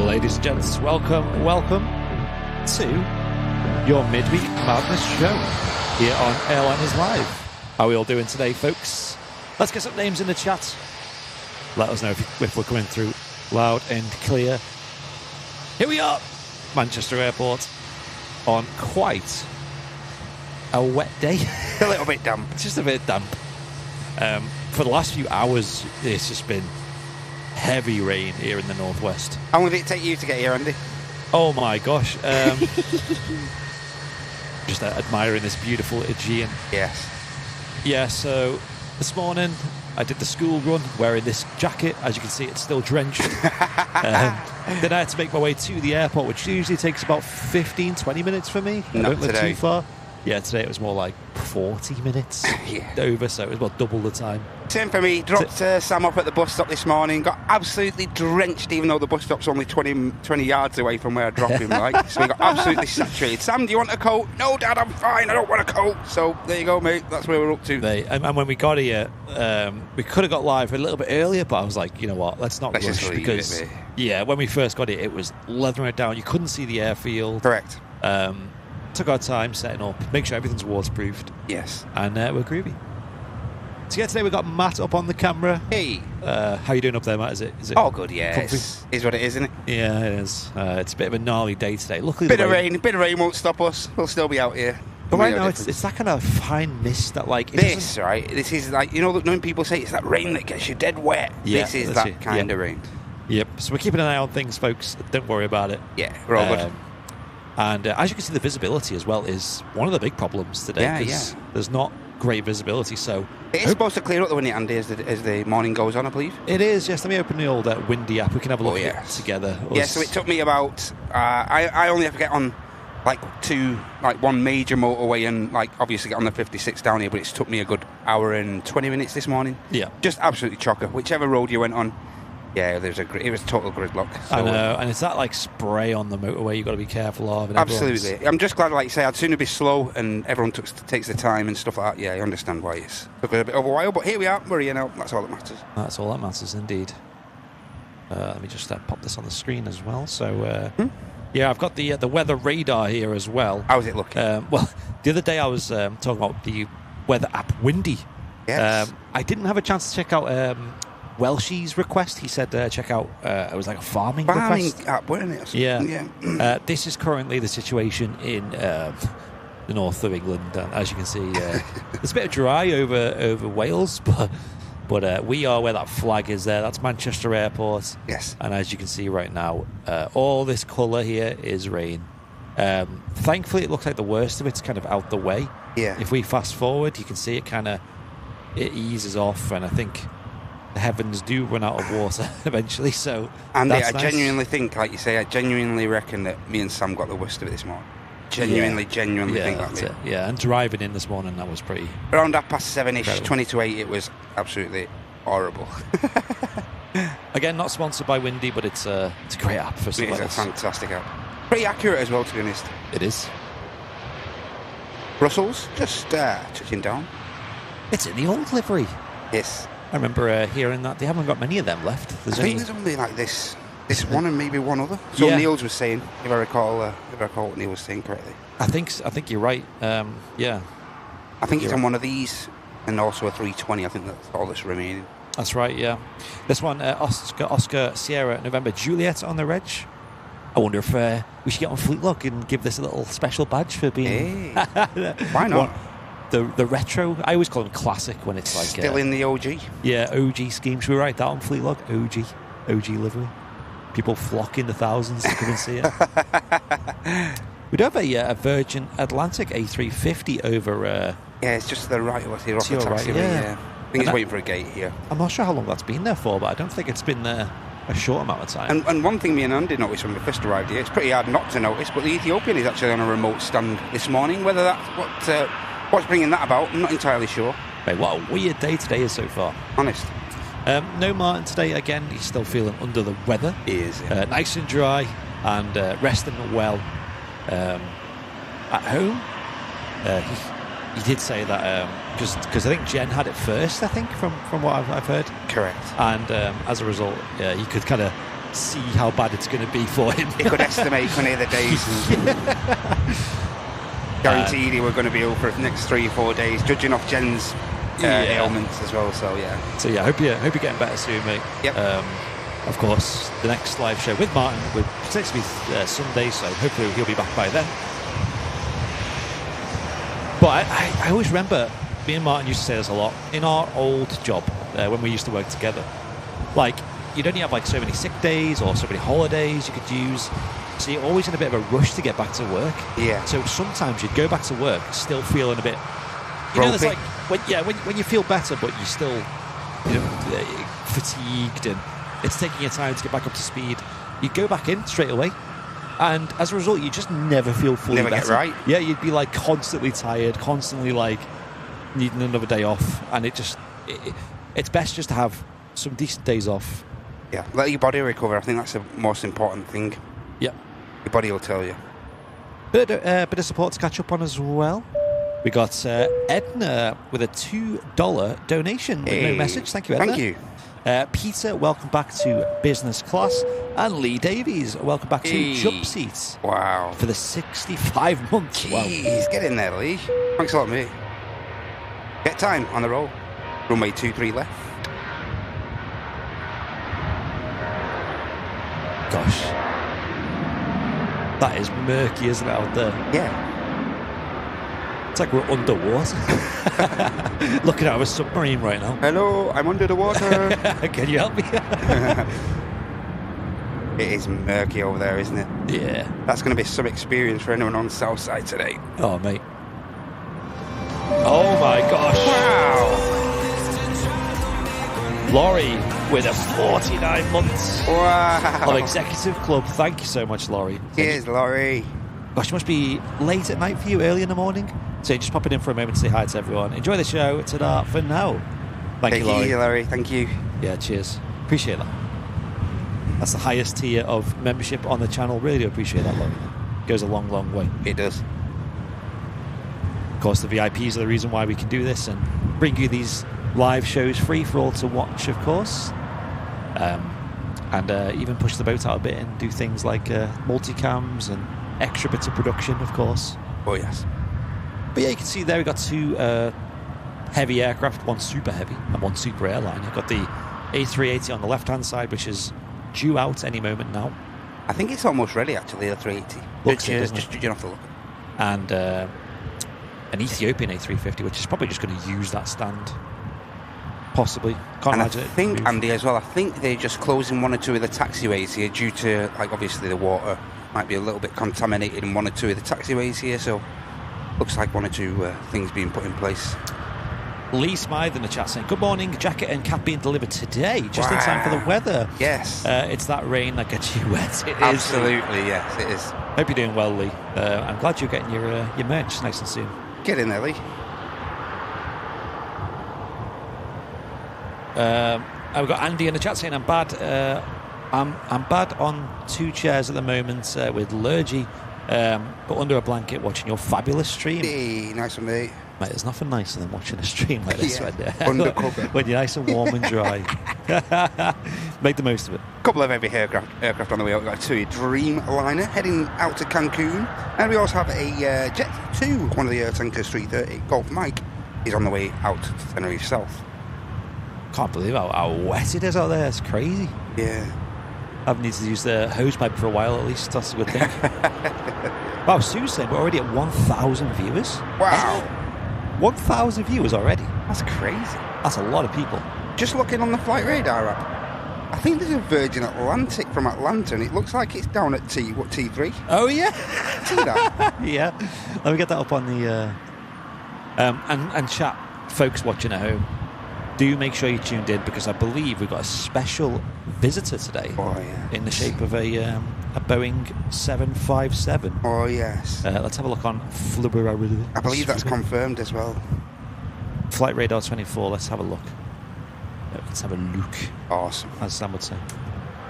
Ladies and gents, welcome to your midweek madness show here on Airliners Live. How are we all doing today, folks? Let's get some names in the chat. Let us know if we're coming through loud and clear. Here we are, Manchester Airport, on quite a wet day. A little bit damp. Just a bit damp. For the last few hours, it's just been heavy rain here in the northwest. How long did it take you to get here, Andy? Oh my gosh. Just admiring this beautiful Aegean. Yes. Yeah, so this morning I did the school run wearing this jacket. As you can see, it's still drenched. Then I had to make my way to the airport, which usually takes about 15-20 minutes for me. I don't live too far. Yeah, today it was more like 40 minutes over, so it was about double the time. Same for me. Dropped Sam off at the bus stop this morning. Got absolutely drenched, even though the bus stop's only 20 yards away from where I dropped him. So we got absolutely saturated. Sam, do you want a coat? No, Dad, I'm fine. I don't want a coat. So there you go, mate. That's where we're up to. And when we got here, we could have got live a little bit earlier, but I was like, you know what? Let's not rush because when we first got it was leathering it down. You couldn't see the airfield. Correct. Took our time setting up, make sure everything's waterproofed. Yes. And we're groovy. So yeah, today we've got Matt up on the camera. Hey. How you doing up there, Matt? Is it oh, good, yeah. Is what it is, isn't it? Yeah, it is. It's a bit of a gnarly day today. Luckily, bit of rain won't stop us. We'll still be out here. But right now, it's that kind of fine mist that, like... This is like, you know, when people say it's that rain that gets you dead wet. Yeah, this is that kind of rain. Yep. So we're keeping an eye on things, folks. Don't worry about it. Yeah, we're all good. And as you can see, the visibility as well is one of the big problems today. Yeah. There's not great visibility, so... It is supposed to clear up the wind, Andy, as the morning goes on, I believe. It is, yes. Let me open the old windy app. We can have a look at it together. Yeah, so it took me about... I only have to get on, one major motorway and, obviously get on the 56 down here, but it's took me a good hour and 20 minutes this morning. Yeah. Just absolutely chocker. Whichever road you went on, yeah, it was total gridlock. So, I know, and it's that spray on the motorway you've got to be careful of. And absolutely. I'm just glad, like you say, I'd sooner be slow and everyone takes the time and stuff like that. Yeah, I understand why it's took a bit of a while, but here we are. We're here now. That's all that matters. That's all that matters, indeed. Let me just pop this on the screen as well. So, yeah, I've got the weather radar here as well. How's it looking? Well, the other day I was talking about the weather app Windy. Yes. I didn't have a chance to check out... Welshie's request. He said check out it was like a farming request app, wasn't it? Yeah. This is currently the situation in the north of England, and as you can see there's a bit of dry over Wales, but we are where that flag is there. That's Manchester Airport. Yes. And as you can see right now, all this colour here is rain. Thankfully it looks like the worst of it's kind of out the way. Yeah. If we fast forward, you can see it eases off, and I think the heavens do run out of water eventually, so and that's I nice. Genuinely think, like you say, I genuinely reckon that me and Sam got the worst of it this morning. Genuinely think that's it. Yeah, and driving in this morning, that was pretty... Around 7:30ish, 20 to 8, it was absolutely horrible. Again, not sponsored by Windy, but it's a great app for stuff like this. It's a fantastic app. Pretty accurate as well, to be honest. It is. Brussels, just touching down. It's in the old livery. Yes. I remember hearing that they haven't got many of them left. I think there's only this one and maybe one other. So Neil's was saying, if I recall what Neil was saying correctly. I think you're right. Yeah. I think it's on one of these and also a 320. I think that's all that's remaining. That's right. Yeah. This one, Oscar Sierra November Juliet on the reg. I wonder if we should get on Fleetlog and give this a little special badge for being. Hey, why not? The retro, I always call them classic when it's still in the OG. Yeah, OG scheme. Should we write that on Fleetlog? OG livery. People flock in the thousands to come and see it. We do have a Virgin Atlantic A350 over. Yeah, it's just the right off the taxi. Yeah. I think he's waiting for a gate here. I'm not sure how long that's been there for, but I don't think it's been there a short amount of time. And one thing me and Andy noticed when we first arrived here, it's pretty hard not to notice, but the Ethiopian is actually on a remote stand this morning. Whether that's what's bringing that about, I'm not entirely sure. Right, what a weird day today is so far. Honest. No Martin today. Again, he's still feeling under the weather. He is. Yeah. Nice and dry and resting well at home. He did say that because I think Jen had it first, I think, from what I've heard. Correct. And as a result, he could kind of see how bad it's going to be for him. He could estimate the days. Guaranteed he were going to be ill for the next 3 or 4 days, judging off Jen's ailments as well. So yeah. So yeah, hope you're getting better soon, mate. Yep. Of course, the next live show with Martin will potentially be Sunday, so hopefully he'll be back by then. But I always remember, me and Martin used to say this a lot, in our old job, when we used to work together, like, you'd only have like so many sick days or so many holidays you could use, so you're always in a bit of a rush to get back to work. Yeah. So sometimes you'd go back to work still feeling a bit, there's like, when you feel better, but you're still, fatigued and it's taking your time to get back up to speed. You go back in straight away, and as a result, you just never feel fully better. Never get right. Yeah, you'd be like constantly tired, constantly like needing another day off, and it's best just to have some decent days off. Yeah, let your body recover. I think that's the most important thing. Yeah, your body will tell you. Bit of support to catch up on as well. We got Edna with a $2 donation with no message. Thank you, Edna. Thank you. Peter, welcome back to business class. And Lee Davies, welcome back to jump seats. Wow. For the 65 months. Jeez, wow. Get in there, Lee. Thanks a lot, mate. Get time on the roll. Runway 23 left. Gosh. That is murky, isn't it, out there? Yeah. It's like we're underwater. Looking out of a submarine right now. Hello, I'm under the water. Can you help me? It is murky over there, isn't it? Yeah. That's going to be some experience for anyone on South Side today. Oh, mate. Oh, my gosh. Wow. Laurie with a 49 months Wow. of Executive Club. Thank you so much, Laurie. Cheers, Laurie. Gosh, it must be late at night for you, early in the morning. So just popping in for a moment to say hi to everyone. Enjoy the show. Ta-da for now. Thank you, Laurie. Laurie. Thank you. Yeah, cheers. Appreciate that. That's the highest tier of membership on the channel. Really do appreciate that, Laurie. Goes a long, long way. It does. Of course, the VIPs are the reason why we can do this and bring you these live shows free for all to watch, of course. And even push the boat out a bit and do things like multicams and extra bits of production, of course. Oh, yes. But yeah, you can see there we've got 2 heavy aircraft, one super heavy and one super airline. You've got the A380 on the left-hand side, which is due out any moment now. I think it's almost ready, actually, the A380. Just judging off the look. And an Ethiopian A350, which is probably just going to use that stand. Possibly. Can't imagine it. I think, Andy, as well, I think they're just closing 1 or 2 of the taxiways here due to, like, obviously the water might be a little bit contaminated in 1 or 2 of the taxiways here, so looks like 1 or 2 things being put in place. Lee Smythe in the chat saying, good morning, jacket and cap being delivered today, just in time for the weather. Yes. It's that rain that gets you wet. It Absolutely, yes, it is. Hope you're doing well, Lee. I'm glad you're getting your merch nice and soon. Get in there, Lee. We've got Andy in the chat saying, I'm bad. I'm bad on 2 chairs at the moment with allergy, but under a blanket watching your fabulous stream. Hey, nice one, mate. Mate, there's nothing nicer than watching a stream like this Undercover. when you're nice and warm and dry. Make the most of it. A couple of heavy aircraft on the way out. We've got a TUI Dreamliner heading out to Cancun. And we also have a Jet 2, one of the Air Tankers 330. Golf Mike is on the way out to Tenerife South. Can't believe how wet it is out there. It's crazy. Yeah. I've needed to use the hose pipe for a while at least. That's a good thing. Wow, Sue's saying we're already at 1,000 viewers. Wow. 1,000 viewers already. That's crazy. That's a lot of people. Just looking on the flight radar app, I think there's a Virgin Atlantic from Atlanta, and it looks like it's down at T3. Oh, yeah. See that? Yeah. Let me get that up on the... and chat, folks watching at home, do make sure you're tuned in, because I believe we've got a special visitor today. Oh, yeah. In the shape of a Boeing 757. Oh, yes. Let's have a look on I believe that's confirmed as well. Flight Radar 24, let's have a look. Let's have a look. Awesome. As Sam would say.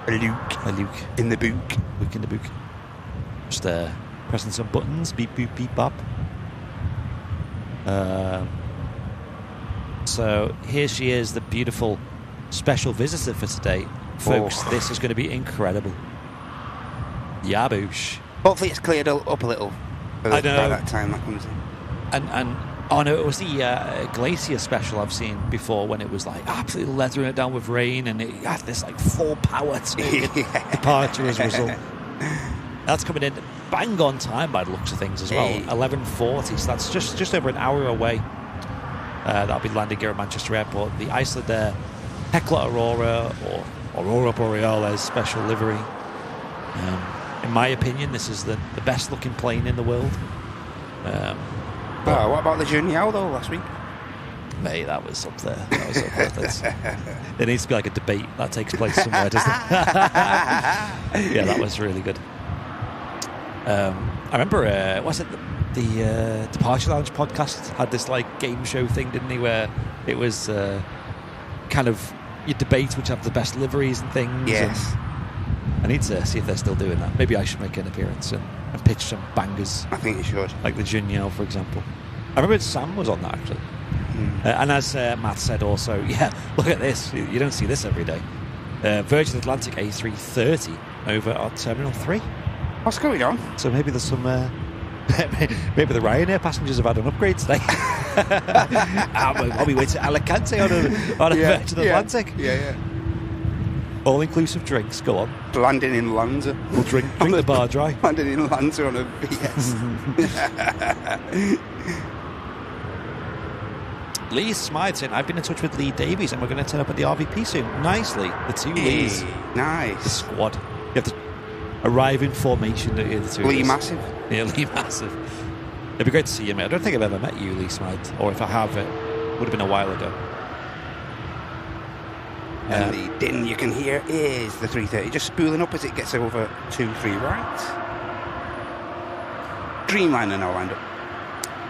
A Luke. A Luke. In the book. Luke in the book. Just pressing some buttons. Beep, boop, beep, bop. So here she is, the beautiful special visitor for today. Folks, this is going to be incredible. Yaboosh. Hopefully it's cleared up a little by that time that comes in. And oh no, it was the Glacier special I've seen before when it was like absolutely leathering it down with rain, and it had this like full power to departure as a result. That's coming in bang on time by the looks of things as well. 11:40, so that's just over an hour away. That'll be landing here at Manchester Airport. The Iceland Hecla Aurora or Aurora Borealis special livery. In my opinion, this is the best looking plane in the world. What about the Junior though last week? Mate, that was up there. There needs to be like a debate that takes place somewhere, doesn't it? Yeah, that was really good. I remember, was it the Departure Lounge podcast had this like game show thing, didn't he? Where it was kind of you debate which have the best liveries and things. Yes. And I need to see if they're still doing that. Maybe I should make an appearance and pitch some bangers. I think you should. Like the Junior, for example. I remember Sam was on that actually. And as Matt said also, yeah, look at this. You don't see this every day. Virgin Atlantic A350 over at Terminal 3. What's going on? So maybe there's some... maybe the Ryanair passengers have had an upgrade today. I'll be waiting at Alicante on a Virgin Atlantic. Yeah. All-inclusive drinks, go on. Landing in Lanza. We'll drink the bar dry. Landing in Lanza on a VS. Lee Smythe saying, I've been in touch with Lee Davies and we're going to turn up at the RVP soon. Nicely. The two Lees. Nice. The squad. You have to arrive in formation, don't you? The two Lee Massive. Yeah, Lee Massive. It'd be great to see you, mate. I don't think I've ever met you, Lee Smythe. Or if I have, it would have been a while ago. And the din you can hear is the 330 just spooling up as it gets over 2-3 right. Dreamliner now lined up.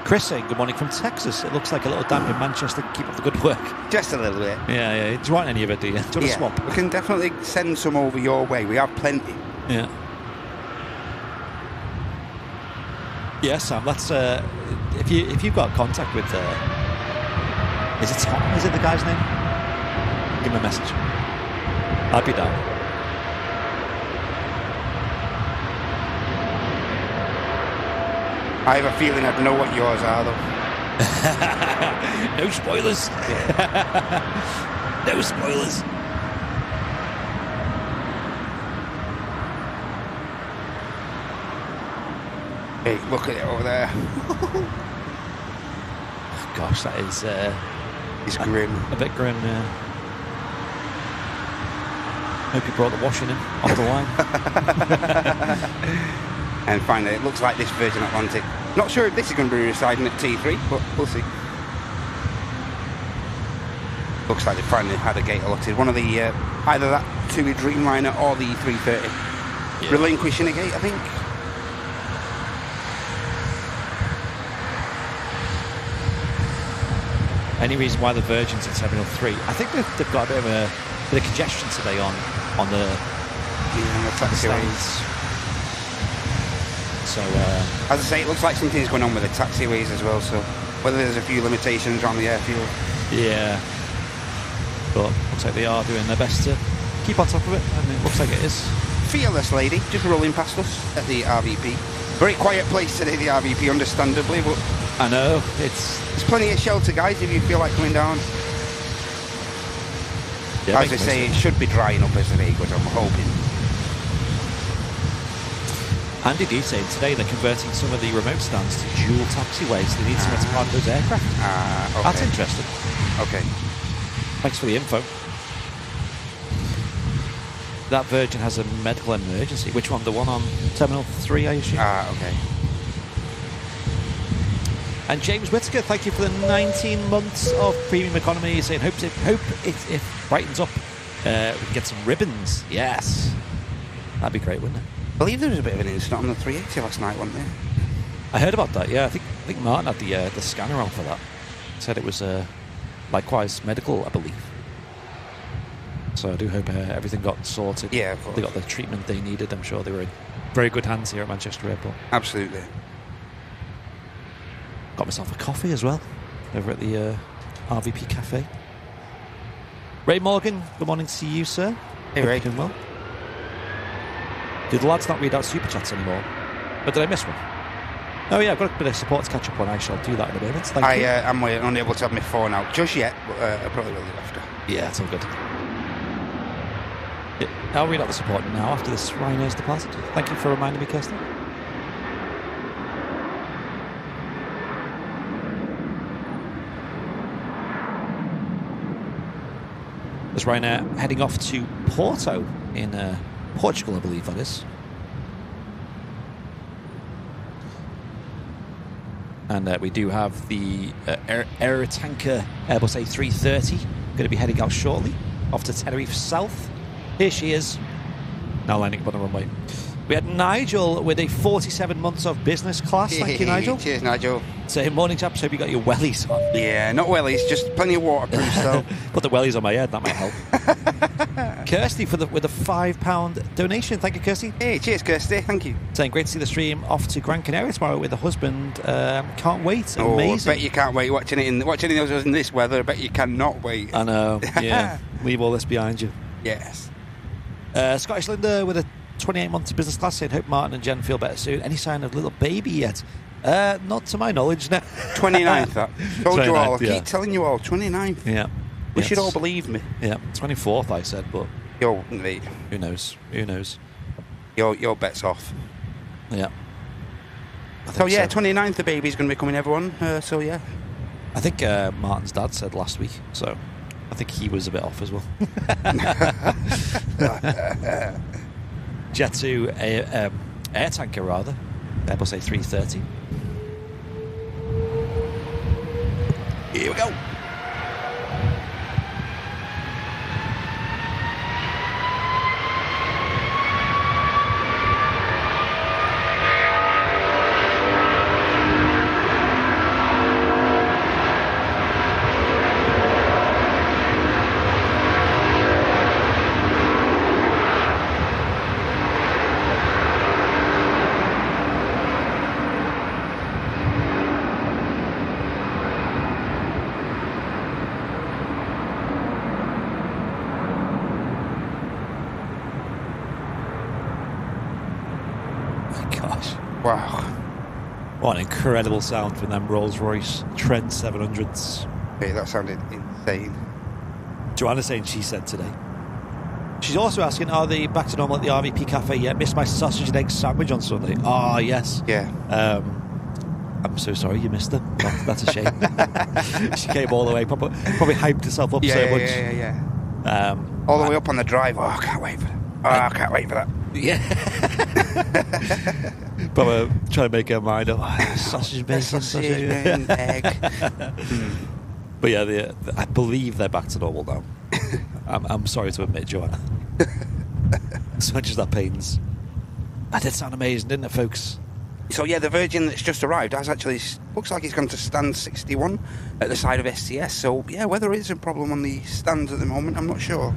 Chris saying good morning from Texas. It looks like a little damp in Manchester. Keep up the good work. Just a little bit. Yeah. Do you want any of it, do you? Do you want a swap? We can definitely send some over your way. We have plenty. Yeah. Yeah, Sam, that's if you've got contact with is it Tom? Is it the guy's name? Give him a message. I'll be down. I have a feeling I'd know what yours are, though. No spoilers. No spoilers. Hey, look at it over there. Gosh, that is... it's grim. A bit grim, yeah. Hope you brought the washing in off the line. And finally, it looks like this Virgin Atlantic. Not sure if this is going to be residing at T3, but we'll see. Looks like they finally had a gate allotted. One of the, either that TUI Dreamliner or the 330. Yeah. Relinquishing a gate, I think. Any reason why the Virgin's in Terminal 3? I think they've got a bit of congestion today on the taxiways. So, as I say, it looks like something's going on with the taxiways as well. So, whether there's a few limitations on the airfield. Yeah, but looks like they are doing their best to keep on top of it, and it looks like it is. Fearless lady just rolling past us at the RVP. Very quiet place today, the RVP, understandably, but I know there's plenty of shelter, guys, if you feel like coming down. Yeah, as I say, it should be drying up as the day goes, I'm hoping. Andy D saying today they're converting some of the remote stands to dual taxiways. They need somewhere to park those aircraft. Okay. That's interesting. Okay. Thanks for the info. That Virgin has a medical emergency. Which one? The one on Terminal 3, I assume? Okay. And James Whittaker, thank you for the 19 months of premium economy. Saying hope it brightens up. We can get some ribbons. Yes. That'd be great, wouldn't it? I believe there was a bit of an incident on the 380 last night, wasn't there? I heard about that, yeah. I think Martin had the scanner on for that. Said it was likewise medical, I believe. So I do hope everything got sorted. Yeah, of course. They got the treatment they needed. I'm sure they were in very good hands here at Manchester Airport. Absolutely. Got myself a coffee as well over at the RVP Cafe. Ray Morgan, good morning to you, sir. Hey, Ray. Doing well. Do the lads not read out super chats anymore? Or did I miss one? Oh yeah, I've got a bit of support to catch up on. I shall do that in a minute. Thank you. I'm unable to have my phone out just yet, but I probably will do after. Yeah, it's all good. I'll read out the support now after this Ryanair's departed. Thank you for reminding me, Kirsten. There's Ryanair heading off to Porto in Portugal, I believe that is. And we do have the air tanker Airbus A350 going to be heading out shortly off to Tenerife South. Here she is, now landing up on the runway. We had Nigel with a 47 months of business class. Thank you, Nigel. Cheers, Nigel. So, morning, chaps. Hope you got your wellies on. Yeah, not wellies, just plenty of waterproof stuff. Put the wellies on my head, that might help. Kirsty with a £5 donation. Thank you, Kirsty. Hey, cheers, Kirsty. Thank you. Saying, great to see the stream. Off to Gran Canaria tomorrow with the husband. Can't wait. Oh, amazing. I bet you can't wait watching it in this weather. I bet you cannot wait. I know, yeah. Leave all this behind you. Yes. Scottish Linda with a 28 months of business class saying, hope Martin and Jen feel better soon. Any sign of little baby yet? Not to my knowledge, no. 29th, that. Told you all. I yeah. keep telling you all. 29th. Yeah. We should all believe me. Yeah. 24th, I said, but... Yo, mate. Who knows? Who knows? Your bet's off. Yeah. So, yeah, 29th, the baby's going to be coming, everyone. So, yeah. I think Martin's dad said last week, so I think he was a bit off as well. Jet 2 air tanker, rather. Airbus A330. Here we go. Wow. What an incredible sound from them Rolls-Royce Trent 700s. Hey, that sounded insane. Joanna's saying she said today. She's also asking, are they back to normal at the RVP Cafe yet? Missed my sausage and egg sandwich on Sunday. Ah, yes. Yeah. I'm so sorry you missed her. That's a shame. She came all the way, probably hyped herself up so much. Yeah. All the way up on the drive. Oh, I can't wait for that. I can't wait for that. Yeah. But trying to make her mind up. Sausage, bacon, sausage, egg. But yeah, I believe they're back to normal now. I'm sorry to admit, Joanna. As much as that pains. That did sound amazing, didn't it, folks? So yeah, the Virgin that's just arrived has actually looks like it's going to stand 61 at the side of STS. So yeah, whether it is a problem on the stands at the moment, I'm not sure.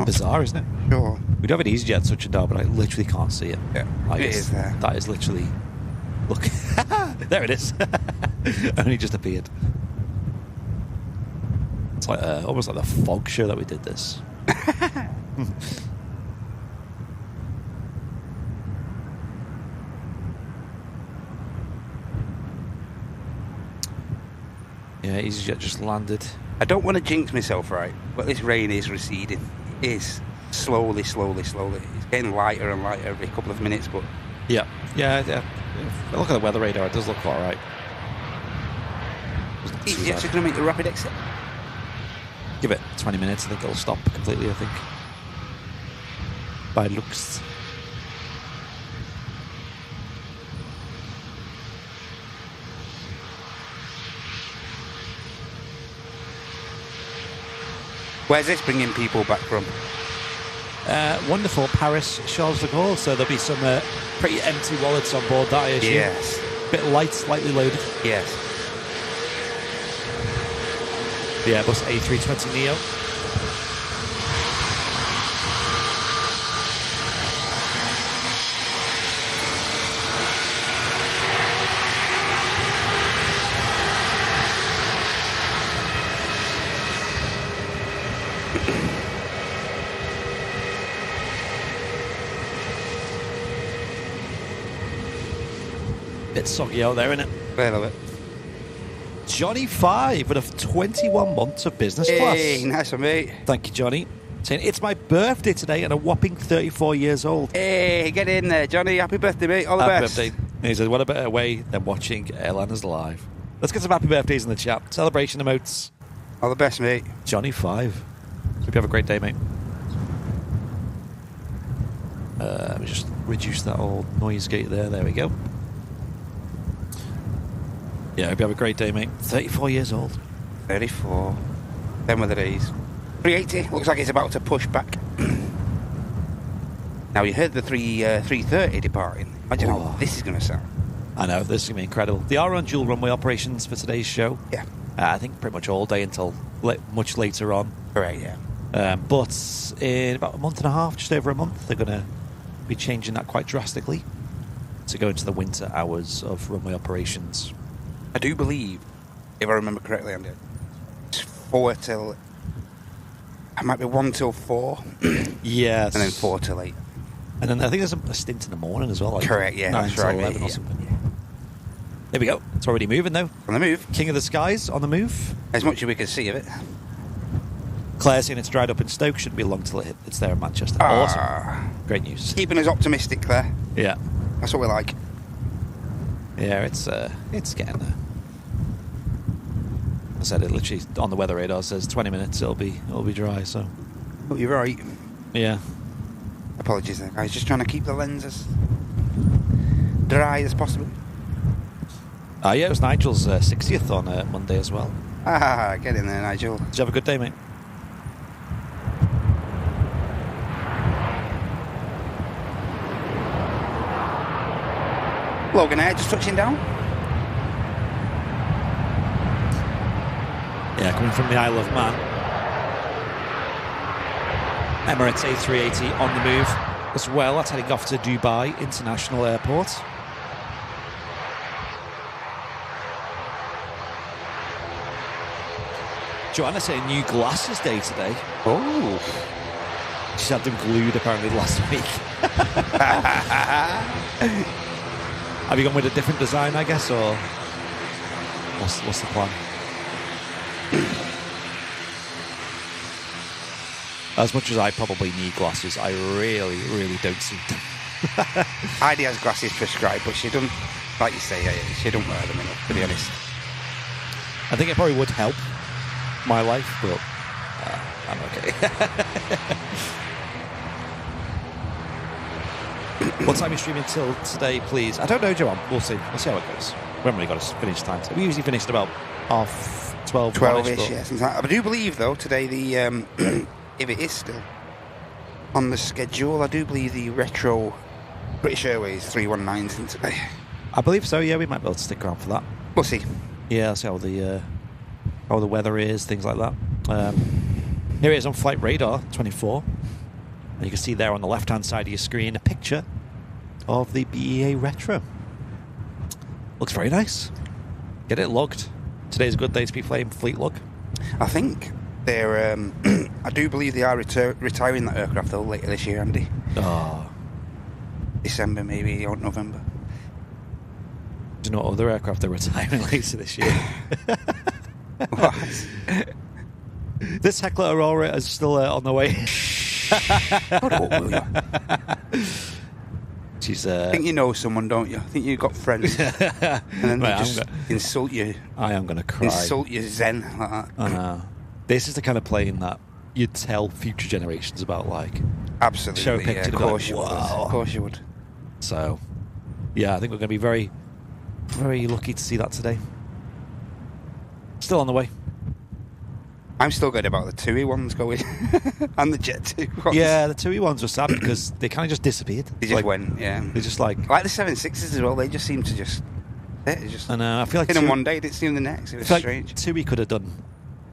Bizarre, isn't it? Sure. We do have an EasyJet touching down, but I literally can't see it. Yeah, it is there. That is literally... Look. There it is. Only just appeared. It's like almost like the fog show that we did this. Yeah, EasyJet just landed. I don't want to jinx myself, right? But this rain is receding. It is. Slowly. It's getting lighter and lighter every couple of minutes, but... Yeah. If I look at the weather radar, it does look all right. EasyJet's going to make the rapid exit. Give it 20 minutes, I think it'll stop completely, I think. By looks. Where's this bringing people back from? Wonderful Paris, Charles de Gaulle. So there'll be some pretty empty wallets on board that, I assume. Yes. Bit light, slightly loaded. Yes. The Airbus A320 Neo. Bit soggy out there, isn't it? I love it. Johnny 5 with a 21 months of business class. Hey, nice one, mate. Thank you, Johnny. Saying, it's my birthday today and a whopping 34 years old. Hey, get in there, Johnny. Happy birthday, mate. All the best. Happy birthday. And he says, what a better way than watching Airliners live. Let's get some happy birthdays in the chat. Celebration emotes. All the best, mate. Johnny 5. Hope you have a great day, mate. Let me just reduce that old noise gate there. There we go. Yeah, hope you have a great day, mate. 34 years old. 34. Then with the days. 380. Looks like it's about to push back. Now, you heard the 330 departing. Imagine how this is going to sound. I know, this is going to be incredible. They are on dual runway operations for today's show. Yeah. I think pretty much all day until much later on. Right, yeah. But in about a month and a half, just over a month, they're going to be changing that quite drastically to go into the winter hours of runway operations. I do believe, if I remember correctly, Andy, it's 4 till... It might be 1 till 4. Yes. And then 4 till 8. And then I think there's a stint in the morning as well. Like correct, yeah. 9 that's till right, 11 yeah. or something. There we go. It's already moving, though. On the move. King of the Skies on the move. As much as we can see of it. Claire's saying it's dried up in Stoke. Shouldn't be long till it's there in Manchester. Awesome. Great news. Keeping us optimistic there. Yeah. That's what we like. Yeah, it's getting there. I said it literally on the weather radar says 20 minutes it'll be dry, so. Oh, you're right. Yeah. Apologies there, guys. Just trying to keep the lens as dry as possible. Yeah, it was Nigel's 60th on Monday as well. Get in there, Nigel. Did you have a good day, mate? Logan Air just touching down. Yeah, coming from the Isle of Man. Emirates A380 on the move as well. That's heading off to Dubai International Airport. Joanna saying new glasses day today. Oh. She's had them glued apparently last week. Have you gone with a different design, I guess, or what's the plan? As much as I probably need glasses, I really, really don't see them. Heidi has glasses prescribed, but she doesn't, like you say, she don't wear them enough, to be honest. I think it probably would help my life, but I'm okay. What time are you streaming till today, please? I don't know, Joanne. We'll see. We'll see how it goes. We haven't really got a finish time. So we usually finish at about 12-ish. 12-ish, yeah. Like that. I do believe, though, today the if it is still on the schedule, I do believe the retro British Airways 319's in today. I believe so, yeah. We might be able to stick around for that. We'll see. Yeah, I'll see how the weather is, things like that. Here it is on Flight Radar 24. And you can see there on the left-hand side of your screen a picture of the BEA Retro. Looks very nice. Get it logged. Today's a good day to be playing Fleet Log. I think they're... I do believe they are retiring that aircraft, though, later this year, Andy. Oh. December, maybe, or November. Do you know what other aircraft they're retiring later this year? What? This Heckler Aurora is still on the way. Shut up, will you? She's, I think you know someone, don't you? I think you've got friends. And then they just insult you. I am going to cry. Insult you zen like that. I know. This is the kind of plane that you'd tell future generations about, like. Absolutely, show a picture, yeah, of course you would. Of course you would. So, yeah, I think we're going to be very, very lucky to see that today. Still on the way. I'm still good about the TUI ones going and the Jet 2 ones. Yeah, the TUI ones were sad because they kind of just disappeared. They just went, yeah. They just like the 76s as well. They just seem to just. I know. I feel like in them one day, didn't see them the next. It was strange. Like TUI could have done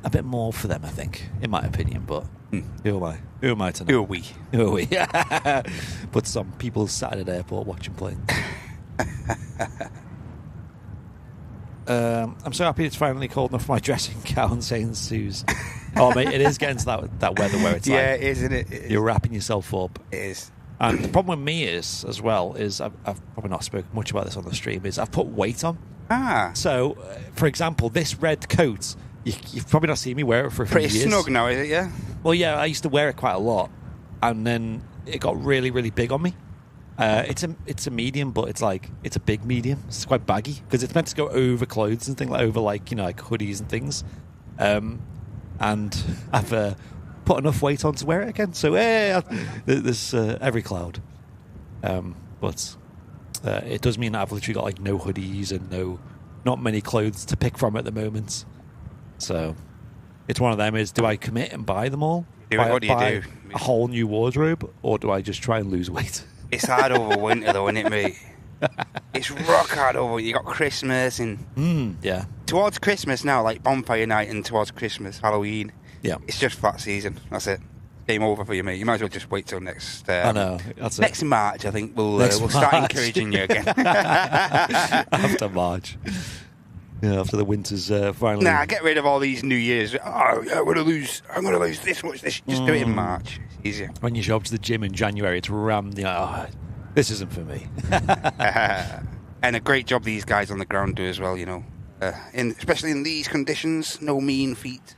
a bit more for them, I think, in my opinion. But who am I? Who am I to know? Who are we? Who are we? But some people sat at an airport watching planes. I'm so happy it's finally cold enough for my dressing gown, saying Suze. Oh, mate, it is getting to that weather where it's yeah, it is, isn't it? You're wrapping yourself up. It is. And the problem with me is, as well, is I've probably not spoken much about this on the stream, is I've put weight on. So, for example, this red coat, you've probably not seen me wear it for a few years. Pretty snug now, is it, yeah? Well, yeah, I used to wear it quite a lot. And then it got really, really big on me. It's a medium, but it's a big medium. It's quite baggy because it's meant to go over clothes and things, like over like hoodies and things. And I've put enough weight on to wear it again. So there's every cloud. But it does mean that I've literally got like no hoodies and not many clothes to pick from at the moment. So it's one of them: is do I commit and buy them all? What do you do? A whole new wardrobe, or do I just try and lose weight? It's hard over winter, though, isn't it, mate? It's rock hard over. You got Christmas and yeah. Towards Christmas now, like bonfire night, and towards Christmas, Halloween. Yeah, it's just flat season. That's it. Game over for you, mate. You might as well just wait till next. I know. That's next March, I think we'll start encouraging you again. After March. Yeah, after the winter's finally. Nah, get rid of all these New Year's. Oh, yeah, I'm gonna lose this much. Just do it in March. It's easier. When you show up to the gym in January, it's rammed. This isn't for me. And a great job these guys on the ground do as well. Especially in these conditions, no mean feet.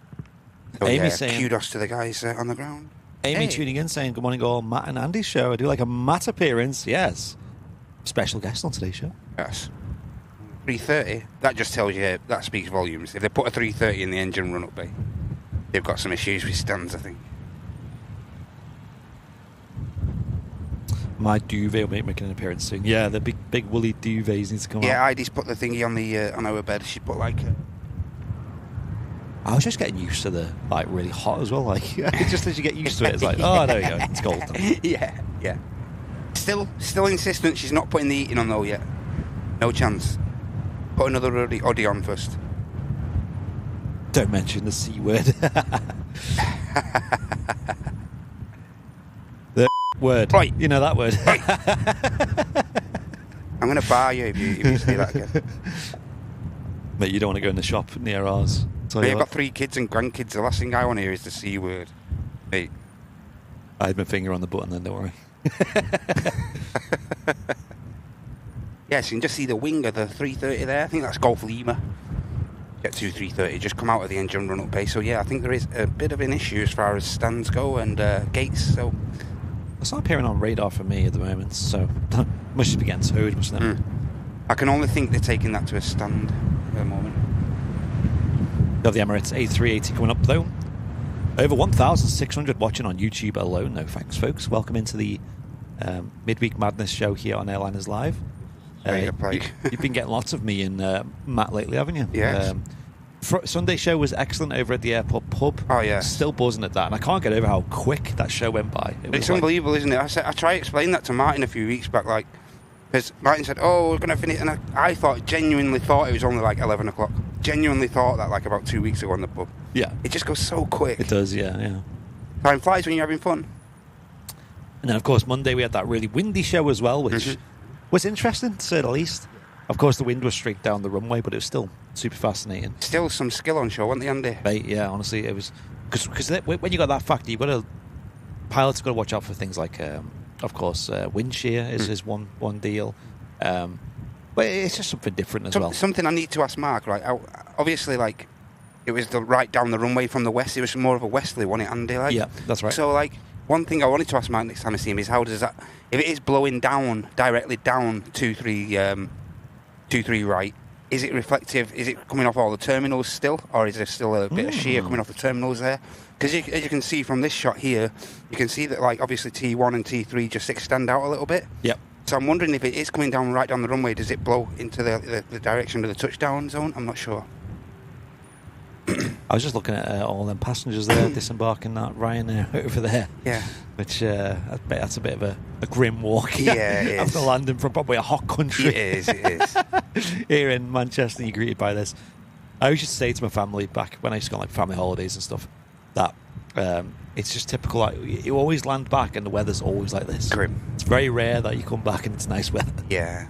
So, Amy saying, kudos to the guys on the ground. Amy tuning in saying, "Good morning, all. Matt and Andy's show. I do like a Matt appearance. Yes, special guest on today's show. Yes." 330, that just tells you, that speaks volumes. If they put a 330 in the engine run-up bay, they've got some issues with stands, I think. My duvet will be making an appearance soon. Yeah, the big woolly duvets need to come out. Yeah, Heidi's put the thingy on our bed. She put I was just getting used to the really hot as well. Just as you get used to it, it's like, oh, there we go, it's cold. Yeah. Still insistent she's not putting the heating on though yet. No chance. Put another Audi on first. Don't mention the C word. The word. Right. You know that word. Right. I'm going to bar you if you say that again. Mate, you don't want to go in the shop near ours. I've got 3 kids and grandkids. The last thing I want to hear is the C word. Mate. I had my finger on the button then, don't worry. Yes, you can just see the wing of the 330 there. I think that's Golf Lima. Get to 330, just come out of the engine run-up bay. So, yeah, I think there is a bit of an issue as far as stands go and gates. So it's not appearing on radar for me at the moment, so must be getting towed, mustn't it? I can only think they're taking that to a stand at the moment. We have the Emirates A380 coming up, though. Over 1,600 watching on YouTube alone, though. Thanks, folks. Welcome into the Midweek Madness show here on Airliners Live. You've been getting lots of me and Matt lately, haven't you? Yes. Sunday show was excellent over at the airport pub. Oh, yeah. Still buzzing at that, and I can't get over how quick that show went by. It's unbelievable, isn't it? I tried to explain that to Martin a few weeks back, because Martin said, "Oh, we're going to finish," and I genuinely thought it was only 11 o'clock. Genuinely thought that about 2 weeks ago in the pub. Yeah. It just goes so quick. It does, yeah. Time flies when you're having fun. And then, of course, Monday we had that really windy show as well, which was interesting, to say the least. Of course, the wind was straight down the runway, but it was still super fascinating. Still some skill on show, wasn't they, Andy? Right, yeah, honestly, it was... Because when you got that factor, pilots have got to watch out for things like, of course, wind shear is one deal. But it's just something different as well. Something I need to ask Mark, right? Obviously, it was right down the runway from the west. It was more of a westerly, wasn't it, Andy? Yeah, that's right. So, one thing I wanted to ask Mark next time I see him is how does that... If it is blowing directly down 2-3 right, is it reflective? Is it coming off all the terminals still? Or is there still a bit of shear coming off the terminals there? Because as you can see from this shot here, you can see that, obviously T1 and T3 just extend out a little bit. Yep. So I'm wondering if it is coming down right down the runway, does it blow into the direction of the touchdown zone? I'm not sure. I was just looking at all them passengers there disembarking that Ryanair over there. Yeah. Which, that's a bit of a grim walk. Yeah, it is. After landing from probably a hot country. It is. Here in Manchester, you're greeted by this. I used to say to my family back when I used to go on family holidays and stuff, that it's just typical. You always land back and the weather's always like this. Grim. It's very rare that you come back and it's nice weather. Yeah.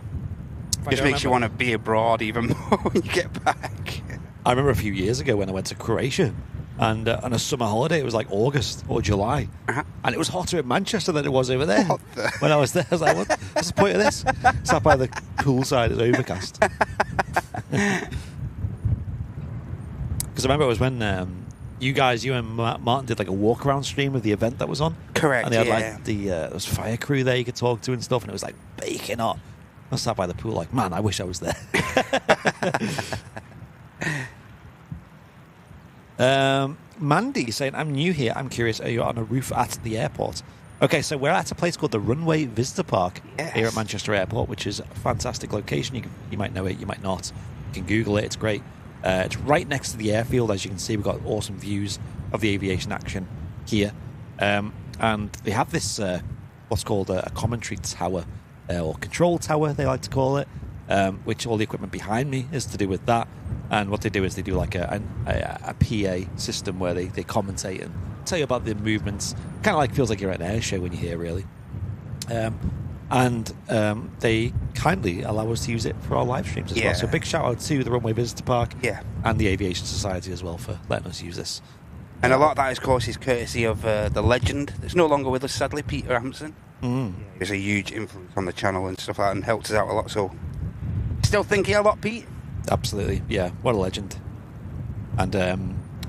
Just makes you want to be abroad even more when you get back. I remember a few years ago when I went to Croatia, And on a summer holiday, it was like August or July. And it was hotter in Manchester than it was over there. When I was there, I was like, what's the point of this? Sat by the poolside, it's overcast. Because I remember it was when you and Martin did like a walk-around stream of the event that was on. Correct, and they had like there was fire crew there you could talk to and stuff, and it was like baking hot. I sat by the pool like, man, I wish I was there. Mandy saying, I'm new here. I'm curious, are you on a roof at the airport? Okay, so we're at a place called the Runway Visitor Park here at Manchester Airport, which is a fantastic location. You might know it, you might not. You can Google it, it's great. It's right next to the airfield. As you can see, we've got awesome views of the aviation action here. And they have this, what's called a commentary tower, or control tower, they like to call it, which all the equipment behind me is to do with that. And what they do is they do like a PA system where they commentate and tell you about the movements. Kind of like feels like you're at an air show when you're here, really. And they kindly allow us to use it for our live streams as well. So big shout out to the Runway Visitor Park and the Aviation Society as well for letting us use this. And a lot of that, of course, is courtesy of the legend that's no longer with us, sadly, Peter Hampson. There's a huge influence on the channel and stuff like that and helped us out a lot. So, still thinking a lot, Pete? Absolutely, yeah. What a legend. And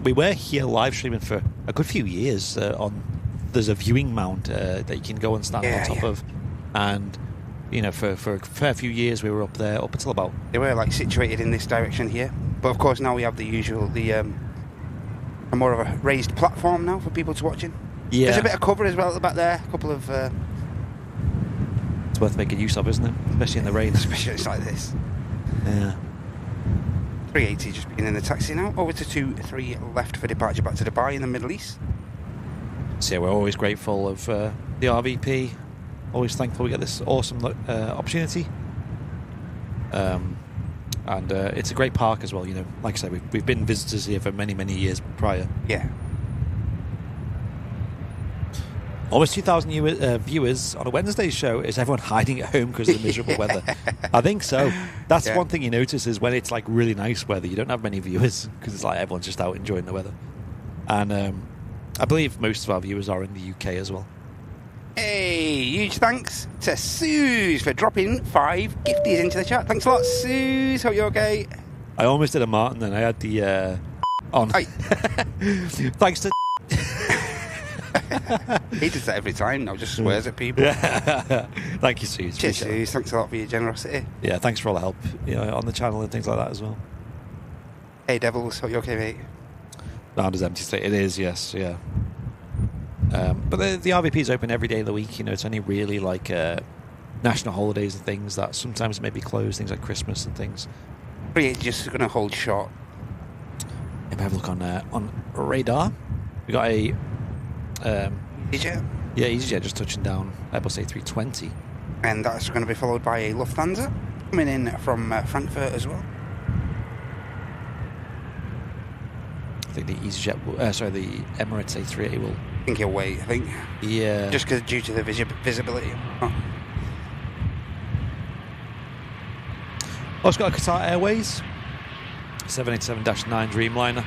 we were here live streaming for a good few years. There's a viewing mount that you can go and stand on top of. And, you know, for a fair few years we were up there, up until about... They were, like, situated in this direction here. But, of course, now we have the usual, a more of a raised platform now for people to watch in. Yeah. There's a bit of cover as well at the back there. A couple of... It's worth making use of, isn't it? Especially in the rain. Especially it's like this. Yeah. 380 just beginning the taxi now. Over to 23 left for departure back to Dubai in the Middle East. So, yeah, we're always grateful of the RVP. Always thankful we get this awesome opportunity. And it's a great park as well, you know. Like I said, we've been visitors here for many, many years prior. Yeah. Almost 2,000 viewers on a Wednesday show. Is everyone hiding at home because of the miserable weather? I think so. That's one thing you notice is when it's like really nice weather, you don't have many viewers because it's like everyone's just out enjoying the weather. And I believe most of our viewers are in the UK as well. Hey, huge thanks to Suze for dropping 5 gifties into the chat. Thanks a lot, Suze. Hope you're okay. I almost did a Martin then. I had the on. Thanks to... He does that every time now, just swears at people. Thank you, Suze. Cheers, Suze. Thanks a lot for your generosity. Yeah, thanks for all the help on the channel and things like that as well. Hey, Devils. Hope you're okay, mate. Round empty state. It is, yes, yeah. But the RVP is open every day of the week. You know, it's only really like national holidays and things that sometimes may be closed, things like Christmas and things. But just going to hold short. If I have a look on radar, we got a EasyJet? Yeah, EasyJet just touching down Airbus A320. And that's going to be followed by a Lufthansa coming in from Frankfurt as well. I think the EasyJet, the Emirates A380 will... I think he'll wait, I think. Yeah. Just because due to the visibility. Also got a Qatar Airways 787-9 Dreamliner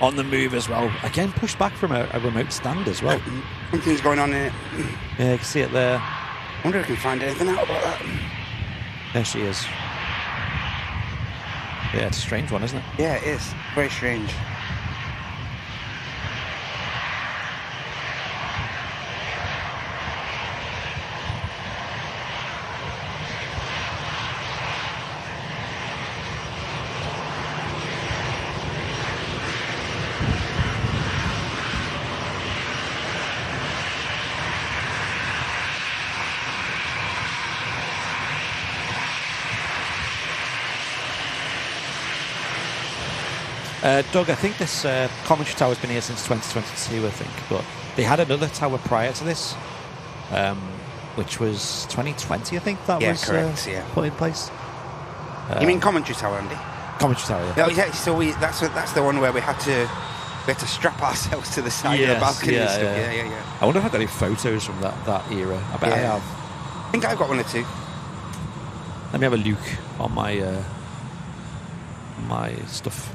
on the move as well. Again, pushed back from a remote stand as well. Something's going on in it. Yeah, you can see it there. I wonder if I can find anything out about that. There she is. Yeah, it's a strange one, isn't it? Yeah, it is. Very strange. Doug, I think this commentary tower's been here since 2022, I think, but they had another tower prior to this, which was 2020, I think that was correct, put in place. You mean commentary tower, Andy? Commentary tower, yeah. Oh, yeah, so that's the one where we had to strap ourselves to the side of the balcony and stuff. Yeah. I wonder if I've got any photos from that era. I bet I have. I think I've got one or two. Let me have a look on my my stuff.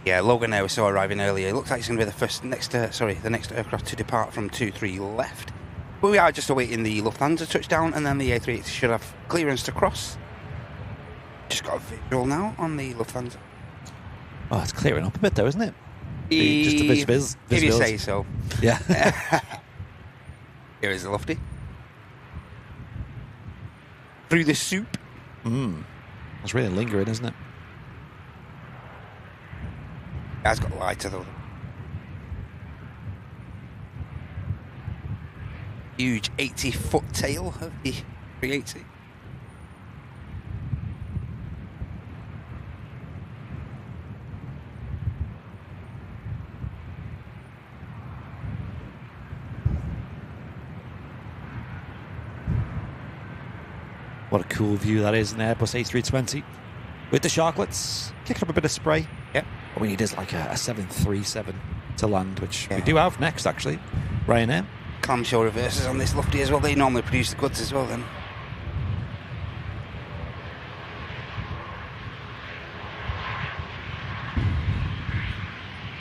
Yeah, Logan Air was still arriving earlier. It looks like it's going to be the next aircraft to depart from 2-3 left. But we are just awaiting the Lufthansa touchdown, and then the A380 should have clearance to cross. Just got a visual now on the Lufthansa. Oh, it's clearing up a bit though, isn't it? Just a visibility. If you say so. Yeah. Here is the Lufty. Through the soup. It's really lingering, isn't it? It has got lighter though. Huge 80-foot tail of the 380. What a cool view that is in the Airbus A320. With the sharklets, kicking up a bit of spray. Yep. What we need is like a 737 to land, which we do have next, actually. Ryanair. Clamshell reverses on this Lufty as well. They normally produce the goods as well then.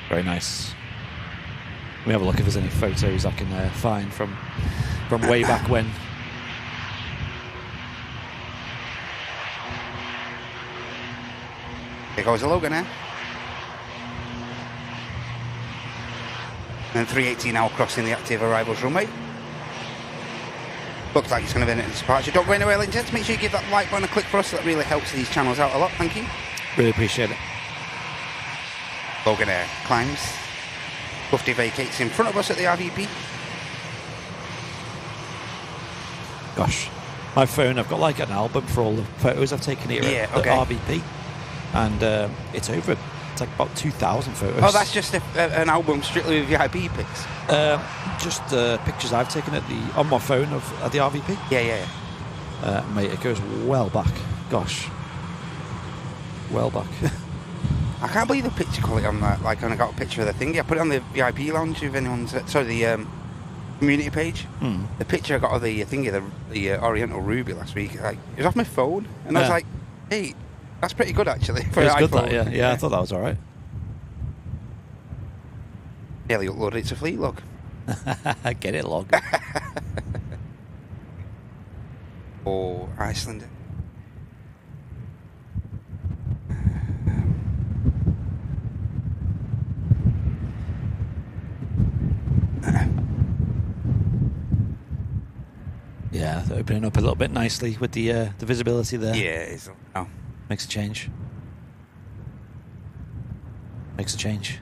Very nice. Let me have a look if there's any photos I can find from way back when. Here goes the Logan Air. And 380 now crossing the active arrivals runway. Looks like it's going to be an departure. Don't go anywhere, ladies and gents. Make sure you give that like button a click for us. That really helps these channels out a lot. Thank you. Really appreciate it. Logan Air climbs. Lufty vacates in front of us at the RVP. Gosh, my phone, I've got like an album for all the photos I've taken here at RVP. And it's over. It's like about 2,000 photos. Oh, that's just an album strictly with VIP pics? Just pictures I've taken on my phone at the RVP. Yeah. Mate, it goes well back. Gosh. Well back. I can't believe the picture quality on that. Like, when I got a picture of the thing, I put it on the VIP lounge if anyone's... Sorry, the community page. The picture I got of the thingy, the Oriental Ruby last week, like, it was off my phone. And I was like, hey... That's pretty good, actually. For it's good, that, that, yeah. I thought that was all right. Nearly uploaded it to Fleet Log. Get it, log. Oh, Iceland. Yeah, opening up a little bit nicely with the visibility there. Yeah, it's... Oh. Makes a change. Makes a change.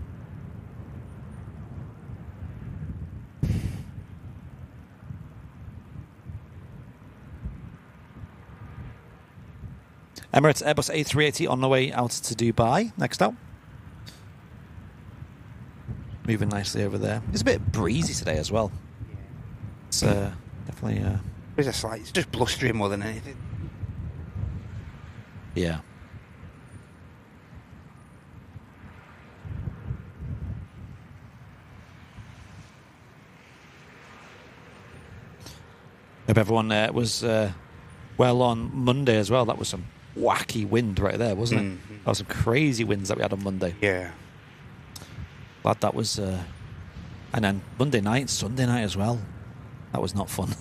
Emirates Airbus A380 on the way out to Dubai. Next up. Moving nicely over there. It's a bit breezy today as well. It's definitely... There's a slight... It's just blustery more than anything. Yeah. Hope everyone was well on Monday as well. That was some wacky wind right there, wasn't it? That was some crazy winds that we had on Monday. Yeah. Glad that was... and then Monday night, Sunday night as well. That was not fun.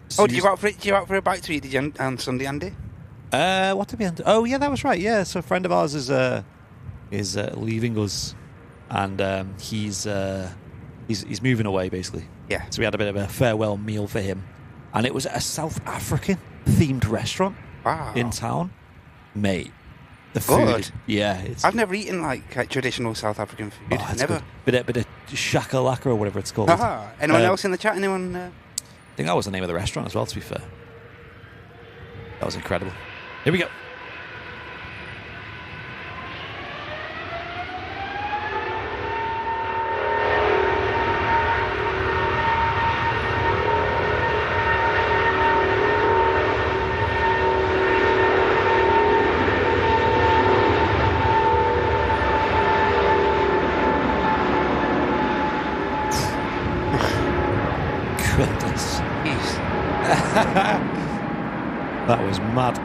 Did you go out for a bite to eat, did you, on Sunday, Andy? What did we end? Oh, yeah, that was right. Yeah, so a friend of ours is leaving us, and he's moving away basically. Yeah. So we had a bit of a farewell meal for him, and it was at a South African themed restaurant in town. Mate, the food. Yeah, I've never eaten like traditional South African food. Oh, never. Bit of shakalaka or whatever it's called. Anyone else in the chat? Anyone? I think that was the name of the restaurant as well. To be fair, that was incredible. Here we go. Goodness. That was mad.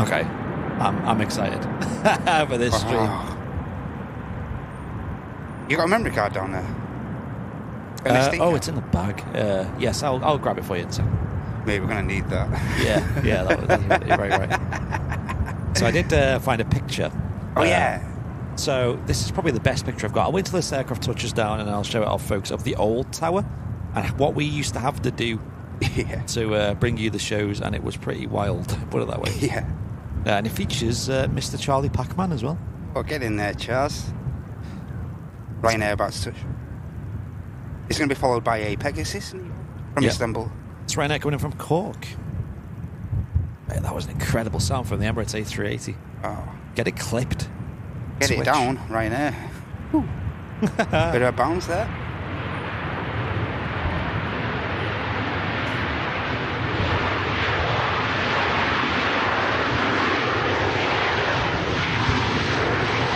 Okay, I'm excited for this stream. You got a memory card down there? It's in the bag. Yes, I'll grab it for you in a second. Maybe we're going to need that. Yeah, that's right. So I did find a picture. Oh, yeah. So this is probably the best picture I've got. I'll wait till this aircraft touches down and I'll show it off, folks, of the old tower and what we used to have to do to bring you the shows, and it was pretty wild, put it that way. Yeah. And it features Mr. Charlie Pac-Man as well. Well, get in there, Charles. Ryanair about to touch. It's going to be followed by a Pegasus from Istanbul. It's Ryanair coming in from Cork. Man, that was an incredible sound from the Emirates A380. Oh. Get it clipped. Get it down, Ryanair. Bit of a bounce there.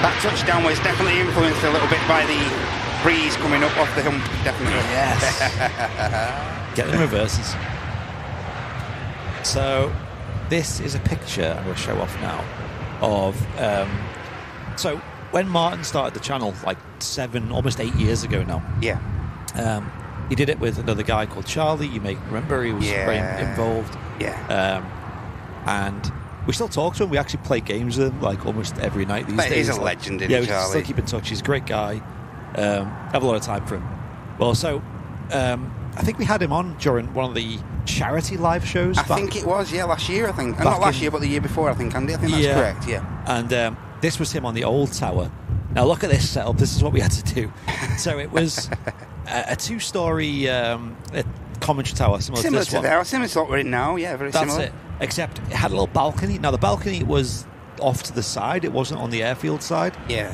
That touchdown was definitely influenced a little bit by the breeze coming up off the hump, definitely. Yes. Get the reverses. So, this is a picture I'm going to show off now of... so, when Martin started the channel, like 7, almost 8 years ago now. Yeah. He did it with another guy called Charlie. You may remember he was very involved. Yeah. And... we still talk to him. We actually play games with him like almost every night these days. He's a legend, isn't he, we Charlie? still keep in touch. He's a great guy. Have a lot of time for him. Well, so I think we had him on during one of the charity live shows. I think it was, last year, I think. Not last year, but the year before, I think, Andy. I think that's correct, yeah. And this was him on the old tower. Now, look at this setup. This is what we had to do. So it was a 2-story commentary tower, similar to this one. Similar to what we're in now, very similar. That's it. Except it had a little balcony. Now, the balcony was off to the side. It wasn't on the airfield side. Yeah.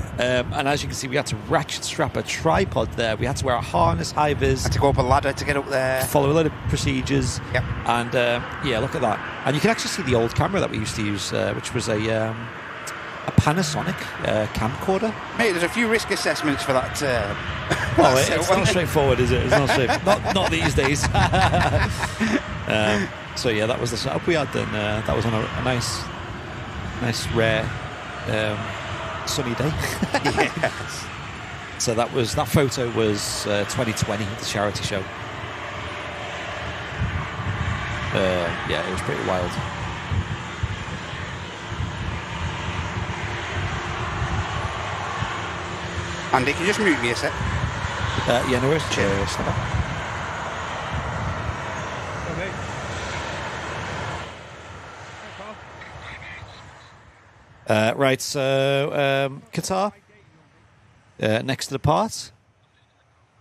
And as you can see, we had to ratchet strap a tripod there. We had to wear a harness, high-vis. Had to go up a ladder to get up there. Follow a lot of procedures. Yep. And, look at that. And you can actually see the old camera that we used to use, which was a Panasonic camcorder. Mate, there's a few risk assessments for that. Well, it's not straightforward, is it? It's not straight. not these days. So yeah, that was the setup we had. And that was on a nice, rare, sunny day. Yes. So that photo was 2020, the charity show. It was pretty wild. Andy, can you just mute me a sec? No worries. Cheers. Right, so Qatar, next to the part,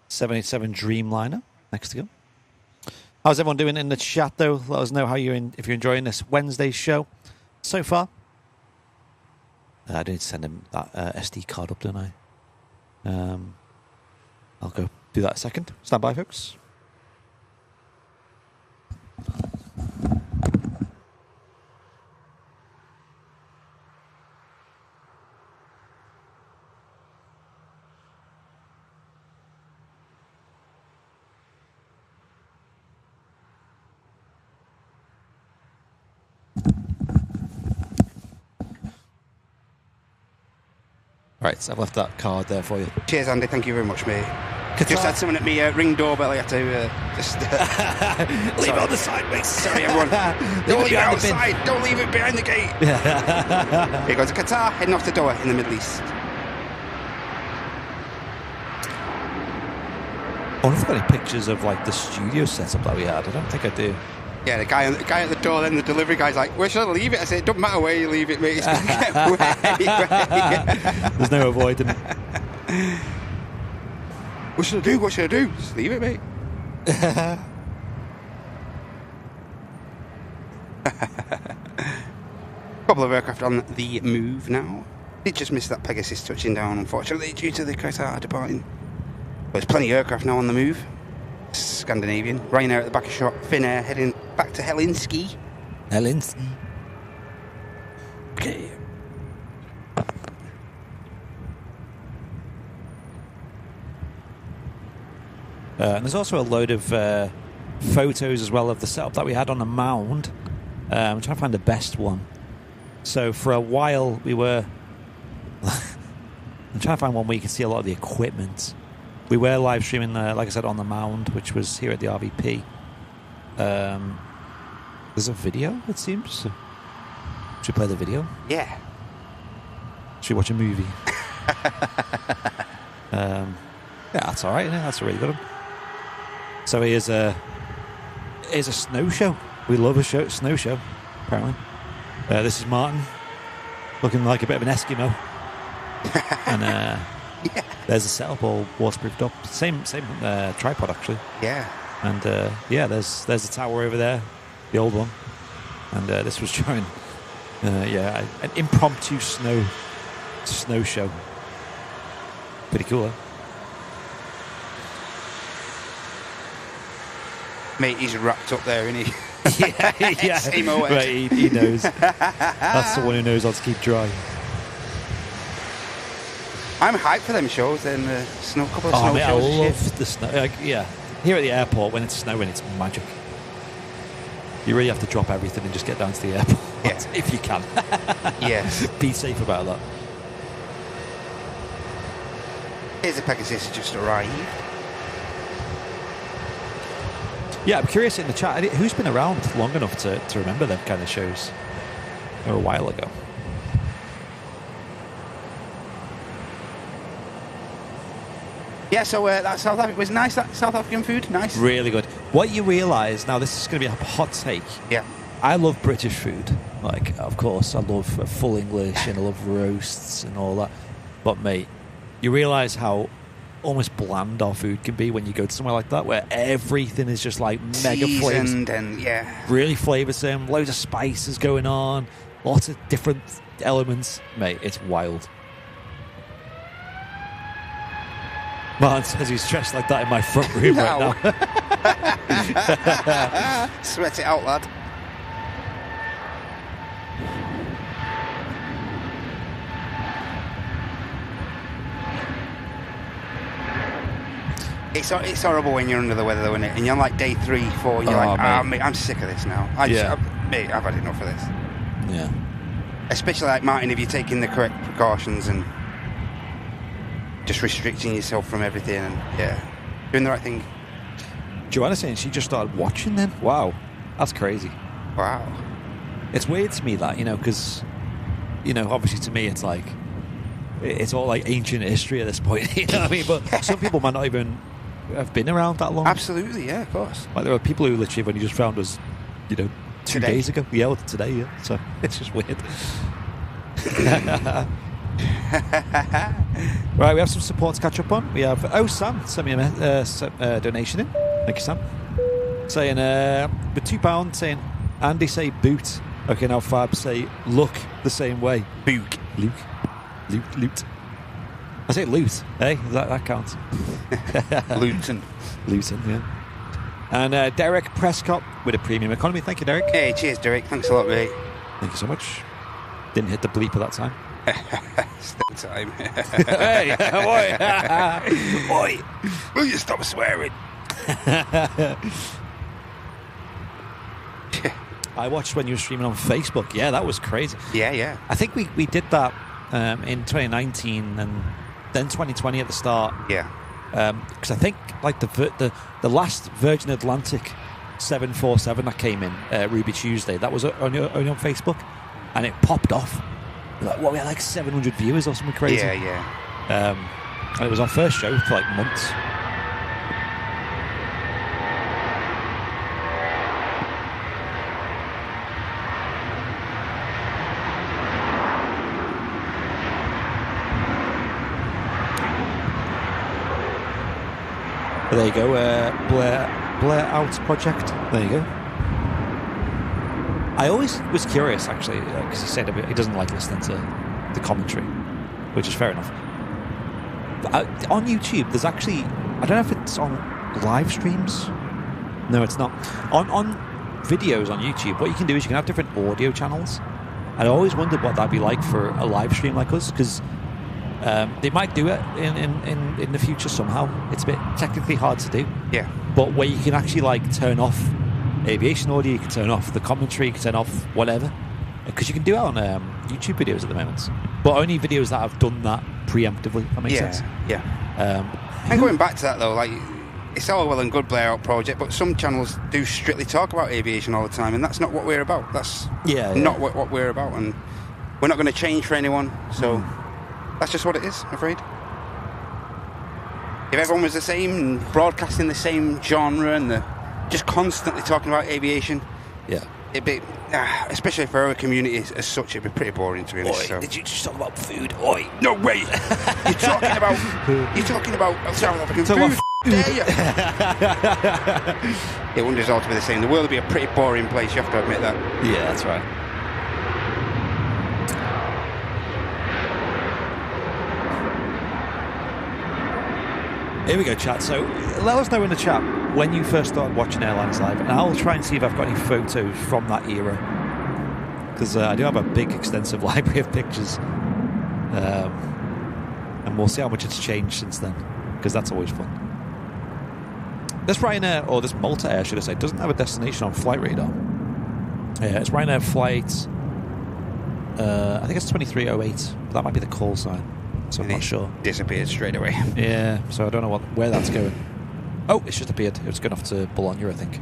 787 Dreamliner, next to go. How's everyone doing in the chat, though? Let us know how if you're enjoying this Wednesday show so far. I did send him that SD card up, don't I? I'll go do that in a second. Stand by, folks. Right, so I've left that card there for you. Cheers, Andy. Thank you very much, mate. Qatar. Just had someone at me ring doorbell. I had to just... leave it on the side, mate. Sorry, everyone. Don't leave it outside. Don't leave it behind the gate. Here goes Qatar, heading off the door in the Middle East. I wonder if I've got any pictures of like the studio setup that we had. I don't think I do. Yeah, the guy at the door, then the delivery guy's like, where should I leave it? I said, it doesn't matter where you leave it, mate. It's going to get There's no avoiding it. What should I do? Just leave it, mate. Couple of aircraft on the move now. Did just miss that Pegasus touching down, unfortunately, due to the Qatar departing. But there's plenty of aircraft now on the move. Scandinavian. Ryanair at the back of shot. Finnair heading back to Helsinki. Okay. And there's also a load of photos as well of the setup that we had on the mound. I'm trying to find the best one. So for a while we were... I'm trying to find one where you can see a lot of the equipment. We were live streaming, like I said, on the Mound, which was here at the RVP. There's a video, it seems. Should we play the video? Yeah. Should we watch a movie? Yeah, that's all right, isn't it? That's a really good one. So here's a snow show. We love a snow show, apparently. This is Martin, looking like a bit of an Eskimo. And yeah. There's a setup all waterproofed up. Same tripod, actually. Yeah. And yeah, there's the tower over there, the old one. And this was during, yeah, an impromptu snow show. Pretty cool, eh? Mate, he's wrapped up there, isn't he? Yeah. Same right, he knows. That's the one who knows how to keep dry. I'm hyped for them shows and couple of snow mate, shows. I love the snow. Yeah, here at the airport, when it's snowing, it's magic. You really have to drop everything and just get down to the airport. Yeah. If you can. Yes. Be safe about that. Here's a Pegasus just arrived. Yeah, I'm curious in the chat, who's been around long enough to remember them kind of shows? Or a while ago. Yeah, so that South Africa was nice. That South African food, nice. Really good. What you realise, now this is going to be a hot take. Yeah. I love British food. Like, of course, I love full English and I love roasts and all that. But, mate, you realise how almost bland our food can be when you go to somewhere like that, where everything is just like mega flavours. And yeah. Really flavoursome, loads of spices going on, lots of different elements. Mate, it's wild. Man says he's dressed like that in my front room right now. Sweat it out, lad. It's horrible when you're under the weather, though, isn't it? And you're on like day 3, 4, and you're mate, I'm sick of this now. I've had enough of this. Yeah. Especially like Martin, if you're taking the correct precautions and just restricting yourself from everything and, yeah, doing the right thing. Joanna's saying she just started watching then? Wow. That's crazy. Wow. It's weird to me that, because, obviously to me it's like, it's all like ancient history at this point, you know what I mean? But some people might not even have been around that long. Absolutely, yeah, of course. Like there are people who literally have only just found us, 2 days ago. Yeah, well, today, yeah. So it's just weird. Right, we have some support to catch up on. We have Sam sent me a donation in. Thank you, Sam. Saying with £2 saying Andy say boot. Okay, now Fab say look the same way. Book. Loot. I say loot. Hey, that counts. Luton, yeah. And Derek Prescott with a premium economy. Thank you, Derek. Hey, cheers, Derek. Thanks a lot, mate. Thank you so much. Didn't hit the bleep at that time. Still time. Hey, boy. Boy, will you stop swearing? I watched when you were streaming on Facebook. Yeah, that was crazy. Yeah. I think we did that in 2019 and then 2020 at the start. Yeah. Because I think like the last Virgin Atlantic 747 that came in Ruby Tuesday, that was only on Facebook, and it popped off. Like, we had like 700 viewers or something crazy. Yeah. And it was our first show for like months. There you go, Blair Out Project. There you go. I always was curious, actually, because he said he doesn't like listening to the commentary, which is fair enough. But on YouTube, there's actually, I don't know if it's on live streams. No, it's not. On videos on YouTube, what you can do is you can have different audio channels. And I always wondered what that'd be like for a live stream like us, because they might do it in the future somehow. It's a bit technically hard to do. Yeah. But where you can actually like turn off aviation audio, you can turn off the commentary, you can turn off whatever. Because you can do it on YouTube videos at the moment, but only videos that have done that preemptively. That makes sense. Yeah. And going back to that though, like, it's all well and good Blair Out Project, but some channels do strictly talk about aviation all the time, and that's not what we're about. That's not what we're about, and we're not going to change for anyone. So that's just what it is, I'm afraid. If everyone was the same and broadcasting the same genre and they're just constantly talking about aviation, it'd be, especially for our community as such, it'd be pretty boring, to be honest. So. Did you just talk about food? Oi, no way! You're talking about South African food. Dare you? It wouldn't result to be the same. The world would be a pretty boring place. You have to admit that. Yeah, that's right. Here we go, chat. So let us know in the chat when you first started watching Airlines Live, and I'll try and see if I've got any photos from that era, because I do have a big, extensive library of pictures, and we'll see how much it's changed since then, because that's always fun. This Ryanair, or this Malta Air, should I say, doesn't have a destination on Flight Radar. Yeah, it's Ryanair flight, I think it's 2308, but that might be the call sign. So I'm not sure. Disappeared straight away. Yeah, so I don't know where that's going. Oh, it's just appeared. It was going off to Bologna, I think.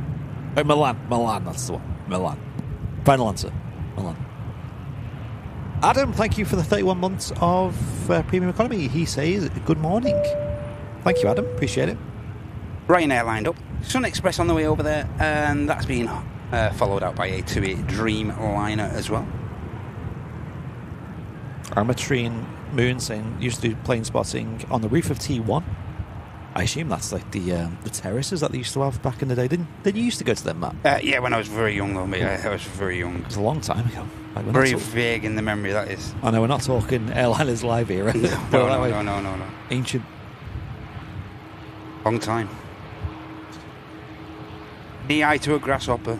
Oh, Milan, that's the one. Milan. Final answer. Milan. Adam, thank you for the 31 months of Premium Economy. He says, good morning. Thank you, Adam. Appreciate it. Ryanair lined up. Sun Express on the way over there, and that's been followed out by a 28 Dreamliner as well. Armatrine Moon saying used to do plane spotting on the roof of T1. I assume that's like the terraces that they used to have back in the day. Didn't you used to go to them, Matt? Yeah, when I was very young though, mate. I was very young. It was a long time ago. Like, very vague in the memory, that is. I know, we're not talking Airliners Live era. No. Ancient. Long time. Knee eye to a grasshopper.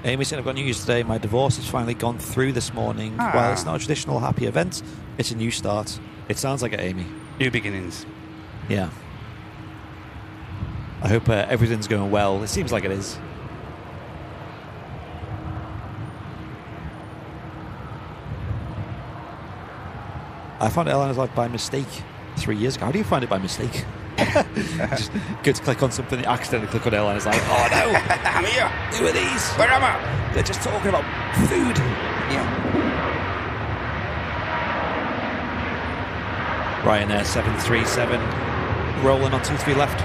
Amy said, I've got news today. My divorce has finally gone through this morning. While it's not a traditional happy event, it's a new start. It sounds like it, Amy. New beginnings. Yeah. I hope everything's going well. It seems like it is. I found Airliners Live by mistake 3 years ago. How do you find it by mistake? Just go to click on something, you accidentally click on Airliners Live. Oh no! I'm here! Who are these? Where am I? They're just talking about food. Yeah. Ryanair 737 rolling on 23 left.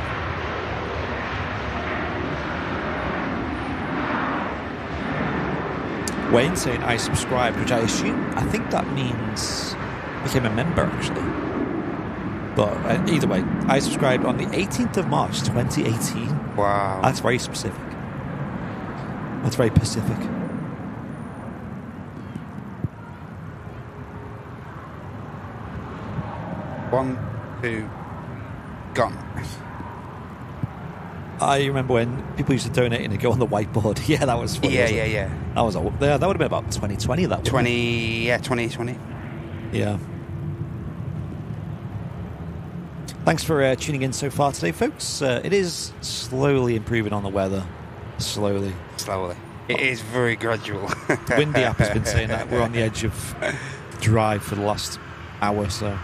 Wayne saying I subscribed, which I think that means became a member actually. But either way, I subscribed on the 18th of March 2018. Wow. That's very specific. That's very Pacific. One, two, gone. I remember when people used to donate and go on the whiteboard. Yeah, that was funny. Yeah. That was old. That would have been about 2020. That 2020. Yeah. Thanks for tuning in so far today, folks. It is slowly improving on the weather. Slowly. It is very gradual. Windy app has been saying that we're on the edge of dry for the last hour or so.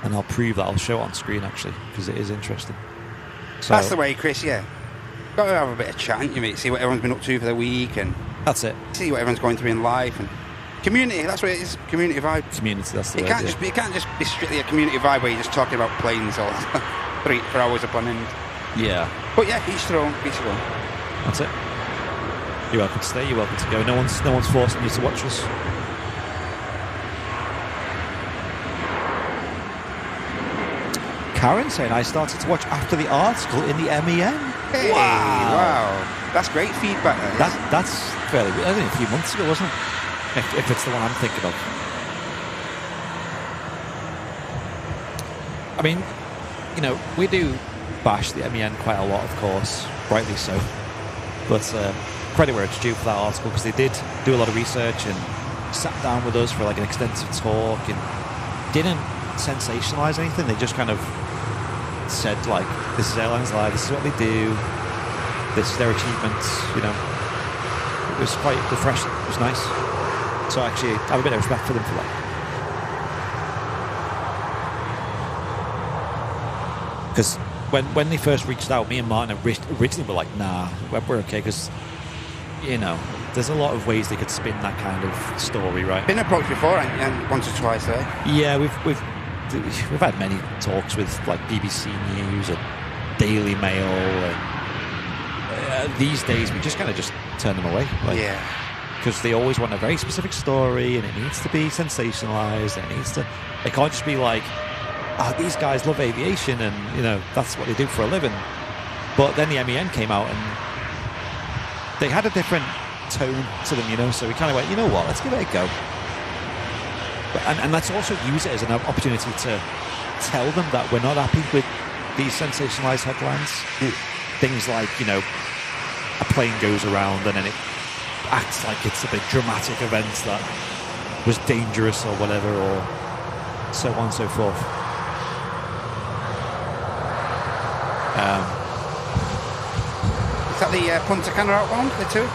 And I'll prove that. I'll show it on screen, actually, because it is interesting. So, that's the way, Chris, yeah. Got to have a bit of chat, you mate. See what everyone's been up to for the week. And that's it. See what everyone's going through in life. And community, that's what it is. Community vibe. Community, that's the way. It can't just be strictly a community vibe where you're just talking about planes all 4 hours upon end. Yeah. But yeah, each their own. That's it. You're welcome to stay, you're welcome to go. No one's forcing you to watch us. Karen saying I started to watch after the article in the MEN. Hey, wow. That's great feedback. That's fairly good. I think a few months ago, wasn't it? If it's the one I'm thinking of. I mean, you know, we do bash the MEN quite a lot, of course, rightly so. But credit where it's due for that article, because they did do a lot of research and sat down with us for like an extensive talk and didn't sensationalize anything. They just kind of said, like, this is Airlines Live, this is what they do, this is their achievements, you know. It was quite refreshing. It was nice. So actually, I have a bit of respect for them for that. Because when they first reached out, me and Martin originally were like, nah, we're okay, because, you know, there's a lot of ways they could spin that kind of story, right? Been approached before, and once or twice, eh? Yeah, we've had many talks with like BBC News and Daily Mail, and these days we just kind of just turn them away. Like, yeah. Because they always want a very specific story, and it needs to be sensationalized, and it can't just be like, oh, these guys love aviation, and, you know, that's what they do for a living. But then the MEN came out, and they had a different tone to them, you know, so we kind of went, you know what, let's give it a go. And let's also use it as an opportunity to tell them that we're not happy with these sensationalized headlines. Things like, you know, a plane goes around and then it acts like it's a big dramatic event that was dangerous or whatever, or so on and so forth. Is that the Punta Cana outbound, the two?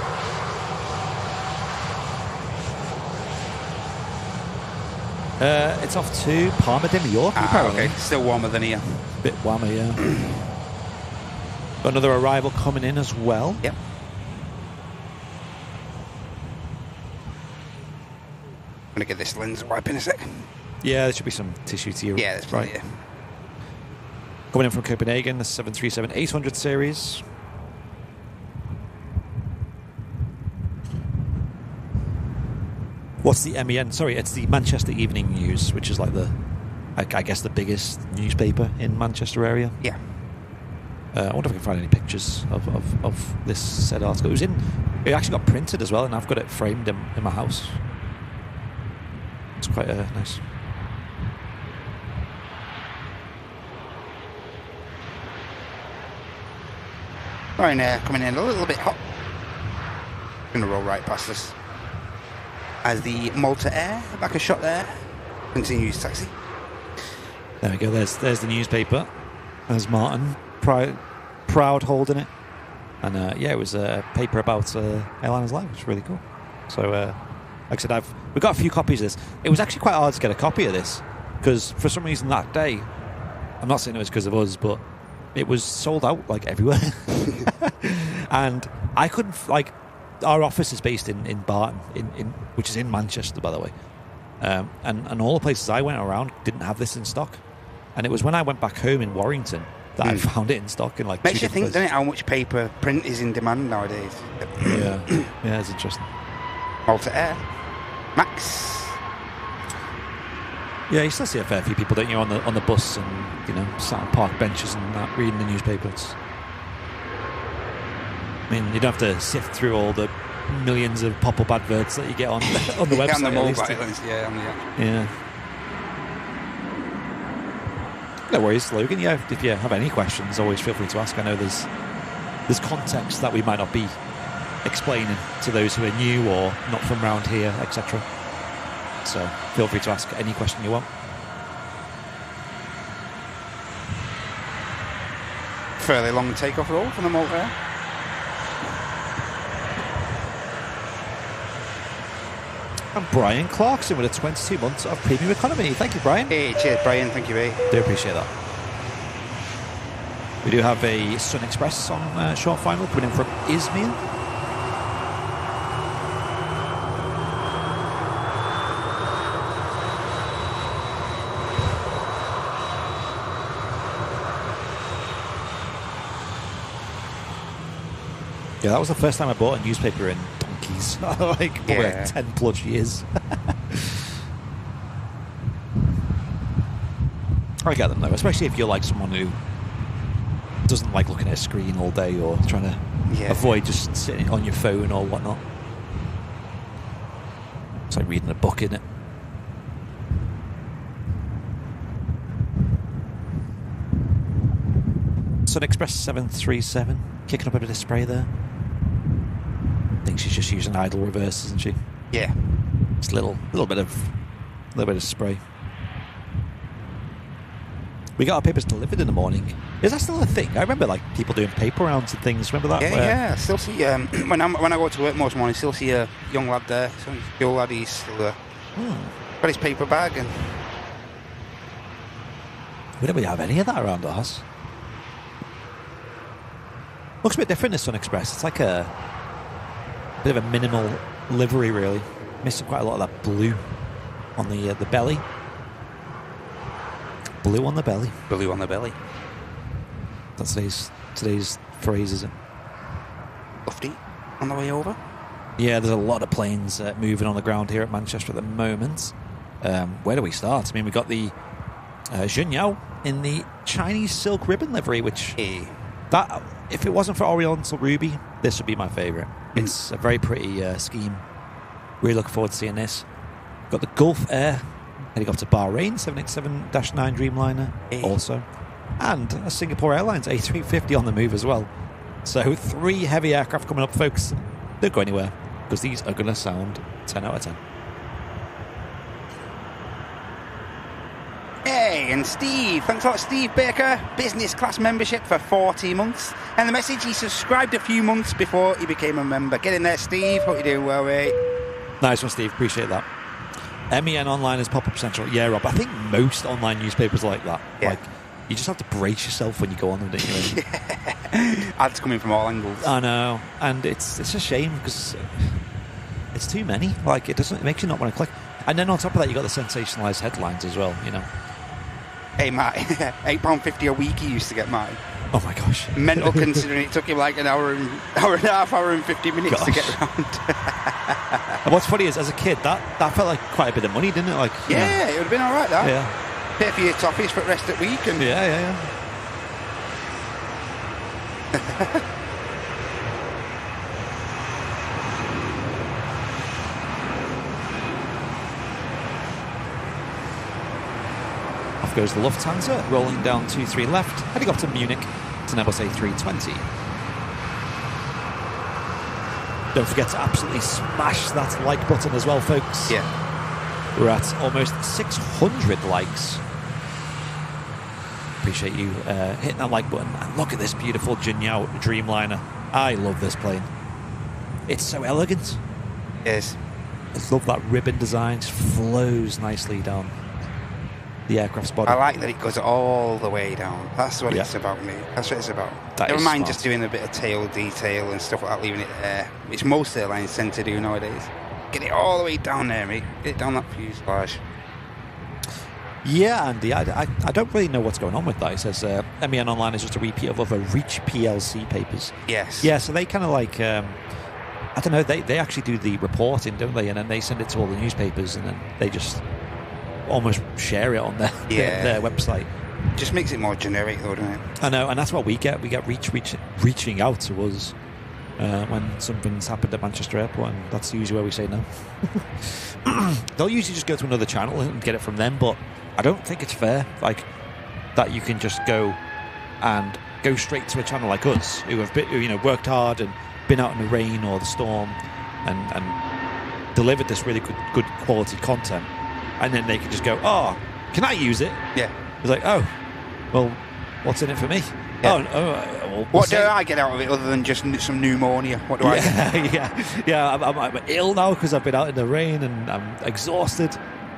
It's off to Palma de Mallorca, apparently. Okay. Still warmer than here. Bit warmer, yeah. Got another arrival coming in as well. Yep. I'm going to get this lens wipe in a sec. Yeah, there should be some tissue to you. Yeah, that's right. Yeah. Coming in from Copenhagen, the 737-800 series. What's the MEN? Sorry, it's the Manchester Evening News, which is like I guess the biggest newspaper in Manchester area. Yeah. I wonder if I can find any pictures of this said article. It actually got printed as well, and I've got it framed in my house. It's quite nice. Right, coming in a little bit hot. Going to roll right past us. As the Malta Air, back a shot there. Continues taxi. There we go. There's the newspaper. There's Martin, proud holding it. And yeah, it was a paper about Airliners Live, which is really cool. So, like I said, we've got a few copies of this. It was actually quite hard to get a copy of this, because for some reason that day, I'm not saying it was because of us, but it was sold out like everywhere. And I couldn't, like, our office is based in Barton, which is in Manchester, by the way. And all the places I went around didn't have this in stock. And it was when I went back home in Warrington that I found it in stock in like Makes you think, places. doesn't it, how much paper print is in demand nowadays? Yeah, it's interesting. Malta Air. Max. Yeah, you still see a fair few people, don't you, on the bus and, you know, sat on park benches and that, reading the newspapers. I mean, you don't have to sift through all the millions of pop-up adverts that you get on the website. On the mobile, yeah, on the app. Yeah. No worries, Logan. Yeah, if you have any questions, always feel free to ask. I know there's context that we might not be explaining to those who are new or not from around here, etc. So feel free to ask any question you want. Fairly long takeoff roll from the Malta Air. And Brian Clarkson with a 22 months of premium economy. Thank you, Brian. Hey, cheers, Brian. Thank you, mate. Do appreciate that. We do have a Sun Express on short final coming in from Izmir. Yeah, that was the first time I bought a newspaper in donkeys. Like, probably like 10 plus years. I get them though, especially if you're like someone who doesn't like looking at a screen all day or trying to avoid just sitting on your phone or whatnot. It's like reading a book, isn't it? Sun Express 737, kicking up a bit of spray there. I think she's just using idle reverse, isn't she? Yeah. Just a little bit of spray. We got our papers delivered in the morning. Is that still a thing? I remember like people doing paper rounds and things. Remember that? Yeah. I still see when I go to work most mornings, still see a young lad there. So the old lad, he's still there. Got his paper bag and. We don't really have any of that around us. Looks a bit different, this Sun Express. It's like a bit of a minimal livery, really. Missing quite a lot of that blue on the belly. Blue on the belly. Blue on the belly. That's today's phrase, is it? Lofty on the way over. Yeah, there's a lot of planes moving on the ground here at Manchester at the moment. Where do we start? I mean, we got the Zhenyao in the Chinese silk ribbon livery, which that if it wasn't for Oriental Ruby, this would be my favourite. It's a very pretty scheme. Really looking forward to seeing this. Got the Gulf Air heading off to Bahrain 787-9 Dreamliner also, and a Singapore Airlines A350 on the move as well. So 3 heavy aircraft coming up, folks. Don't go anywhere because these are going to sound 10 out of 10. Hey, and Steve. Thanks a lot, Steve Baker. Business class membership for 40 months. And the message, he subscribed a few months before he became a member. Get in there, Steve. Hope you're doing well, mate. Nice one, Steve. Appreciate that. MEN Online is Pop-Up Central. Yeah, Rob. I think most online newspapers are like that. Yeah. Like, you just have to brace yourself when you go on them, don't you? Ads coming from all angles. I know. And it's a shame because it's too many. Like, it makes you not want to click. And then on top of that, you got the sensationalised headlines as well, you know. Hey, Matt, £8.50 a week he used to get mine. Oh my gosh. Mental considering it took him like an hour and a half, hour and 50 minutes to get round. And what's funny is, as a kid, that felt like quite a bit of money, didn't it? Like, yeah, it would have been alright, that. Yeah. Pay for your toffees for the rest of the week. And Yeah. Off goes the Lufthansa, rolling down 2-3 left, heading off to Munich to Airbus A320. Don't forget to absolutely smash that like button as well, folks. Yeah. We're at almost 600 likes. Appreciate you hitting that like button. And look at this beautiful Zhenyao Dreamliner. I love this plane. It's so elegant. Yes. I love that ribbon design. Just flows nicely down the aircraft's body. I like that it goes all the way down. That's what it's about, me. That's what it's about. Never mind just doing a bit of tail detail and stuff like that, leaving it there, which most airlines tend to do nowadays. Get it all the way down there, mate. Get it down that fuselage. Yeah, Andy, I don't really know what's going on with that. It says MEN Online is just a repeat of other Reach PLC papers. Yes. Yeah, so they kind of like, I don't know, they actually do the reporting, don't they? And then they send it to all the newspapers and then they just almost share it on their website. Just makes it more generic, though, doesn't it? I know, and that's what we get. We get reaching out to us when something's happened at Manchester Airport, and that's usually where we say no. They'll usually just go to another channel and get it from them, but I don't think it's fair, like, that you can just go straight to a channel like us, who have worked hard and been out in the rain or the storm and delivered this really good quality content, and then they can just go, oh, can I use it? Yeah. It's like, oh, well, what's in it for me? Yeah. Well, what do I get out of it other than just some pneumonia? What do I get? I'm ill now because I've been out in the rain and I'm exhausted.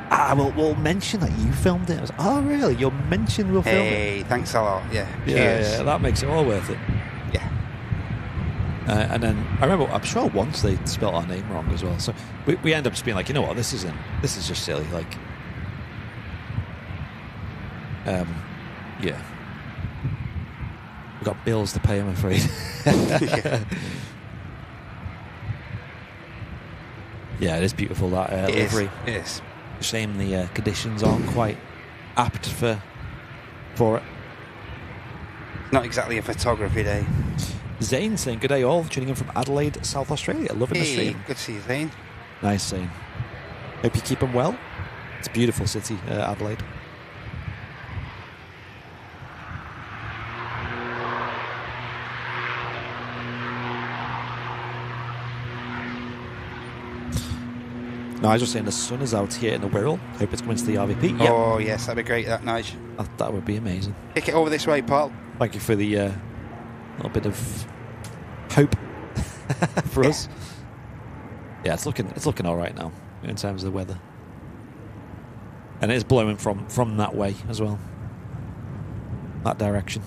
We'll mention that you filmed it. I was like, oh, really? You'll mention we'll film it? Hey, thanks a lot. Yeah. Yeah, that makes it all worth it. Yeah. And then I remember, I'm sure once they spelled our name wrong as well. So we end up just being like, you know what? This is just silly. Like, yeah. We've got bills to pay, I'm afraid. Yeah, it is beautiful, that livery. It is. Shame the conditions aren't quite apt for it. Not exactly a photography day. Zane saying, good day all, tuning in from Adelaide, South Australia. Loving the stream. Good to see you, Zane. Nice, Zane. Hope you keep them well. It's a beautiful city, Adelaide. No, I was just saying the sun is out here in the Wirral. Hope it's coming to the RVP. Oh, yes, that'd be great, that night. That would be amazing. Kick it over this way, Paul. Thank you for the little bit of hope for us. Yeah, it's looking all right now in terms of the weather, and it is blowing from that way as well, that direction.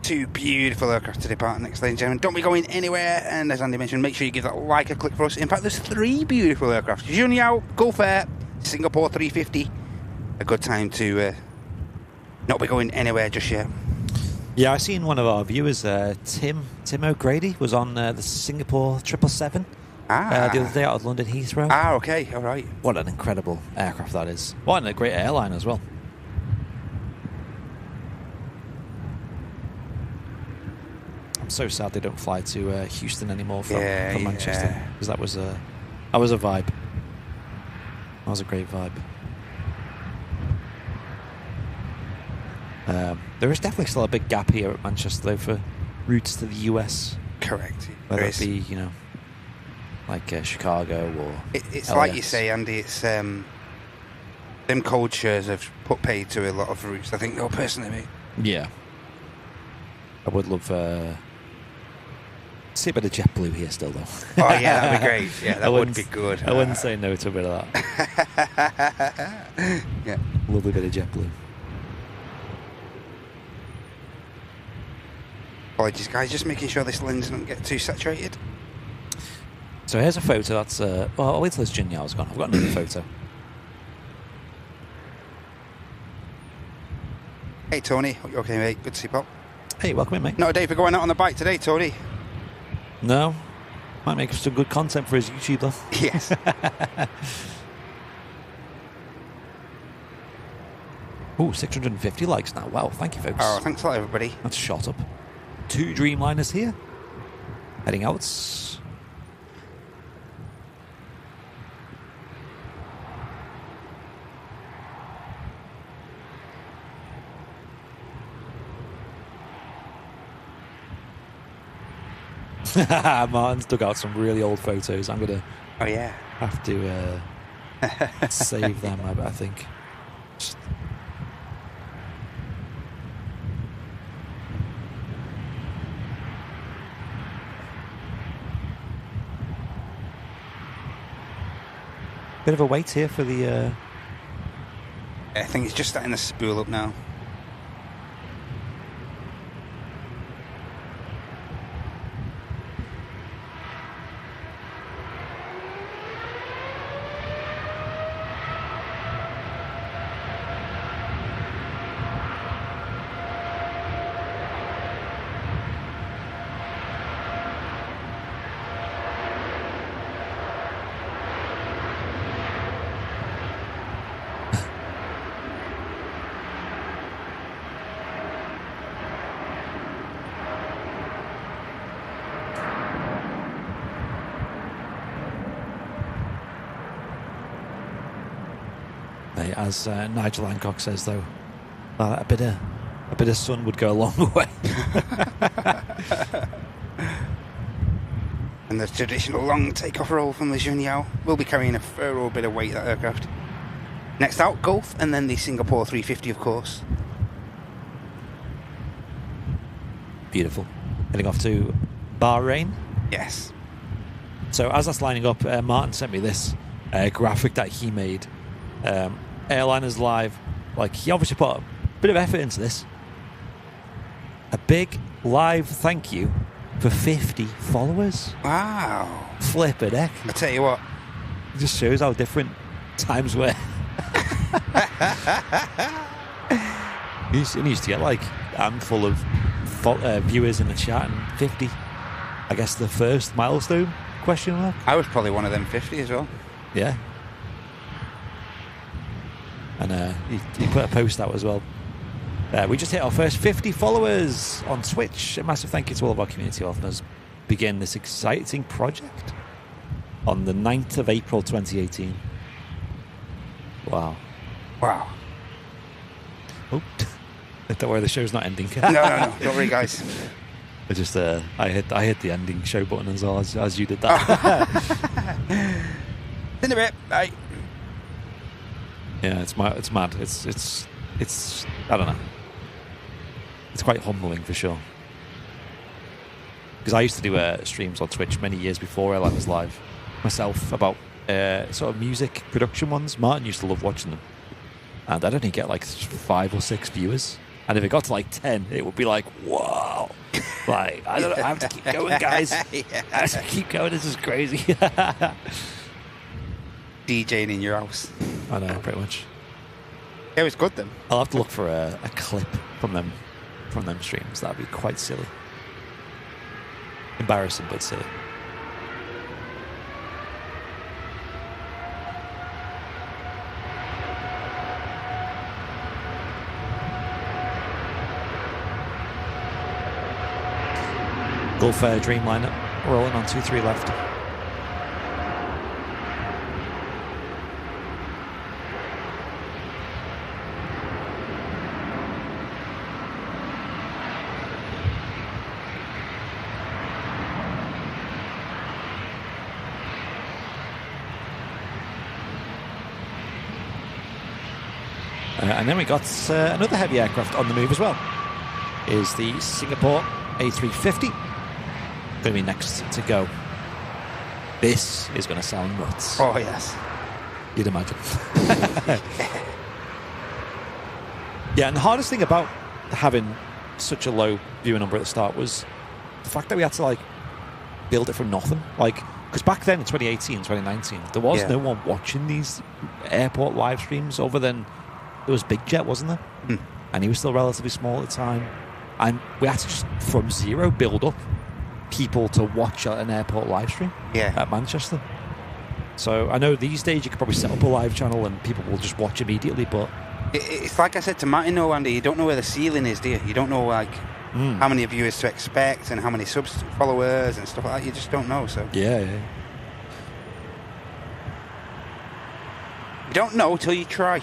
Two beautiful aircraft to depart next, ladies and gentlemen. Don't be going anywhere, and as Andy mentioned, make sure you give that like a click for us. In fact, there's 3 beautiful aircraft. Junyao, Gulf Air, Singapore 350. A good time to not be going anywhere just yet. Yeah, I seen one of our viewers, Tim O'Grady, was on the Singapore 777 the other day out of London Heathrow. Okay, all right. What an incredible aircraft that is. What a great airline as well. I'm so sad they don't fly to Houston anymore from Manchester, because that was a vibe. That was a great vibe. There is definitely still a big gap here at Manchester, though, for routes to the US. Correct. Whether it be, like Chicago or it's LAX. like you say, Andy. It's them code shares have put paid to a lot of routes. I think, personally, mate. Yeah. I would love see a bit of JetBlue here still, though. Oh yeah, that'd be great. Yeah, that would be good. I wouldn't say no to a bit of that. Yeah, lovely bit of JetBlue. Apologies, guys. Just making sure this lens doesn't get too saturated. So here's a photo. That's well, I'll wait till this Junyao's gone. I've got another photo. Hey Tony, hope you're okay, mate. Good to see you, Bob. Hey, welcome in, mate. Not a day for going out on the bike today, Tony. No, might make some good content for his YouTube though. Yes. Ooh, 650 likes now. Wow, thank you, folks. Oh, thanks a lot, everybody. That's shot up. 2 Dreamliners here, heading out. Martin's dug out some really old photos. I'm gonna have to save them, I think. Bit of a wait here for the I think it's just starting to spool up now. As Nigel Hancock says, though, a bit of sun would go a long way. And the traditional long takeoff roll from the Junyao will be carrying a fair old bit of weight, that aircraft. Next out, Gulf, and then the Singapore 350, of course. Beautiful. Heading off to Bahrain. Yes. So as that's lining up, Martin sent me this graphic that he made. Airliners Live, like, he obviously put a bit of effort into this. A big live thank you for 50 followers. Wow. Flip it, heck. I tell you what. It just shows how different times were. He used to get like a handful of viewers in the chat, and 50. I guess the first milestone, question mark. I was probably one of them 50 as well. Yeah. And he put a post out as well. We just hit our first 50 followers on Twitch. A massive thank you to all of our community listeners. Begin this exciting project on the 9th of April 2018. Wow. Wow. Oh, don't worry, the show's not ending. No. Don't worry, guys. I just I hit the ending show button as well as you did that. In a bit. Bye. Yeah, it's mad. It's I don't know. It's quite humbling for sure. Because I used to do streams on Twitch many years before Airliners Live myself about sort of music production ones. Martin used to love watching them. And I'd only get like 5 or 6 viewers. And if it got to like 10, it would be like, whoa. Like, I don't know, I have to keep going, guys. I have to keep going, this is crazy. DJing in your house. I know, pretty much. It was good then. I'll have to look for a clip from them streams. That'd be quite silly. Embarrassing, but silly. Gulf Air Dreamliner rolling on 23 left. And then we got another heavy aircraft on the move as well. Is the Singapore A350. Going to be next to go. This is going to sound nuts. Oh, yes. You'd imagine. Yeah, and the hardest thing about having such a low viewer number at the start was the fact that we had to, like, build it from nothing. Like, because back then in 2018, 2019, there was no one watching these airport live streams other than there was Big Jet, wasn't there? Mm. And he was still relatively small at the time. And we had to just, from zero, build up people to watch an airport live stream at Manchester. So I know these days you could probably set up a live channel and people will just watch immediately, but it's like I said to Martin, no, Andy, you don't know where the ceiling is, do you? You don't know like how many viewers to expect and how many followers and stuff like that. You just don't know. So yeah. You don't know till you try.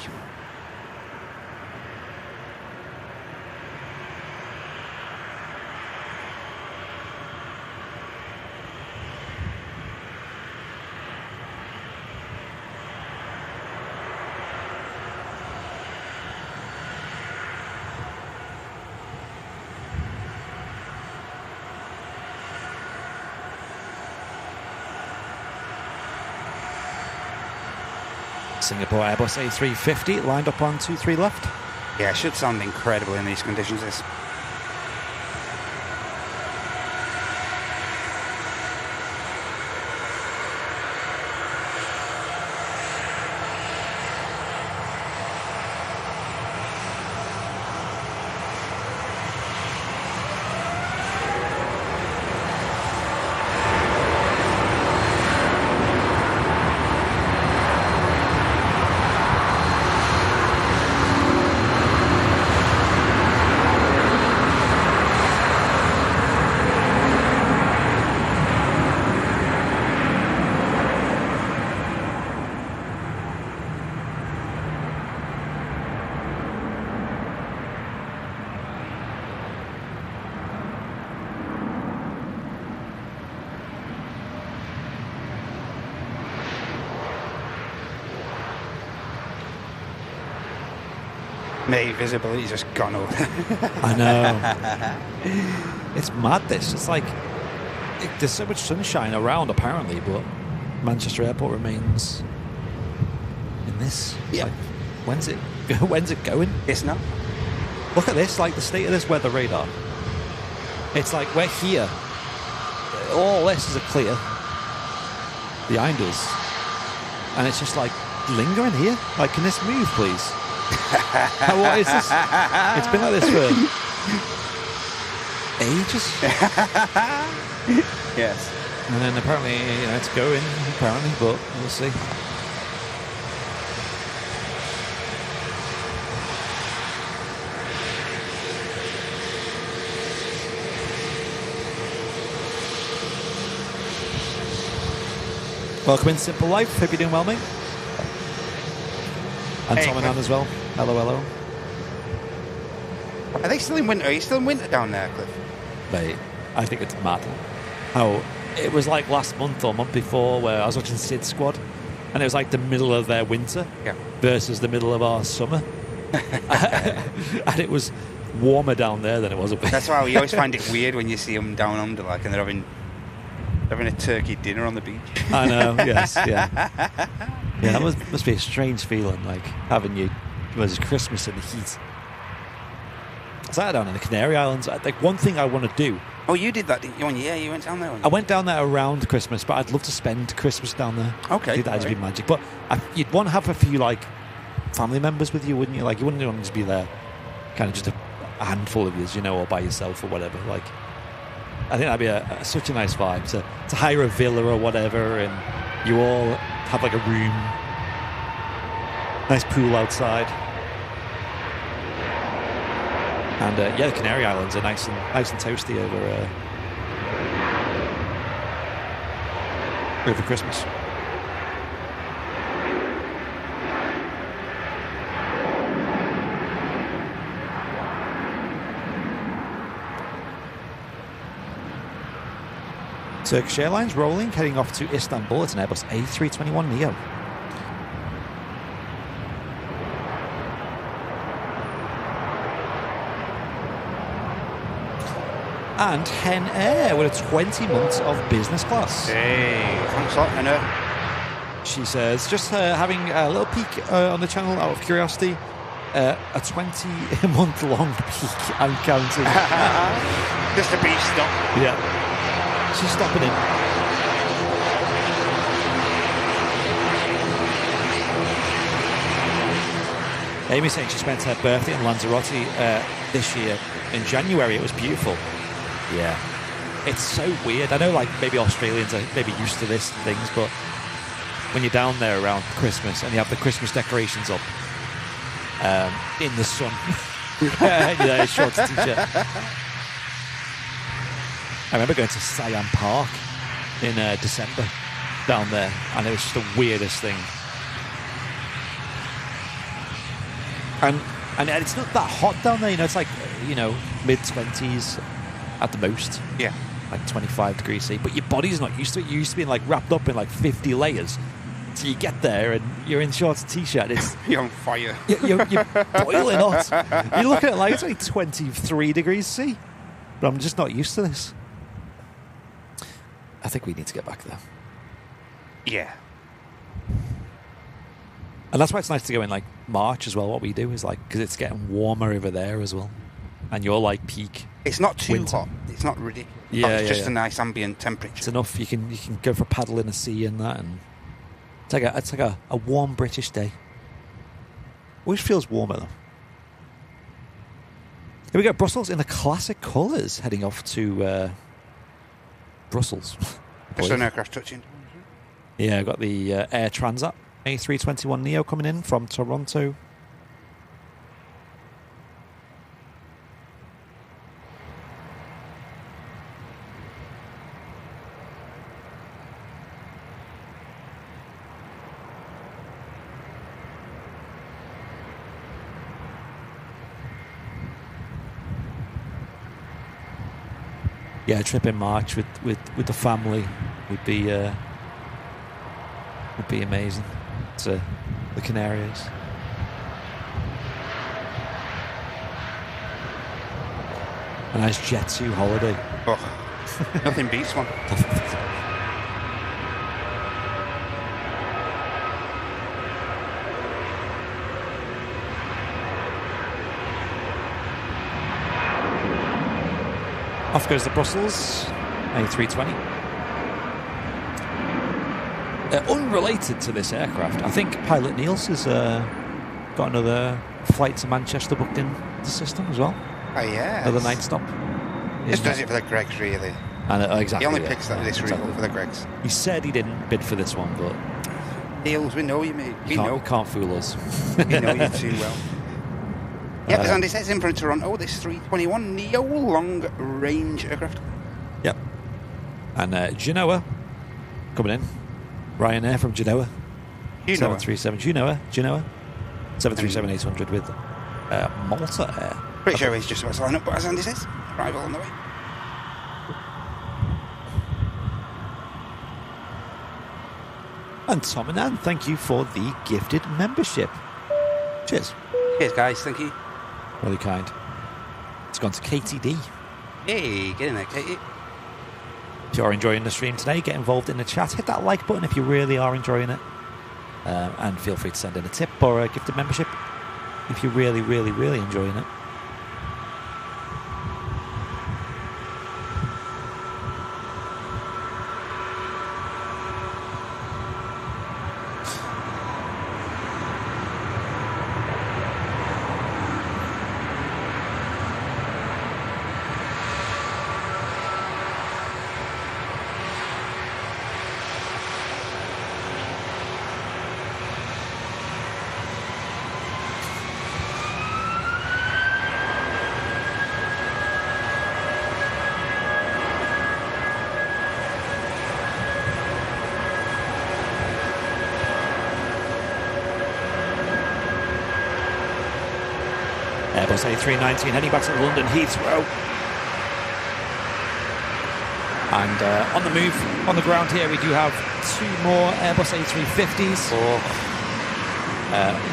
Singapore Airbus A350 lined up on 23 left. Yeah, it should sound incredible in these conditions. This. Mate, visibility's just gone over. I know. It's mad, this. It's like, there's so much sunshine around, apparently, but Manchester Airport remains in this. Yeah. Like, when's it going? It's not. Look at this, like the state of this weather radar. It's like, we're here. All this is clear behind us. And it's just like, lingering here. Like, can this move, please? What is this? It's been like this for ages. Yes. And then apparently, it's going, apparently, but we'll see. Welcome in Simple Life. Hope you're doing well, mate. And Tom and Anne as well. Hello. Are they still in winter? Are you still in winter down there, Cliff? Mate, I think it's mad. How it was like last month or month before where I was watching Sid Squad And it was like the middle of their winter versus the middle of our summer. And it was warmer down there than it was up here. That's why we always find it weird when you see them down under, like, and they're having a turkey dinner on the beach. I know, yes, yeah. Yeah, that must be a strange feeling, like having Christmas in the heat. I was down in the Canary Islands. Like, one thing I want to do. Oh, you did that, didn't you? Yeah, you went down there. I went down there around Christmas, but I'd love to spend Christmas down there. Okay. I think that'd be magic. But you'd want to have a few, like, family members with you, wouldn't you? Like, you wouldn't want to just be there, kind of just a handful of you, or by yourself or whatever. Like, I think that'd be such a nice vibe to hire a villa or whatever, and you all have like a room, nice pool outside. And the Canary Islands are nice and toasty over Christmas. Turkish Airlines rolling, heading off to Istanbul. It's an Airbus A321neo. And Hen Air with a 20 months of business class. Hey, thanks a lot, Hen Air. She says, just having a little peek on the channel out of curiosity. A 20-month long peek, I'm counting. Just a beach stop. Yeah. She's stopping in. Amy's saying she spent her birthday in Lanzarote this year in January. It was beautiful. Yeah. It's so weird. I know, like, maybe Australians are maybe used to this and things, but when you're down there around Christmas and you have the Christmas decorations up in the sun, shorts t-shirt. I remember going to Siam Park in December down there, and it was just the weirdest thing. And it's not that hot down there, it's like, mid-20s at the most. Yeah. Like 25 degrees C. But your body's not used to it. You're used to being, like, wrapped up in, like, 50 layers. So you get there, and you're in shorts and T-shirt. You're on fire. You're boiling hot. You look at it like it's like 23 degrees C. But I'm just not used to this. I think we need to get back there. Yeah. And that's why it's nice to go in, like, March as well. What we do is, like, because it's getting warmer over there as well. And you're, like, peak. It's not too winter. hot. It's not ridiculous. Yeah, it's just a nice ambient temperature. It's enough. You can go for a paddle in the sea and that, and it's like a warm British day. Always feels warmer though. Here we go. Brussels in the classic colours, heading off to Brussels. Just an aircraft touching. Yeah, got the Air Transat A321neo coming in from Toronto. Yeah, a trip in March with the family would be amazing. To the Canaries. A nice Jet 2 holiday. Oh, nothing beats one. Off goes the Brussels A320. Unrelated to this aircraft, I think pilot Niels has got another flight to Manchester booked in the system as well. Oh yeah, another night stop. Just does it for the Gregs, really. And exactly. He only picks this route for the Gregs. He said he didn't bid for this one, but Niels, we know you, mate. We know. Can't fool us. We know you too well. Yep, as Andy says, in from Toronto, this 321neo long-range aircraft. Yep. And Genoa coming in. Ryanair from Genoa. 737 Genoa. 737-800 with Malta Air. Pretty sure he's just about to line up, but as Andy says, arrival on the way. And Tom and Anne, thank you for the gifted membership. Cheers. Cheers, guys. Thank you. Really kind. It's gone to KTD. Hey, get in there, Katie. If you're enjoying the stream today, get involved in the chat. Hit that like button if you really are enjoying it. And feel free to send in a tip or a gifted membership if you're really, really, really enjoying it. Airbus A319 heading back to London Heathrow. And on the move, on the ground here, we do have 2 more Airbus A350s.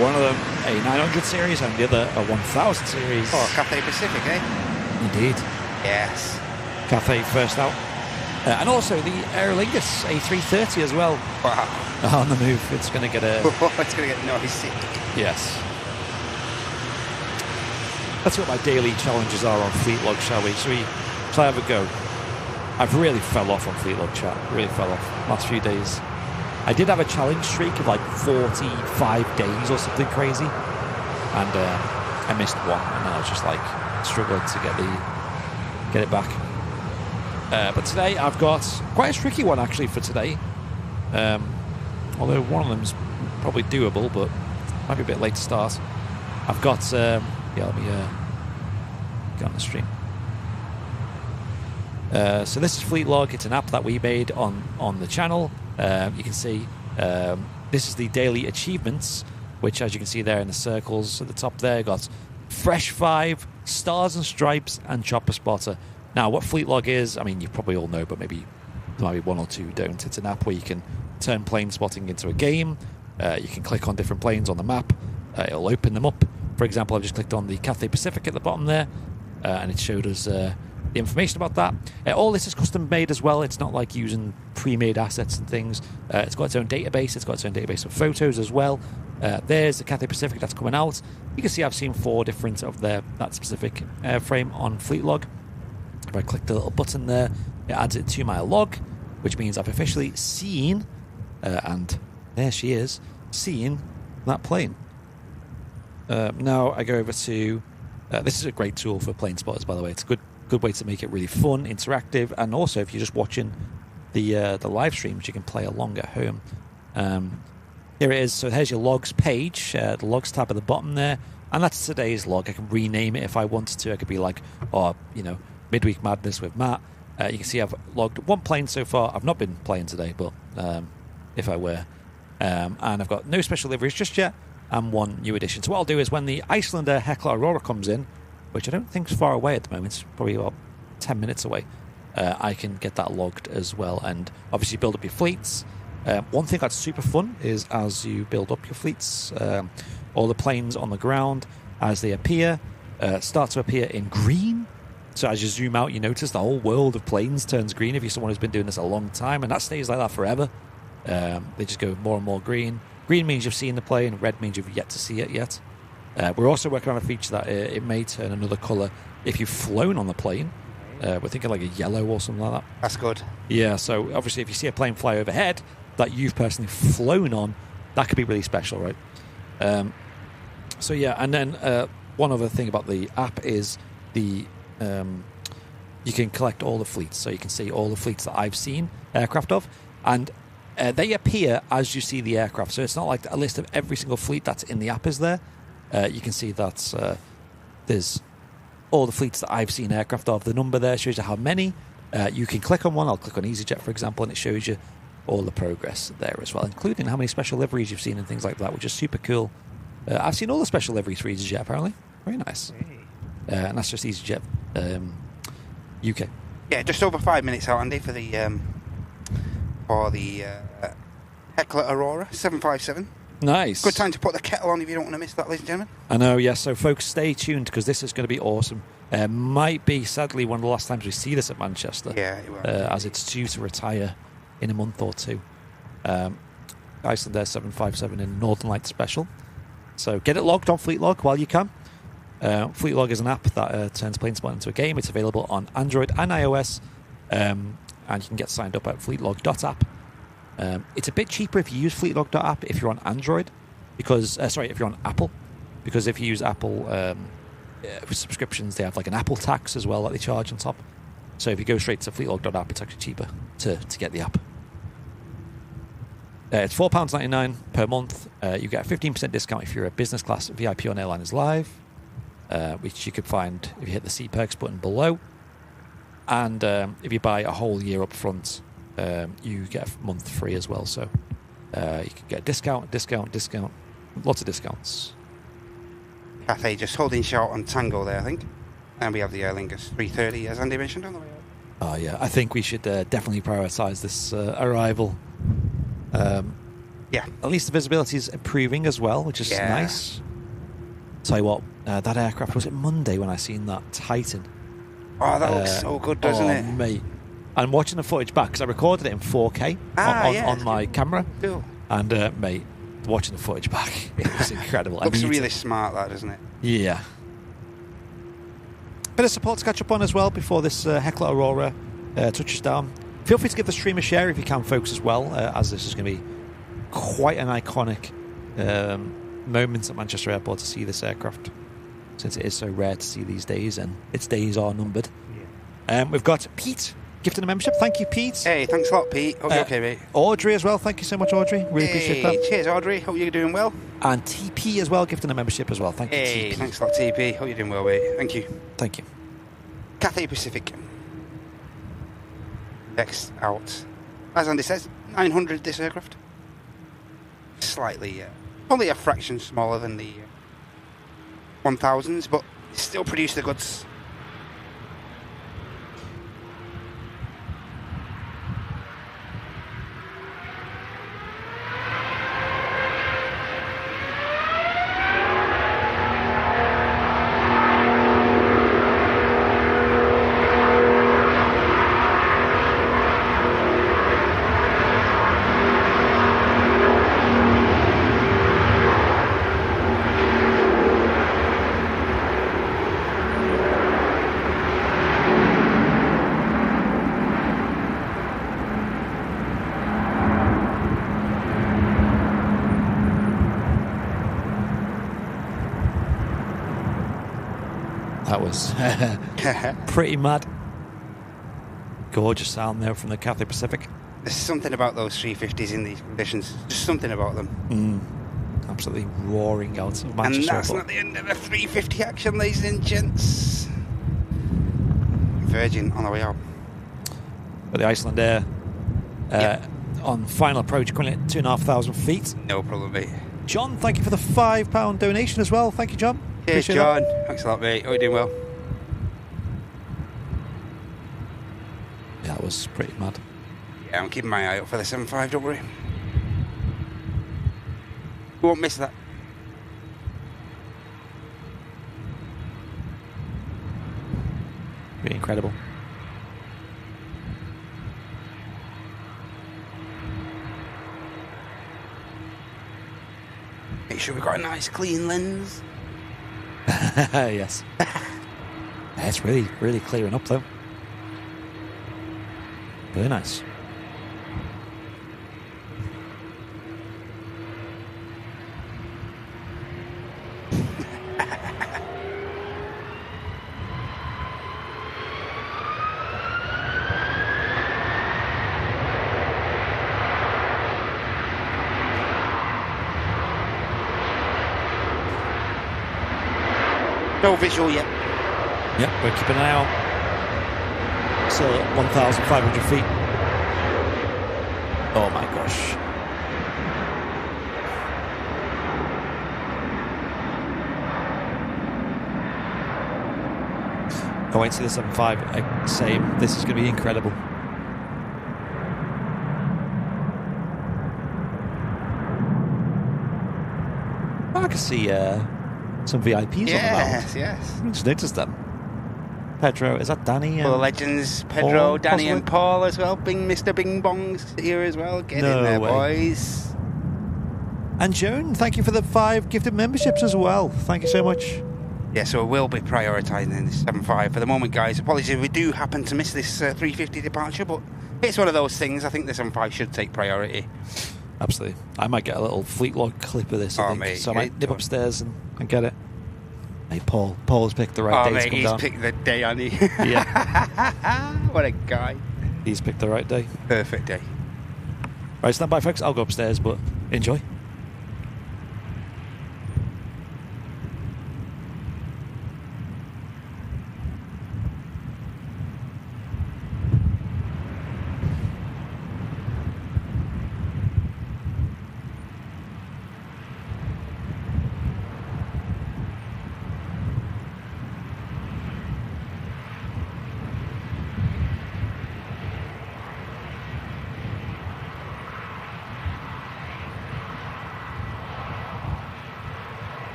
One of them a 900 series and the other a 1000 series. Oh, Cathay Pacific, eh? Indeed. Yes. Cathay first out. And also the Airliners A330 as well. Wow. On the move, it's going to get a... It's going to get noisy. Yes. Let's see what my daily challenges are on Fleetlog, shall we? Shall I have a go? I've really fell off on Fleetlog chat. Really fell off last few days. I did have a challenge streak of like 45 days or something crazy. And I missed one. And then I was just like struggling to get it back. But today I've got quite a tricky one actually for today. Although one of them's probably doable, but might be a bit late to start. I've got... let me get on the stream. So this is Fleetlog. It's an app that we made on the channel. You can see this is the daily achievements, which, as you can see there in the circles at the top there, got Fresh 5, Stars and Stripes, and Chopper Spotter. Now, what Fleetlog is, I mean, you probably all know, but maybe there might be one or two who don't. It's an app where you can turn plane spotting into a game. You can click on different planes on the map. It'll open them up. For example, I've just clicked on the Cathay Pacific at the bottom there, and it showed us the information about that. All this is custom made as well. It's not like using pre-made assets and things. It's got its own database. It's got its own database of photos as well. There's the Cathay Pacific that's coming out. You can see I've seen 4 different of that specific airframe on Fleetlog. If I click the little button there, it adds it to my log, which means I've officially seen, and there she is, seeing that plane. Now I go over to... this is a great tool for plane spotters, by the way. It's a good way to make it really fun, interactive, and also if you're just watching the live streams, you can play along at home. Here it is. So here's your logs page, the logs tab at the bottom there, and that's today's log. I can rename it if I wanted to. I could be like, Midweek Madness with Matt. You can see I've logged 1 plane so far. I've not been playing today, but if I were. And I've got no special liveries just yet, and 1 new addition. So what I'll do is when the Icelander Hecla Aurora comes in, which I don't think is far away at the moment, it's probably about 10 minutes away, I can get that logged as well, and obviously build up your fleets. One thing that's super fun is as you build up your fleets, all the planes on the ground, as they appear, start to appear in green. So as you zoom out, you notice the whole world of planes turns green if you're someone who's been doing this a long time, and that stays like that forever. They just go more and more green. Green means you've seen the plane, red means you've yet to see it yet. We're also working on a feature that it may turn another colour if you've flown on the plane. We're thinking like a yellow or something like that. That's good. Yeah, so obviously if you see a plane fly overhead that you've personally flown on, that could be really special, right? So yeah, and then one other thing about the app is you can collect all the fleets. So you can see all the fleets that I've seen aircraft of, and they appear as you see the aircraft. So it's not like a list of every single fleet that's in the app is there. You can see that there's all the fleets that I've seen aircraft of. The number there shows you how many. You can click on one. I'll click on EasyJet, for example, and it shows you all the progress there as well, including how many special liveries you've seen and things like that, which is super cool. I've seen all the special liveries for EasyJet, apparently. Very nice. And that's just EasyJet UK. Yeah, just over 5 minutes out, Andy, for the Heckler Aurora 757. Nice. Good time to put the kettle on if you don't want to miss that, ladies and gentlemen. I know, yes. So, folks, stay tuned because this is going to be awesome. Might be, sadly, one of the last times we see this at Manchester. Yeah, it will. As it's due to retire in a month or two. Iceland Air 757 in Northern Lights Special. So get it logged on Fleetlog while you can. Fleetlog is an app that turns plane spot into a game. It's available on Android and iOS. And you can get signed up at fleetlog.app. It's a bit cheaper if you use fleetlog.app if you're on Android. Because, if you're on Apple. Because if you use Apple for subscriptions, they have like an Apple tax as well that they charge on top. So if you go straight to fleetlog.app, it's actually cheaper to get the app. It's £4.99 per month. You get a 15% discount if you're a business class VIP on Airliners Live, which you could find if you hit the See Perks button below. And if you buy a whole year up front, you get a month free as well. So you can get a discount. Lots of discounts. Cathay just holding short on Tango there, I think. And we have the Airliners 330, as Andy mentioned, on the way out. Oh, yeah. I think we should definitely prioritise this arrival. Yeah. At least the visibility is improving as well, which is nice. Tell you what, that aircraft, was it Monday when I seen that Titan? Oh, that looks so good, doesn't it? Mate. I'm watching the footage back because I recorded it in 4K on my camera. Cool. And, mate, watching the footage back, it was incredible. Looks really smart, that, doesn't it? Yeah. Bit of support to catch up on as well before this Heckler Aurora touches down. Feel free to give the stream a share if you can, folks, as well, as this is going to be quite an iconic moment at Manchester Airport to see this aircraft, since it is so rare to see these days, and its days are numbered. Yeah. We've got Pete gifting a membership. Thank you, Pete. Hey, thanks a lot, Pete. Hope you're okay, mate. Audrey as well. Thank you so much, Audrey. Really appreciate that. Cheers, Audrey. Hope you're doing well. And TP as well, gifting a membership as well. Thank you, TP. Thanks a lot, TP. Hope you're doing well, mate. Thank you. Thank you. Cathay Pacific. Next out. As Andy says, 900 this aircraft. Slightly, only a fraction smaller than the 1000s, but still produce the goods. That was pretty mad. Gorgeous sound there from the Cathay Pacific. There's something about those 350s in these conditions. Just something about them. Absolutely roaring out of Manchester. And that's not the end of the 350 action, ladies and gents. Virgin on the way out. But the Iceland Air on final approach, currently at 2,500 feet. No problem, mate. John, thank you for the £5 donation as well. Thank you, John. Cheers, John. Thanks a lot, mate. Hope you're doing well. Yeah, that was pretty mad. Yeah, I'm keeping my eye out for the 75, don't worry. We won't miss that. Pretty incredible. Make sure we've got a nice clean lens. Yes. It's really, really clearing up though. Very nice. No visual yet. Yep, we're keeping an eye out. Still at 1,500 feet. Oh my gosh. Going to the 75, same. This is going to be incredible. can see some VIPs on the round. Yes. I just noticed them. Pedro, is that Danny? The legends, Pedro, Paul, Danny possibly? and Paul as well. Mr. Bing Bong's here as well. Get in there, boys. And Joan, thank you for the 5 gifted memberships as well. Thank you so much. Yeah, so we'll be prioritising this 7.5 for the moment, guys. Apologies if we do happen to miss this 350 departure, but it's one of those things. I think the 7.5 should take priority. Absolutely. I might get a little fleet log clip of this, I think. Mate, so I might nip upstairs and get it. Hey, Paul's picked the right day to come down. He's picked the day, hasn't he? Yeah. What a guy. He's picked the right day. Perfect day. Right, stand by, folks. I'll go upstairs, but enjoy.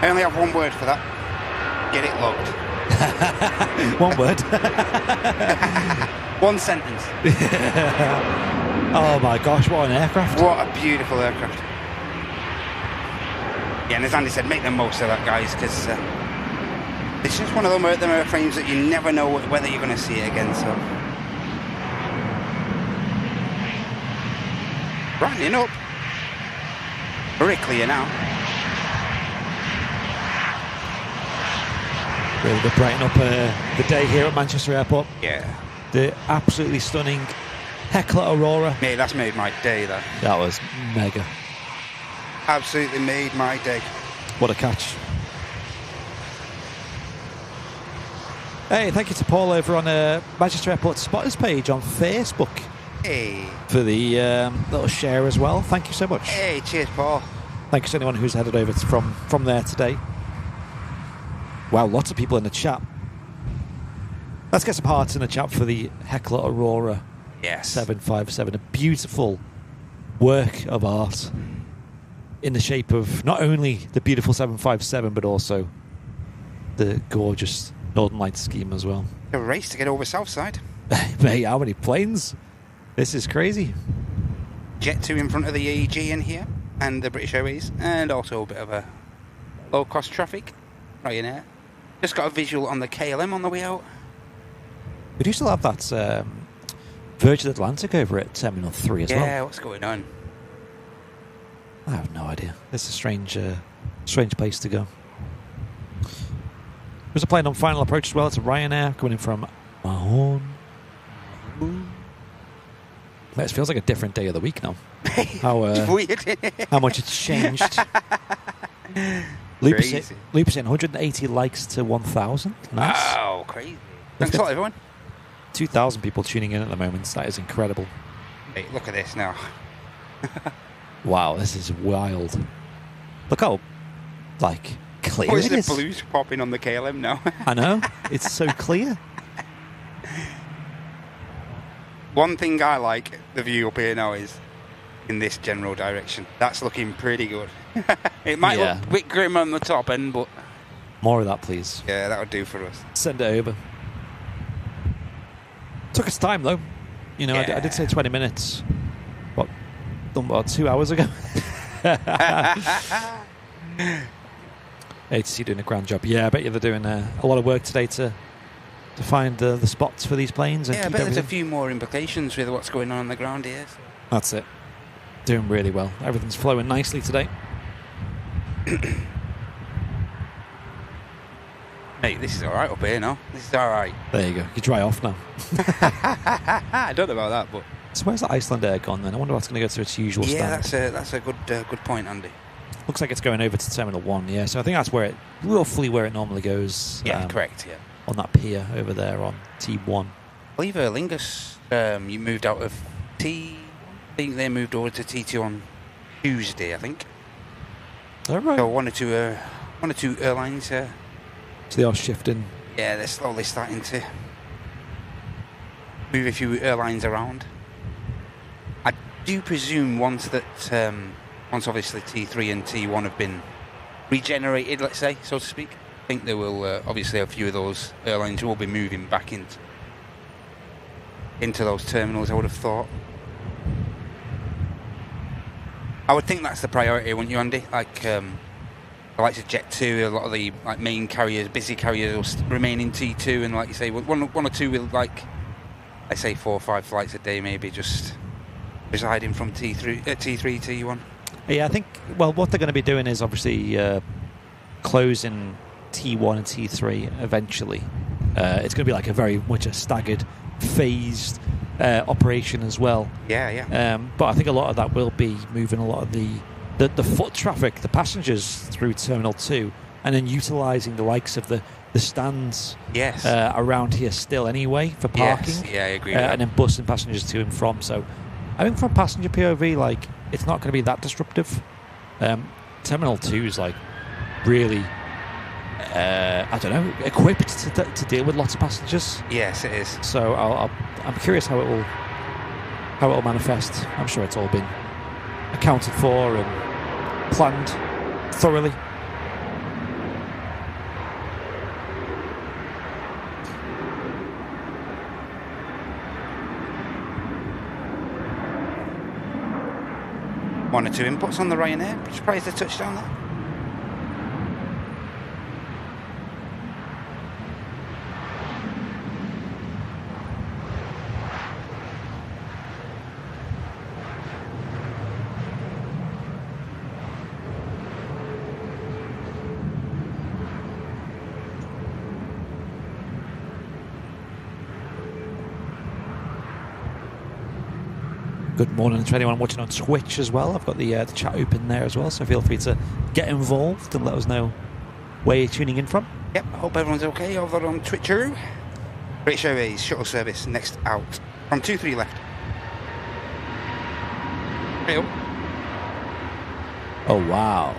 I only have one word for that. Get it logged. One word. One sentence. Oh my gosh, what an aircraft. What a beautiful aircraft. Yeah, and as Andy said, make the most of that, guys, because it's just one of them airframes that you never know whether you're going to see it again, so. Brightening up. Very clear now. Really good brighten up the day here at Manchester Airport. Yeah. The absolutely stunning Heckler Aurora. Mate, that's made my day, that. That was mega. Absolutely made my day. What a catch. Hey, thank you to Paul over on Manchester Airport Spotters page on Facebook. Hey. For the little share as well. Thank you so much. Hey, cheers, Paul. Thank you to anyone who's headed over from there today. Wow, lots of people in the chat. Let's get some hearts in the chat for the Heckler Aurora. Yes. 757. A beautiful work of art in the shape of not only the beautiful 757, but also the gorgeous Northern Lights scheme as well. A race to get over Southside. Mate, how many planes? This is crazy. Jet 2 in front of the AEG in here, and the British Airways, and also a bit of a low-cost traffic. Ryanair. Just got a visual on the KLM on the way out. We do still have that Virgin Atlantic over at Terminal 3 as well. Yeah, what's going on? I have no idea. It's a strange place to go. There's a plane on final approach as well. It's a Ryanair coming in from Mahon. It feels like a different day of the week now. It's weird. How much it's changed. Looper's in 180 likes to 1,000. Nice. Oh, crazy. Thanks a lot, everyone. 2,000 people tuning in at the moment. That is incredible. Hey, look at this now. Wow, this is wild. Look how, clear Where's it is. the blues popping on the KLM now? I know. It's so clear. One thing I like the view up here now is in this general direction. That's looking pretty good. It might look a bit grim on the top end, but... More of that, please. Yeah, that would do for us. Send it over. Took us time, though. You know, I did say 20 minutes. What, 2 hours ago? ATC doing a grand job. Yeah, I bet you they're doing a lot of work today to find the spots for these planes. And I bet there's a few more implications with what's going on the ground here. So. That's it. Doing really well. Everything's flowing nicely today. Mate, this is alright up here now. This is alright. There you go. You dry off now. I don't know about that, but... So where's the Iceland Air gone then? I wonder what's going to go to its usual stand. Yeah, that's a good point, Andy. Looks like it's going over to Terminal 1, yeah. So I think that's roughly where it normally goes. Yeah, correct, yeah. On that pier over there on T1. I believe Aer Lingus, you moved out of T... I think they moved over to T2 on Tuesday, I think. Oh, right. So one or two airlines... So they are shifting. Yeah, they're slowly starting to move a few airlines around. I do presume once obviously T3 and T1 have been regenerated, let's say, so to speak, I think there will obviously a few of those airlines will be moving back into those terminals, I would have thought. I would think that's the priority, wouldn't you, Andy? The likes of Jet 2, a lot of the main carriers, busy carriers will remain in T2, and like you say, one or two will I say 4 or 5 flights a day maybe just residing from T3, T1. Yeah, I think, well, what they're going to be doing is obviously closing T1 and T3 eventually. It's going to be a very much a staggered, phased operation as well. Yeah. But I think a lot of that will be moving a lot of the foot traffic, the passengers through Terminal 2, and then utilising the likes of the stands around here still anyway for parking. Yes. Yeah, I agree with that. And then busing passengers to and from. So I think from passenger POV, it's not going to be that disruptive. Terminal 2 is really, I don't know, equipped to deal with lots of passengers. Yes, it is. So I'm curious how it will manifest. I'm sure it's all been accounted for and planned thoroughly. One or two inputs on the Ryanair. Surprised they touched down there. Good morning to anyone watching on Twitch as well. I've got the chat open there as well, so feel free to get involved and let us know where you're tuning in from. Yep, I hope everyone's okay over on Twitcher. British Airways shuttle service next out from 2-3 left. Hey, oh wow.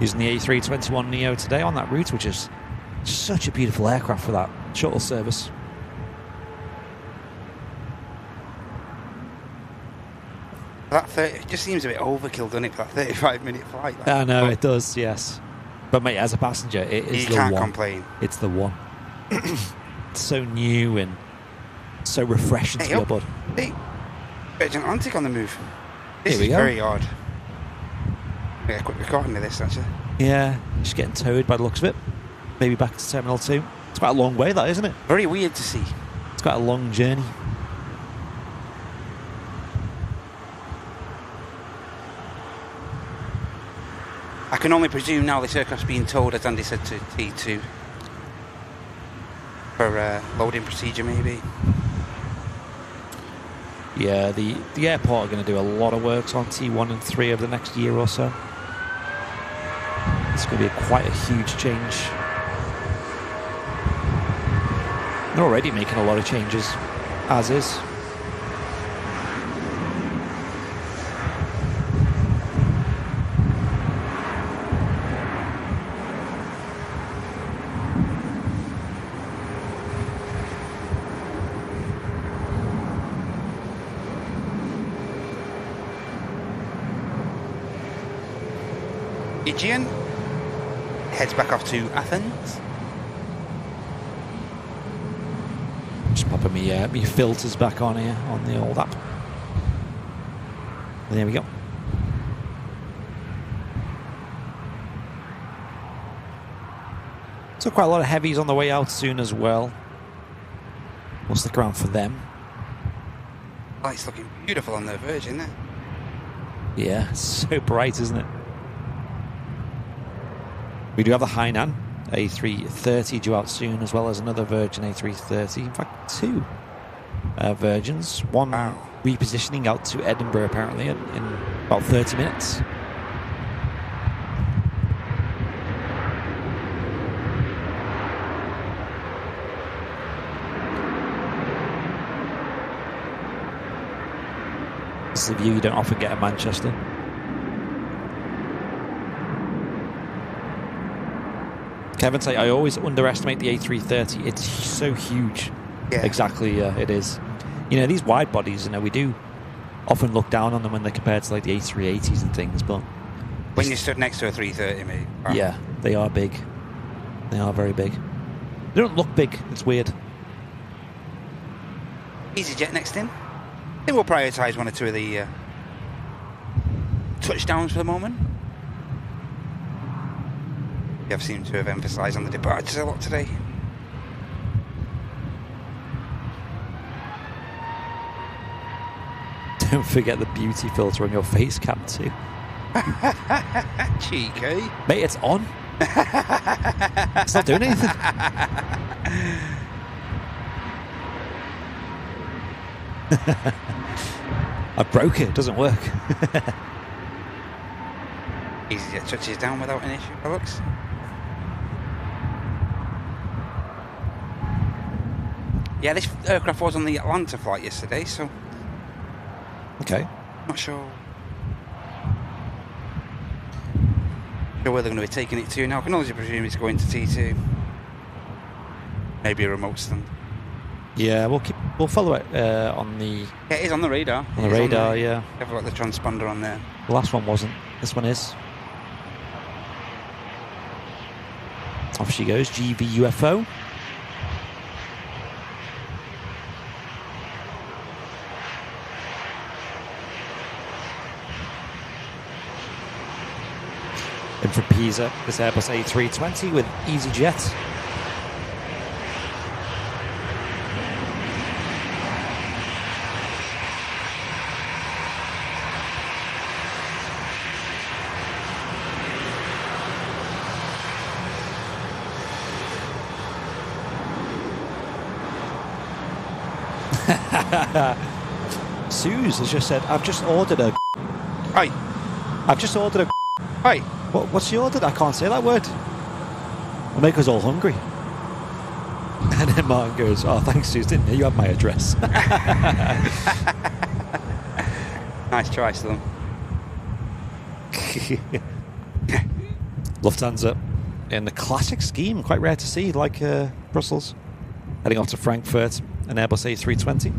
Using the A321neo today on that route, which is such a beautiful aircraft for that shuttle service. It just seems a bit overkill, doesn't it, for that 35-minute flight? Like, I know, it does, yes. But mate, as a passenger, it is the one. You can't complain. It's the one. It's so new and so refreshing to your bud. Hey, Virgin Atlantic on the move. This Here we is go. very odd. Yeah, quick recording of this, actually. Yeah, just getting towed by the looks of it. Maybe back to Terminal 2. It's quite a long way, that, isn't it? Very weird to see. It's quite a long journey. I can only presume now this aircraft's being towed, as Andy said, to T2 for loading procedure, maybe. Yeah, the airport are going to do a lot of works on T1 and 3 over the next year or so. It's going to be quite a huge change. They're already making a lot of changes, as is. Aegean heads back off to Athens. Just popping me filters back on here on the old app. There we go. So quite a lot of heavies on the way out soon as well. We'll stick around for them. Light's looking beautiful on the Virgin there. Yeah, so bright, isn't it? We do have the Hainan A330 due out soon, as well as another Virgin A330. In fact, 2 Virgins. One repositioning out to Edinburgh, apparently, in about 30 minutes. This is a view you don't often get in Manchester. Kevin say I always underestimate the A330. It's so huge. Yeah. Exactly, it is. You know, these wide bodies, you know, we do often look down on them when they're compared to like the A380s and things, but when you stood next to a 330, mate. Wow. Yeah, they are big. They are very big. They don't look big. It's weird. EasyJet next in. I think we'll prioritise one or two of the touchdowns for the moment. You have seemed to have emphasised on the departures a lot today. Don't forget the beauty filter on your face cam too. Cheeky. Mate, it's on. It's not doing anything. I broke it. It doesn't work. EasyJet touches down without an issue, Alex. Yeah, this aircraft was on the Atlanta flight yesterday, so... Okay. Not sure where they're going to be taking it to now. I can only presume it's going to T2. Maybe a remote stand. Yeah, we'll follow it on the... Yeah, it is on the radar. On the radar, yeah. I've got the transponder on there. The last one wasn't. This one is. Off she goes, GV UFO. In from Pisa, this Airbus A320 with EasyJet. Suze has just said, I've just ordered a... Hi. I've just ordered a... Hi. What's she ordered? I can't say that word. It'll make us all hungry. And then Martin goes, oh, thanks, Suze, didn't you? You have my address. Nice try, Slim. Lufthansa in the classic scheme, quite rare to see, like Brussels, heading off to Frankfurt, an Airbus A320.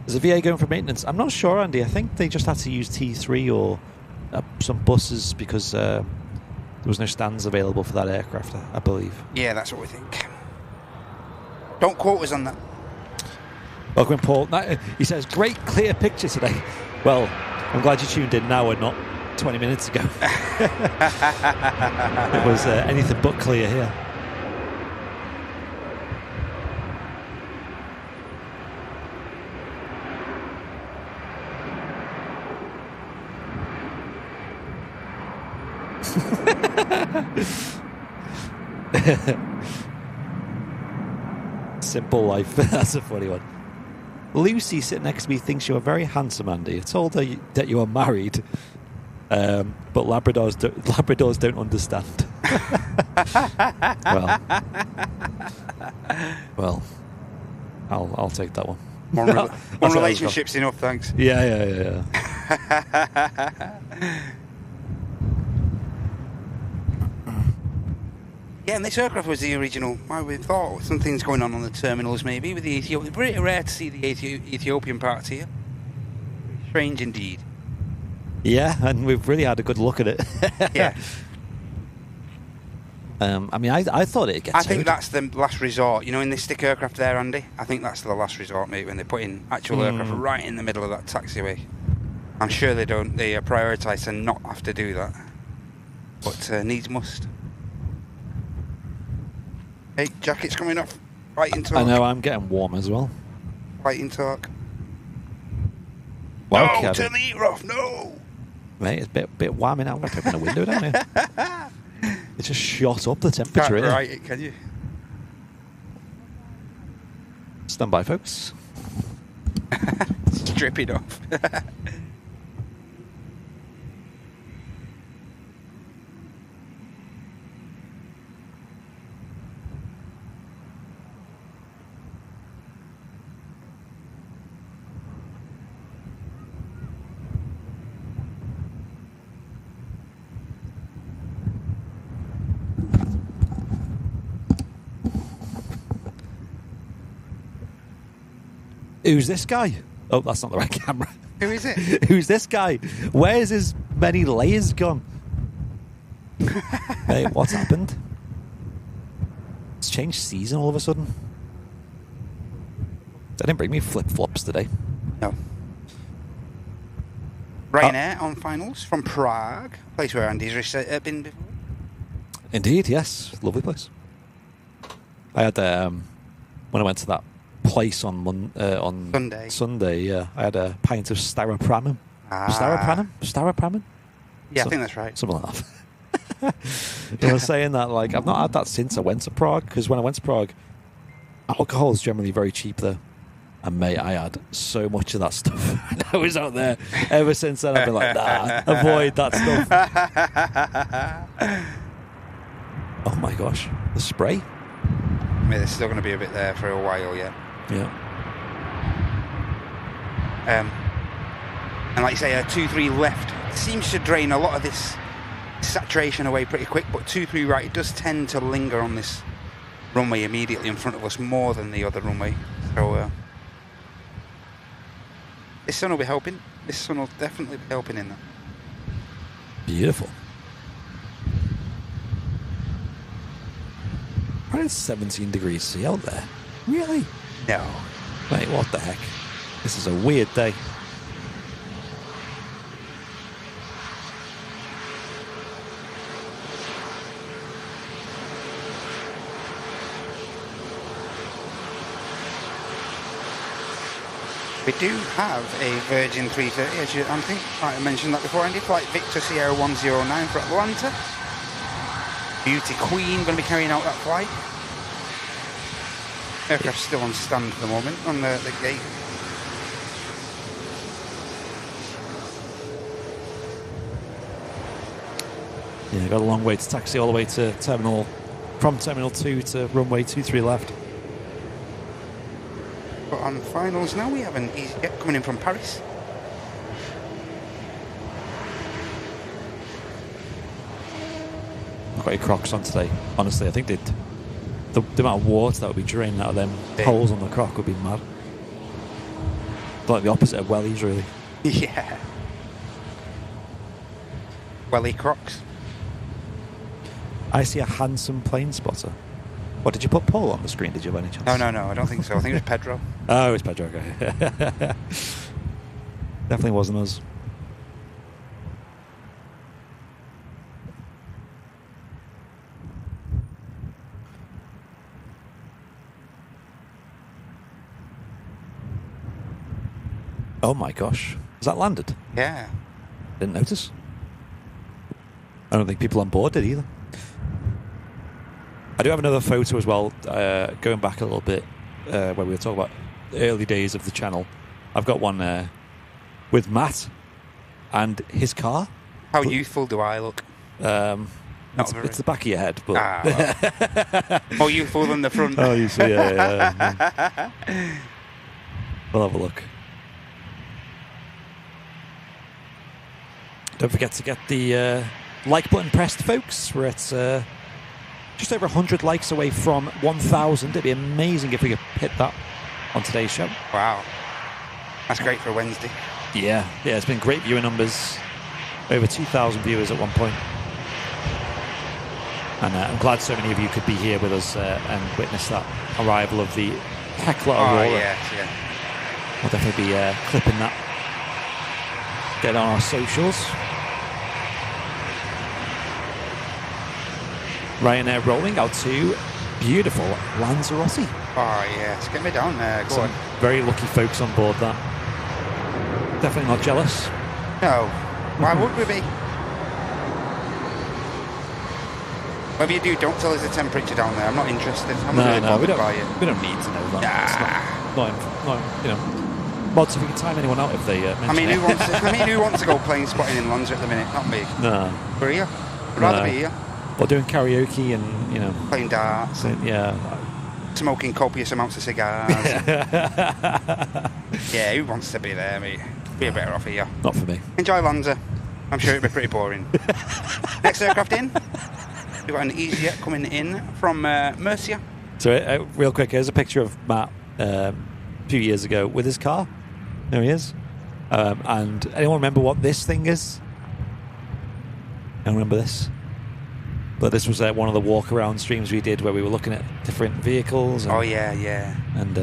Is the VA going for maintenance? I'm not sure, Andy. I think they just had to use T3 or some buses because there was no stands available for that aircraft, I believe. Yeah, that's what we think. Don't quote us on that. Welcome, Paul. He says, great clear picture today. Well, I'm glad you tuned in now and not 20 minutes ago. It was anything but clear here. Simple life. That's a funny one. Lucy sitting next to me thinks you're very handsome, Andy. I told her that you are married, but Labradors don't understand. well, I'll take that one. One relationship's enough, thanks. Yeah. Yeah, and this aircraft was the original. We thought something's going on the terminals, maybe with the Ethiopian. Pretty rare to see the Ethiopian parts here. Strange indeed. Yeah, and we've really had a good look at it. Yeah. I mean, I thought it'd get I think that's the last resort. You know, in this stick aircraft there, Andy, I think that's the last resort, mate, when they put in actual aircraft right in the middle of that taxiway. I'm sure they don't. They prioritise to not have to do that. But needs must. Hey, jacket's coming off. Fighting talk. I know, I'm getting warm as well. Fighting talk. Wow, no, Kevin. turn the heater off, no! Mate, it's a bit warming out. Like open a window down here. It just shot up the temperature. Can't write it, can you? Stand by, folks. Strip it off. Who's this guy? Oh, that's not the right camera. Who is it? Who's this guy? Where's his many layers gone? Hey, what's happened? It's changed season all of a sudden. They didn't bring me flip-flops today. No. Ryanair on finals from Prague, a place where Andy's been before. Indeed, yes. Lovely place. I had, when I went to that place on Sunday, yeah, I had a pint of Staropramine. Staropramine? Yeah, I think that's right. Something like that. I was saying that, like, I've not had that since I went to Prague, because when I went to Prague, alcohol is generally very cheap there. And mate, I had so much of that stuff. And I was out there. Ever since then, I've been like, nah, avoid that stuff. Oh my gosh, the spray. I mean, there's still going to be a bit there for a while yet. Yeah. And like you say, 2-3 left seems to drain a lot of this saturation away pretty quick, but 2-3 right, it does tend to linger on this runway immediately in front of us more than the other runway. So this sun will be helping. This sun will definitely be helping in that. Beautiful. Why is 17 degrees C out there? Really? No. Mate, what the heck? This is a weird day. We do have a Virgin 330, as you, I think I mentioned that before, Andy. Flight Victor Sierra 109 for Atlanta. Beauty Queen going to be carrying out that flight. Aircraft's still on stand at the moment on the gate. Yeah, got a long way to taxi all the way to from Terminal 2 to runway 23 left. But on finals now, we have an EasyJet coming in from Paris. got your Crocs on today, honestly, I think the amount of water that would be draining out of them holes on the Croc would be mad. Like the opposite of wellies, really. Yeah. Welly Crocs. I see a handsome plane spotter. What, did you put Paul on the screen, did you, by any chance? No, I don't think so. I think it was Pedro. Oh, it was Pedro, okay. Definitely wasn't us. Oh my gosh. Has that landed? Yeah. Didn't notice. I don't think people on board did either. I do have another photo as well, going back a little bit, where we were talking about the early days of the channel. I've got one with Matt and his car. How youthful do I look? It's the back of your head, but well. More youthful than the front. Oh, you see, yeah. We'll have a look. Don't forget to get the like button pressed, folks. We're at just over 100 likes away from 1,000. It'd be amazing if we could hit that on today's show. Wow. That's great for a Wednesday. Yeah, it's been great viewer numbers. Over 2,000 viewers at one point. And I'm glad so many of you could be here with us and witness that arrival of the Hecla Aurora. Oh, yes, yeah. We'll definitely be clipping that. Get on our socials. Ryanair rolling out to beautiful Lanzarote. Oh, yes. Get me down there. Go on. Very lucky folks on board that. Definitely not jealous. No. Why would we be? Whatever you do, don't tell us the temperature down there. I'm not interested. I'm not really bothered by it. We don't need to know that. It's not, you know. Mods, if we can time anyone out if they mention who wants to go plane spotting in Lanzarote at the minute? Not me. No. We're here. We'd rather be here. Or doing karaoke and, you know... Playing darts. Yeah. Smoking copious amounts of cigars. Yeah, who wants to be there, mate? Be better off here. Not for me. Enjoy Lanza. I'm sure it'd be pretty boring. Next aircraft in. We've got an EasyJet coming in from Murcia. So, real quick, here's a picture of Matt a few years ago with his car. There he is. And anyone remember what this thing is? Anyone remember this? But this was one of the walk-around streams we did where we were looking at different vehicles. And, oh, yeah. And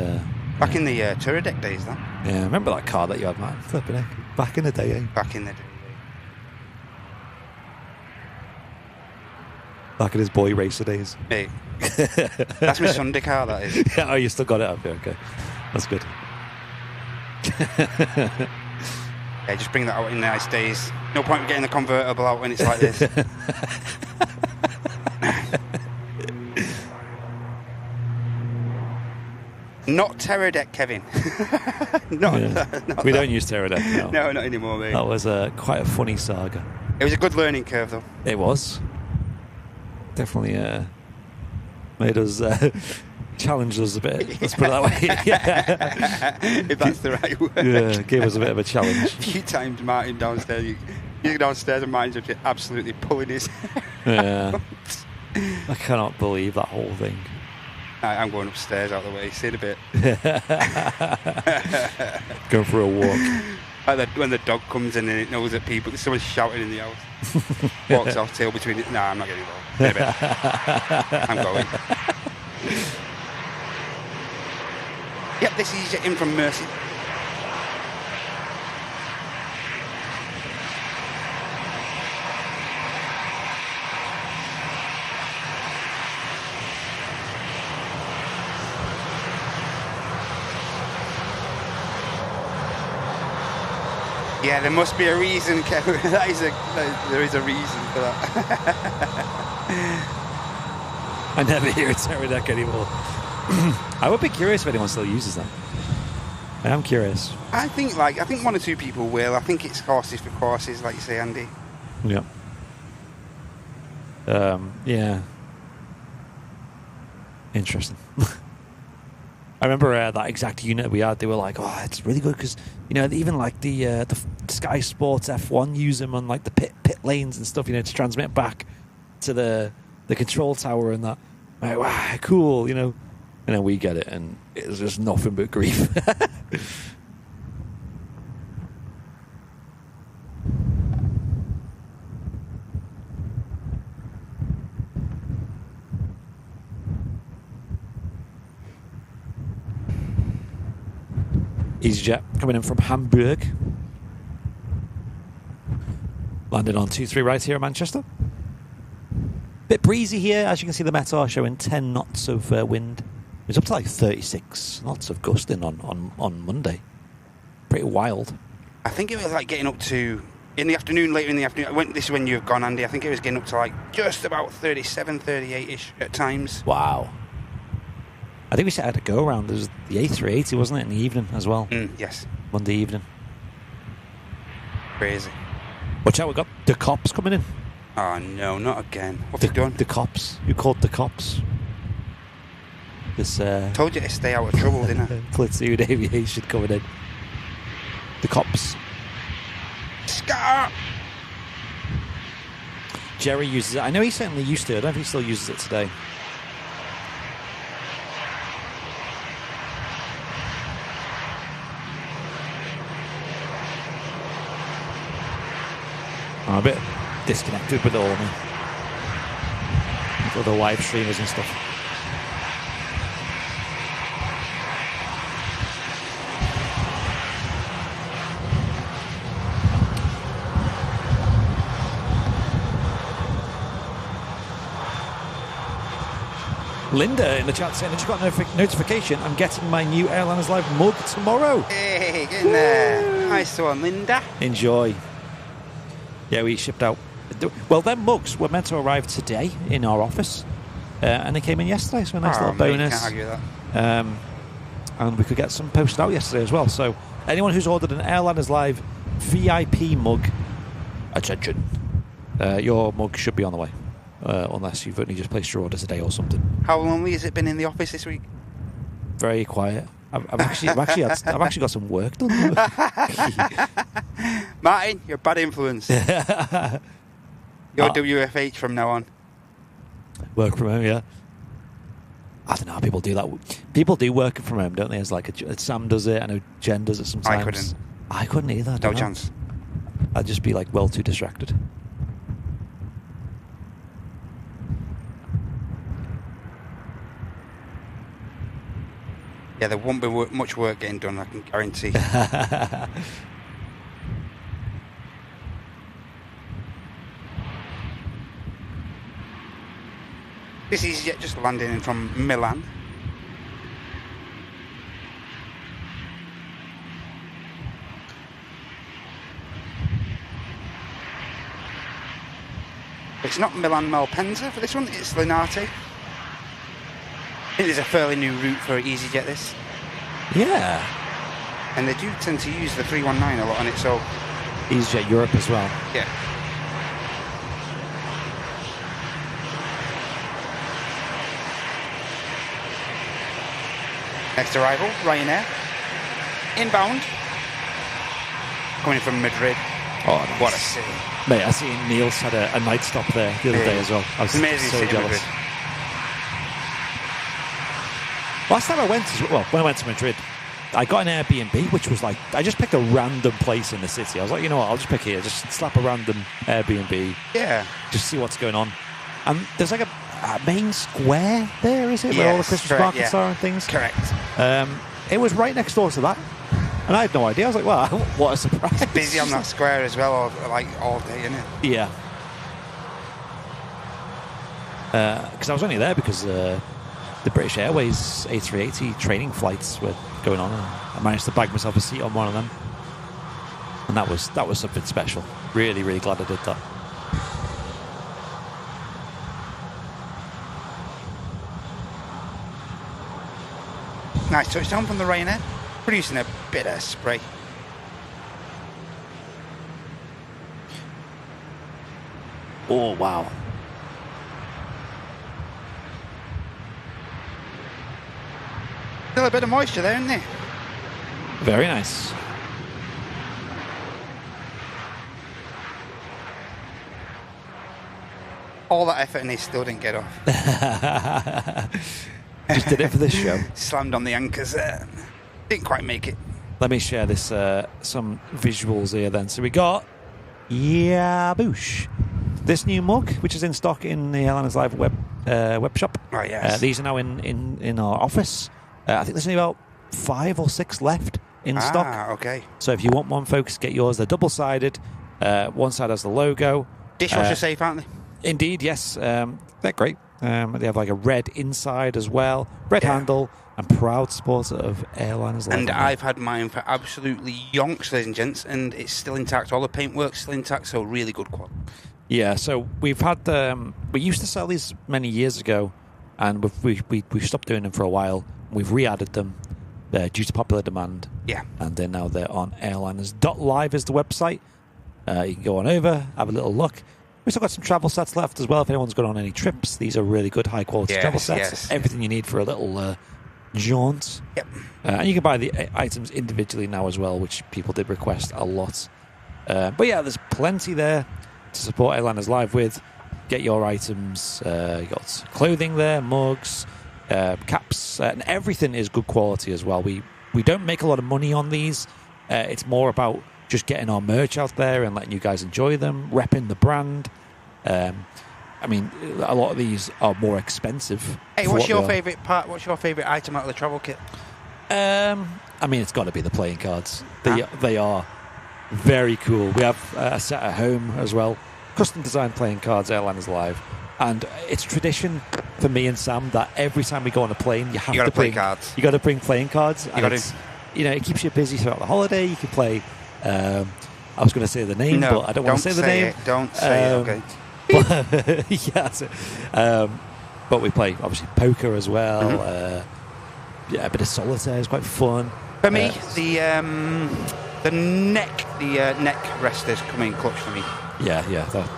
back in the Touradec days, though. Yeah, remember that car that you had, Matt? Flipping heck. Back in the day, eh? Back in the day. Back in his boy racer days. Mate, that's my Sunday car, that is. Yeah, oh, you still got it up here, okay. That's good. Yeah, just bring that out in nice days. No point in getting the convertible out when it's like this. Not Terradeck, Kevin. We don't use Terradeck now. No, not anymore, mate. That was quite a funny saga. It was a good learning curve, though. It was. Definitely made us challenged us a bit. Let's put it that way. If that's the right word. Yeah, gave us a bit of a challenge. A few times Martin downstairs, you go downstairs and Martin's just absolutely pulling his Yeah. I cannot believe that whole thing. I'm going upstairs out of the way. See you in a bit. Going for a walk. Like when the dog comes in and it knows that someone's shouting in the house. Walks off, tail between it. Nah, I'm not getting involved. See you in a bit. I'm going. Yep, this is in from Mercy. Yeah, there must be a reason, Kevin. There is a reason for that. I never hear a Terradeck anymore. I would be curious if anyone still uses them. I am curious. I think one or two people will. I think it's horses for courses, like you say, Andy. Yeah. Yeah. Interesting. I remember that exact unit we had. They were like, "Oh, it's really good because even like the Sky Sports F1 use them on like the pit lanes and stuff. To transmit back to the the control tower and that. Like, wow, cool, you know. And then we get it, and it's just nothing but grief. EasyJet coming in from Hamburg. Landed on 23 right here in Manchester. Bit breezy here, as you can see the METAR showing 10 knots of wind. It was up to like 36 knots of gusting on Monday. Pretty wild. I think it was like getting up to, in the afternoon, later in the afternoon, this is when you've gone, Andy, I think it was getting up to like just about 37, 38-ish at times. Wow. I think we said I had to go around. There was the A380, wasn't it, in the evening as well? Yes. Monday evening. Crazy. Watch out, we got the cops coming in. Oh no, not again. What's he done? The cops. You called the cops. This told you to stay out of trouble, didn't I? Platoon aviation coming in. The cops. Scar! Jerry uses it. I know he certainly used to. I don't know if he still uses it today. I'm a bit disconnected with all the live streamers and stuff. Linda in the chat saying, I just got a notification. I'm getting my new Airliners Live mug tomorrow. Hey, get in there. Nice one, Linda. Enjoy. Yeah, we shipped out. Well, them mugs were meant to arrive today in our office, and they came in yesterday, so a nice little bonus. Can't argue that. And we could get some posted out yesterday as well. So anyone who's ordered an Airliners Live VIP mug, attention, your mug should be on the way, unless you've only just placed your order today or something. How lonely has it been in the office this week? Very quiet. I've actually got some work done. Martin, you're a bad influence. You're WFH from now on. Work from home, yeah. I don't know how people do that. People do work from home, don't they? As like Sam does it. I know Jen does it sometimes. I couldn't either. No chance. I'd just be like well too distracted. Yeah, there won't be much work getting done, I can guarantee. This is just landing in from Milan. It's not Milan Malpensa for this one, it's Linate. It is a fairly new route for EasyJet, this. Yeah. And they do tend to use the 319 a lot on it, so... EasyJet Europe as well. Yeah. Next arrival, Ryanair. Inbound. Coming from Madrid. Oh, nice. What a city. Mate, I seen Niels had a night stop there the other day as well. I was amazing so city, jealous. Madrid. Last time I went, when I went to Madrid, I got an Airbnb, which was like, I just picked a random place in the city. I was like, you know what, I'll just pick here, just slap a random Airbnb. Yeah. Just see what's going on. And there's like a main square there, is it? Yes, where all the Christmas markets yeah. are and things? Correct. It was right next door to that. And I had no idea. I was like, wow, what a surprise. It's busy on that square as well, all day, isn't it? Yeah. Because I was only there because the British Airways A380 training flights were going on, and I managed to bag myself a seat on one of them, and that was something special. Really, really glad I did that. Nice touchdown from the Ryanair, producing a bit of spray. Oh wow. Still a bit of moisture there, isn't there? Very nice. All that effort and he still didn't get off. Just did it for this show. Slammed on the anchors. Didn't quite make it. Let me share this some visuals here then. So we got Yaboosh. This new mug, which is in stock in the Airliners Live web shop. Oh, yes. These are now in our office. I think there's only about 5 or 6 left in stock. Okay. So if you want one, folks, get yours. They're double-sided. One side has the logo. Dishwasher safe, aren't they? Indeed, yes. They're great. They have like a red inside as well. Red handle. I'm proud supporter of Airliners Live. And I've had mine for absolutely yonks, ladies and gents, and it's still intact. All the paintwork's still intact, so really good quality. Yeah, so we've had we used to sell these many years ago, and we've stopped doing them for a while. We've re-added them due to popular demand. Yeah. And they're on airliners.live is the website. You can go on over, have a little look. We've still got some travel sets left as well. If anyone's going on any trips, these are really good, high-quality travel sets. Yes. Everything you need for a little jaunt. Yep. And you can buy the items individually now as well, which people did request a lot. But yeah, there's plenty there to support Airliners Live with. Get your items. You got clothing there, mugs, caps, and everything is good quality as well. We don't make a lot of money on these. It's more about just getting our merch out there and letting you guys enjoy them, repping the brand. I mean, a lot of these are more expensive. Hey, what's your favourite part? What's your favourite item out of the travel kit? I mean, it's got to be the playing cards. They are very cool. We have a set at home as well. Custom designed playing cards, Airliners Live. And it's tradition for me and Sam that every time we go on a plane, you have to bring cards. You got to bring playing cards. It keeps you busy throughout the holiday. You can play. I was going to say the name, but I don't want to say the name. Don't say it. Okay. But, but we play obviously poker as well. Mm-hmm. A bit of solitaire is quite fun. For me, the neck resters come in clutch for me. Yeah,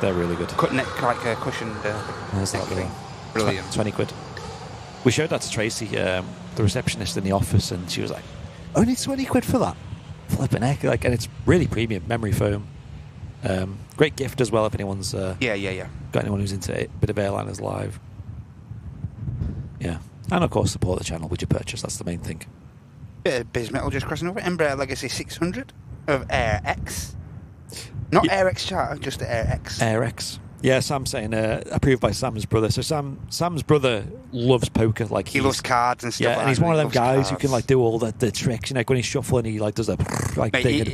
they're really good. Neck like a cushioned. That's that thing. Brilliant. 20 quid. We showed that to Tracy, the receptionist in the office, and she was like, "Only 20 quid for that." Flipping heck, and it's really premium memory foam. Great gift as well if anyone's got anyone who's into a bit of Airliners Live. Yeah, and of course support the channel with your purchase. That's the main thing. Bit of biz metal just crossing over. Embraer Legacy 600 of Air X, not Air X Charter, just the Air X. Air X. Yeah, Sam's saying approved by Sam's brother. So Sam's brother loves poker. Like he loves cards and stuff. Yeah, and he's one of them guys who can do all the tricks. When he's shuffling, he does the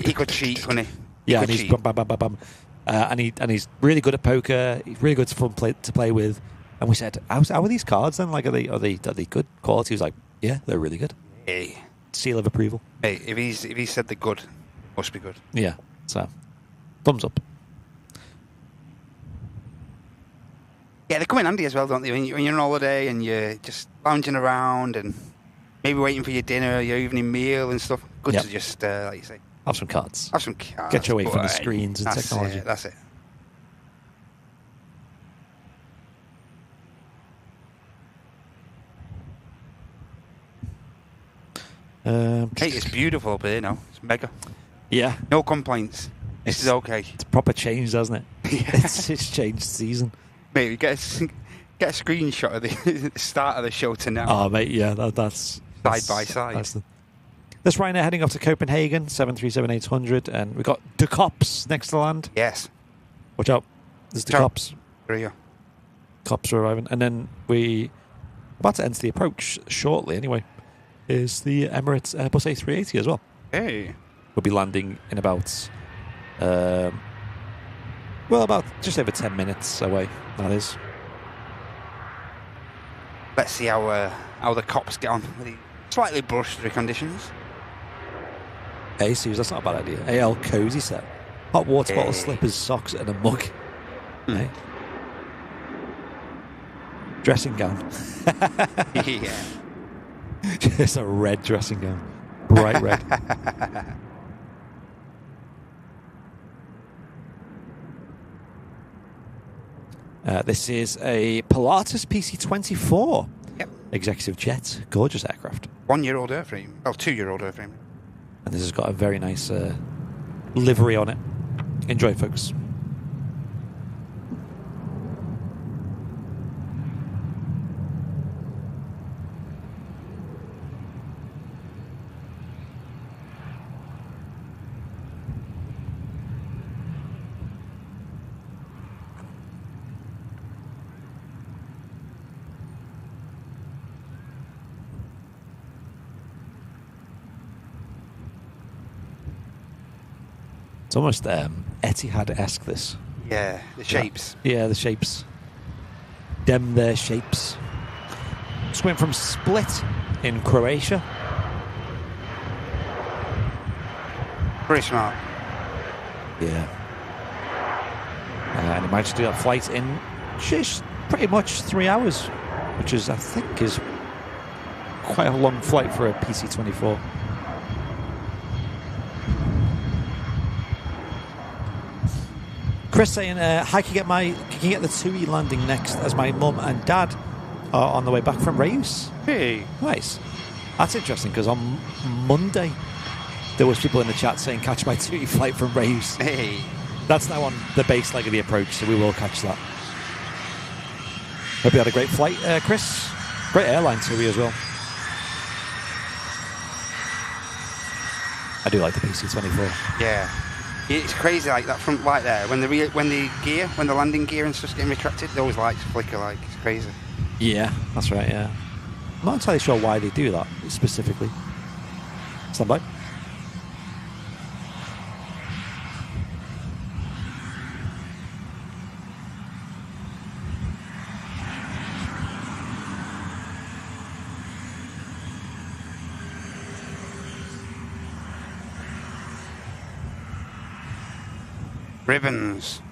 he could cheat, couldn't he? Yeah, and he's bam, bam, bam, bam. And he's really good at poker. He's really good to play with. And we said, how are these cards then? Are they good quality? He was like, yeah, they're really good. Hey. Seal of approval. Hey, if he said they're good, must be good. Yeah. So, thumbs up. Yeah, they come in handy as well, don't they? When you're on holiday and you're just lounging around and maybe waiting for your dinner, your evening meal and stuff. Good to just, like you say, have some cards. Get you away from the screens and technology. That's it. Hey, it's beautiful up here now. It's mega. Yeah. No complaints. This is okay. It's proper changed, hasn't it? Yeah. It's changed season. Mate, get a screenshot of the start of the show to now. Oh, mate, yeah, that's side by side. This Ryanair heading off to Copenhagen, 737-800, and we've got the cops next to land. Yes. Watch out. There's the cops. There you go. Cops are arriving. And then we're about to enter the approach shortly, anyway, is the Emirates Airbus A380 as well. Hey. We'll be landing in about, about just over 10 minutes away, that is. Let's see how the cops get on with the slightly blustery conditions. Hey, Suze, that's not a bad idea. AL cozy set. Hot water bottle, slippers, socks, and a mug. Hey. Dressing gown. Yeah. Just a red dressing gown. Bright red. This is a Pilatus PC-24. Yep. Executive jet. Gorgeous aircraft. 1-year-old airframe. Well, 2-year-old airframe. And this has got a very nice livery on it. Enjoy, folks. It's almost Etihad-esque, this. Yeah, the shapes. Yeah, the shapes. Them their shapes. Just went from Split in Croatia. Pretty smart. Yeah. And he managed to do that flight in just pretty much 3 hours, which is, I think, is quite a long flight for a PC-24. Chris saying, "Hi, can you get the TUI landing next? As my mum and dad are on the way back from Reus." Hey, nice. That's interesting because on Monday there was people in the chat saying, "Catch my TUI flight from Reus." Hey, that's now on the base leg of the approach, so we will catch that. Hope you had a great flight, Chris. Great airline TUI as well. I do like the PC-24. Yeah. It's crazy, like that front light there. When the landing gear and stuff's getting retracted, those lights flicker like it's crazy. Yeah, that's right. Yeah, I'm not entirely sure why they do that specifically. Stand by. Ribbons.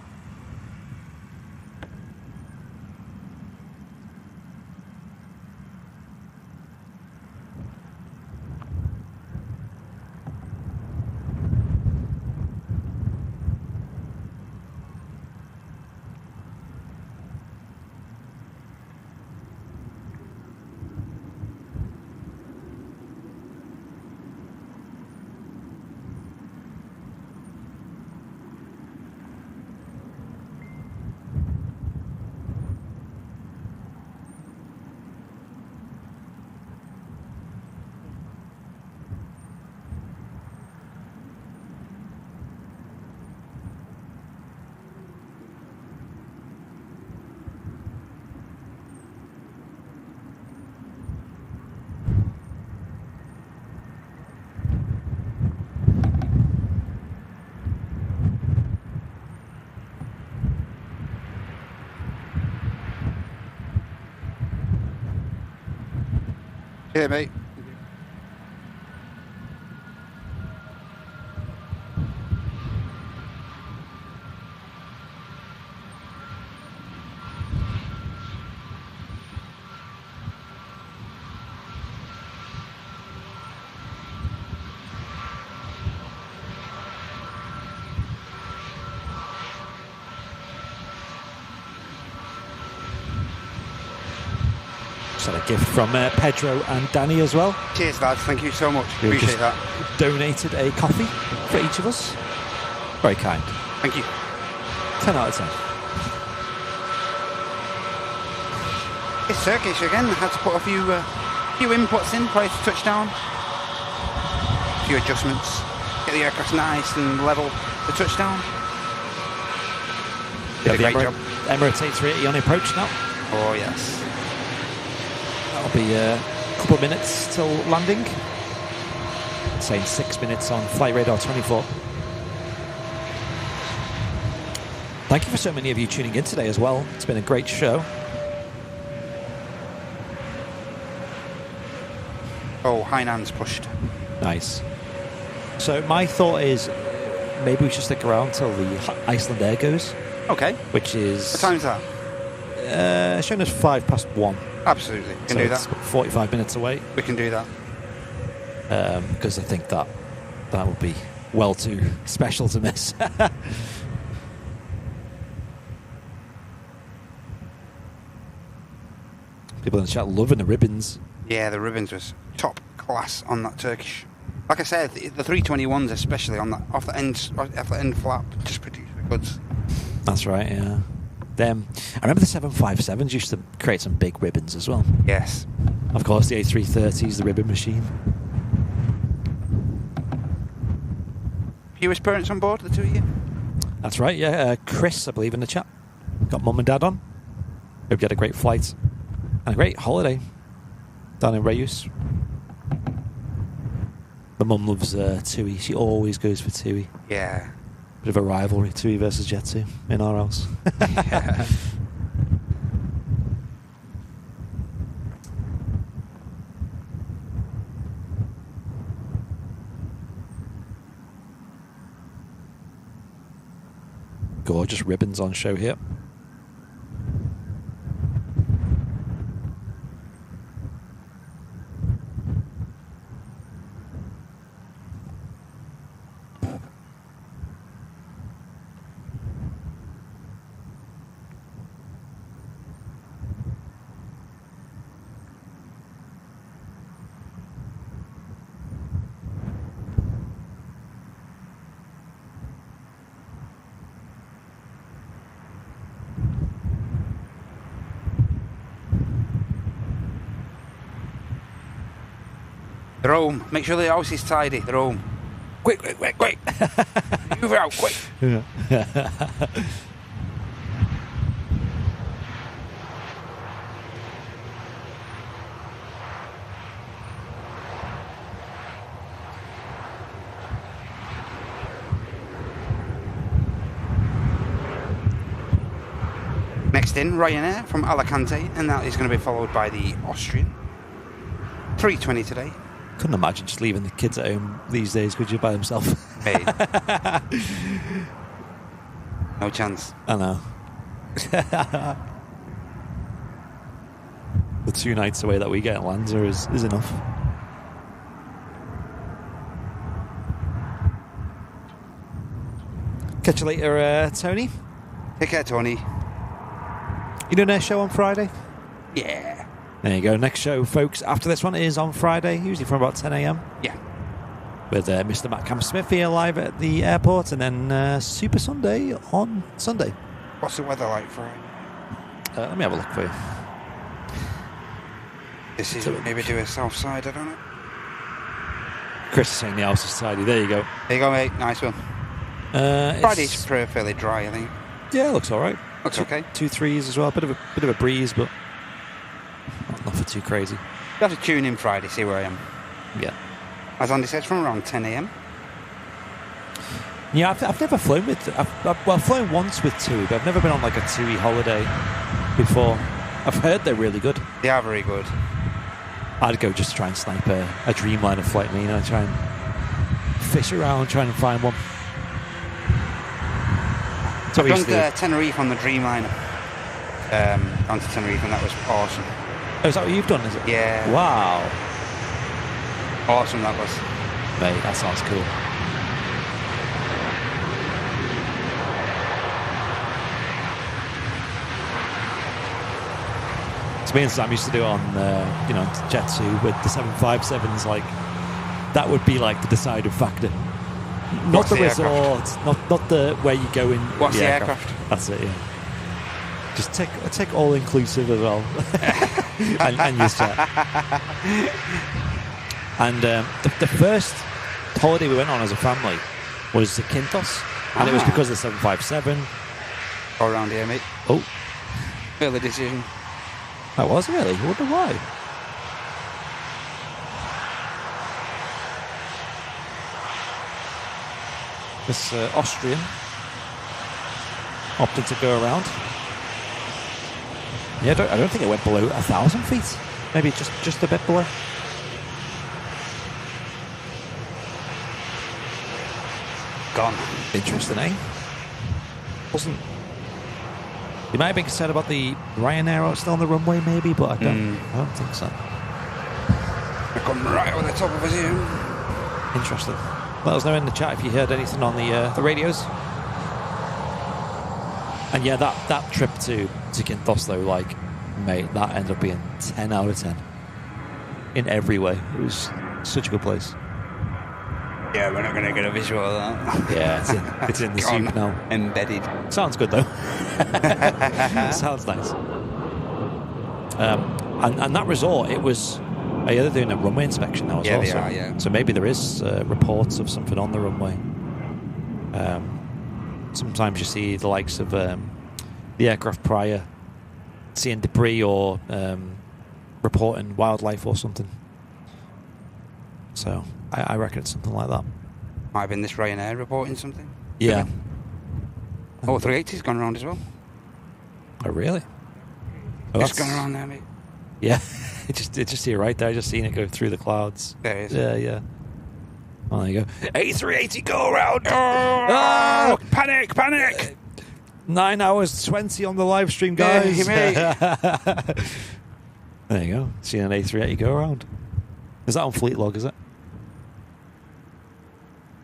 Yeah, mate. Just had a gift from Pedro and Danny as well. Cheers, lads. Thank you so much. Appreciate that. Donated a coffee for each of us. Very kind. Thank you. 10 out of 10. It's Turkish again. I had to put a few inputs in prior to touchdown. A few adjustments. Get the aircraft nice and level for touchdown. Did a great job. Emirates A380 on approach now. Oh, yes. That'll be a couple of minutes till landing. Saying 6 minutes on Flight Radar 24. Thank you for so many of you tuning in today as well. It's been a great show. Oh, Hainan's pushed. Nice. So my thought is maybe we should stick around till the Iceland Air goes. Okay. Which is... What time's that? Showing us 1:05. Absolutely. Can do that. 45 minutes away. We can do that. Because I think that would be well too special to miss. People in the chat loving the ribbons. Yeah, the ribbons was top class on that Turkish. Like I said, the 321s especially on that off the end flap just produce the goods. That's right. Yeah. I remember the 757s used to create some big ribbons as well. Yes. Of course, the A330s, the ribbon machine. Fewest parents on board, the two of you? That's right, yeah. Chris, I believe, in the chat. Got mum and dad on. Hope you had a great flight and a great holiday down in Reus. The mum loves TUI. She always goes for TUI. Yeah. Bit of a rivalry, TUI versus Jet2 in our house. Yeah. Gorgeous ribbons on show here. They're home. Make sure the house is tidy. They're home. Quick. Move out, quick. Yeah. Next in, Ryanair from Alicante, and that is going to be followed by the Austrian. 3:20 today. Couldn't imagine just leaving the kids at home these days, could you, by himself? Hey. No chance. I know. The 2 nights away that we get in Lanza is enough. Catch you later, Tony. Take care, Tony. You doing a show on Friday? Yeah. There you go. Next show, folks, after this one is on Friday, usually from about 10 a.m. Yeah. With Mr. Matt Cam-Smith here live at the airport, and then Super Sunday on Sunday. What's the weather like for it? Let me have a look for you. This is maybe do a south side, I don't know. Chris is saying the house is tidy. There you go. There you go, mate. Nice one. Friday's fairly dry, I think. Yeah, it looks all right. Looks okay. 2 3s as well. Bit of a breeze, but nothing too crazy. You have to tune in Friday, see where I am. Yeah. As Andy says, from around 10 a.m. Yeah, I've never flown with... I've flown once with TUI, but I've never been on like a TUI holiday before. I've heard they're really good. They are very good. I'd go just try and snipe a Dreamliner flight, try and fish around, try and find one. I've done Tenerife on the Dreamliner. Onto Tenerife, and that was awesome. Oh, is that what you've done, is it? Yeah. Wow. Awesome that was. Mate, that sounds cool. So me and Sam used to do on, Jet2 with the 757s, like, that would be like the deciding factor. Not the resort, not the where you go in. What's the aircraft? That's it, yeah. Just take all inclusive as well, and use that. And the first holiday we went on as a family was the Quintos, and it was because of the 757. All around here, mate. Oh, early decision. That was really. I wonder why. This Austrian opted to go around. Yeah, I don't think it went below 1,000 feet. Maybe just a bit below. Gone. Interesting, eh? Wasn't. You might have been concerned about the Ryanair still on the runway, maybe, but I don't think so. They've gone right over the top of us here. Interesting. Let us know in the chat if you heard anything on the radios. And yeah, that trip to Quintos, though, like, mate, that ended up being 10 out of 10 in every way. It was such a good place. Yeah, we're not going to get a visual of that. Yeah, it's in the soup now. Embedded. Sounds good, though. Sounds nice. And that resort, it was... Yeah, they're doing a runway inspection now as well. Yeah, they are, yeah. So maybe there is reports of something on the runway. Sometimes you see the likes of the aircraft prior seeing debris or reporting wildlife or something. So I reckon it's something like that. Might have been this Ryanair reporting something. Yeah, Oh, 380's gone around as well. Oh, really? Oh, just gone around there, mate. Yeah, it's just here right there. I just seen it go through the clouds. There it is. Yeah. Well, there you go. A380 go around. Oh, panic! 9 hours 20 on the live stream, guys. Yeah, There you go. Seeing an A380 go around. Is that on Fleet Log, is it?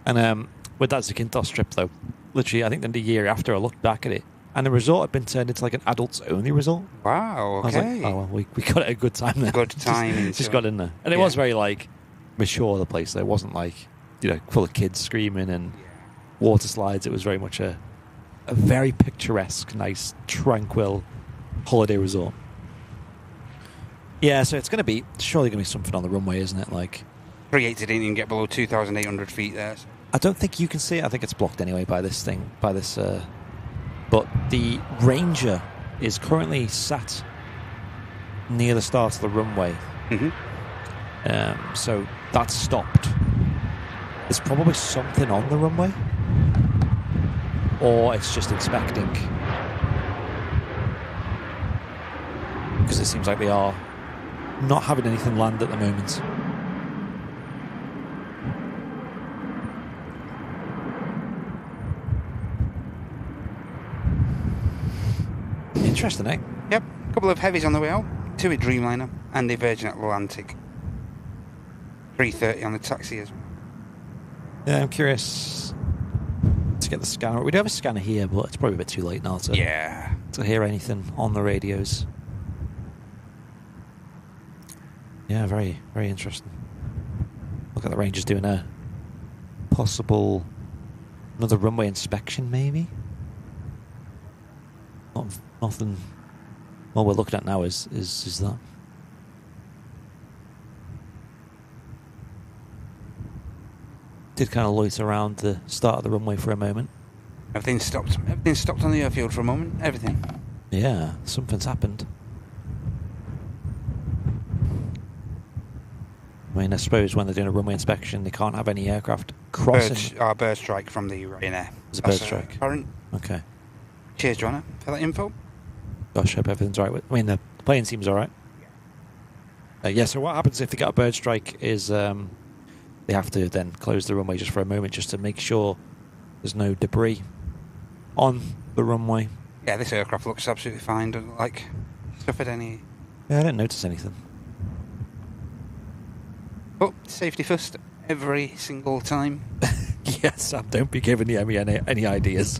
And with that Zakynthos trip, though, literally, I think then the year after I looked back at it, and the resort had been turned into like an adults-only resort. Wow, okay. I was like, oh, well, we got it a good time there. Good time. just got in there. And it was very, like, mature, the place. There it wasn't, like, full of kids screaming and water slides. It was very much a very picturesque, nice, tranquil holiday resort. Yeah, so it's going to be surely going to be something on the runway, isn't it? Like 380 didn't even get below 2,800 feet there. So. I don't think you can see it. I think it's blocked anyway by this thing, but the Ranger is currently sat near the start of the runway. Mm-hmm. So that's stopped. There's probably something on the runway, or it's just inspecting, because it seems like they are not having anything land at the moment. Interesting, eh? Yep, a couple of heavies on the way out. 2 a Dreamliner and a Virgin Atlantic. 330 on the taxi as well. Yeah, I'm curious to get the scanner. We do have a scanner here, but it's probably a bit too late now to hear anything on the radios. Yeah, very, very interesting. Look at the Rangers doing a possible another runway inspection, maybe. Nothing. What we're looking at now is that. Did kind of loiter around the start of the runway for a moment. Everything stopped. Everything stopped on the airfield for a moment. Everything. Yeah, something's happened. I mean, I suppose when they're doing a runway inspection, they can't have any aircraft crossing. Bird strike from the Ryanair. It's a bird strike. Current. Okay. Cheers, Joanna, for that info. Gosh, hope everything's right. I mean, the plane seems all right. So what happens if they get a bird strike is they have to then close the runway just for a moment just to make sure there's no debris on the runway. Yeah, this aircraft looks absolutely fine. Doesn't suffered any. Yeah, I didn't notice anything. But safety first every single time. Yes, Sam, don't be giving the Emmy any ideas.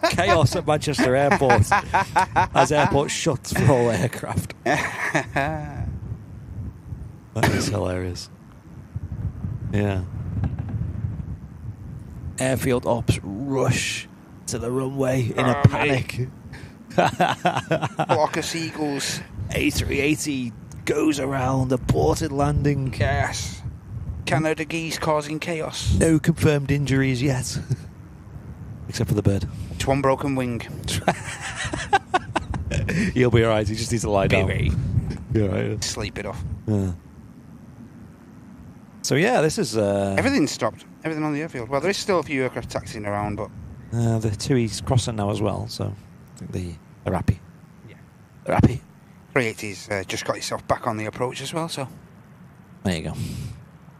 Chaos at Manchester Airport as airport shuts for all aircraft. That is hilarious. Yeah. Airfield ops rush to the runway in a panic. Flock of seagulls. A380 goes around, aborted landing. Yes. Canada geese causing chaos. No confirmed injuries yet. Except for the bird. It's one broken wing. He'll be alright, he just needs to lie down. Be alright. Sleep it off. Yeah. So yeah, this is... Everything's stopped. Everything on the airfield. Well, there is still a few aircraft taxiing around, but... the 2E's crossing now as well, so I think they're happy. Yeah. They're happy. 380's just got itself back on the approach as well, so... There you go.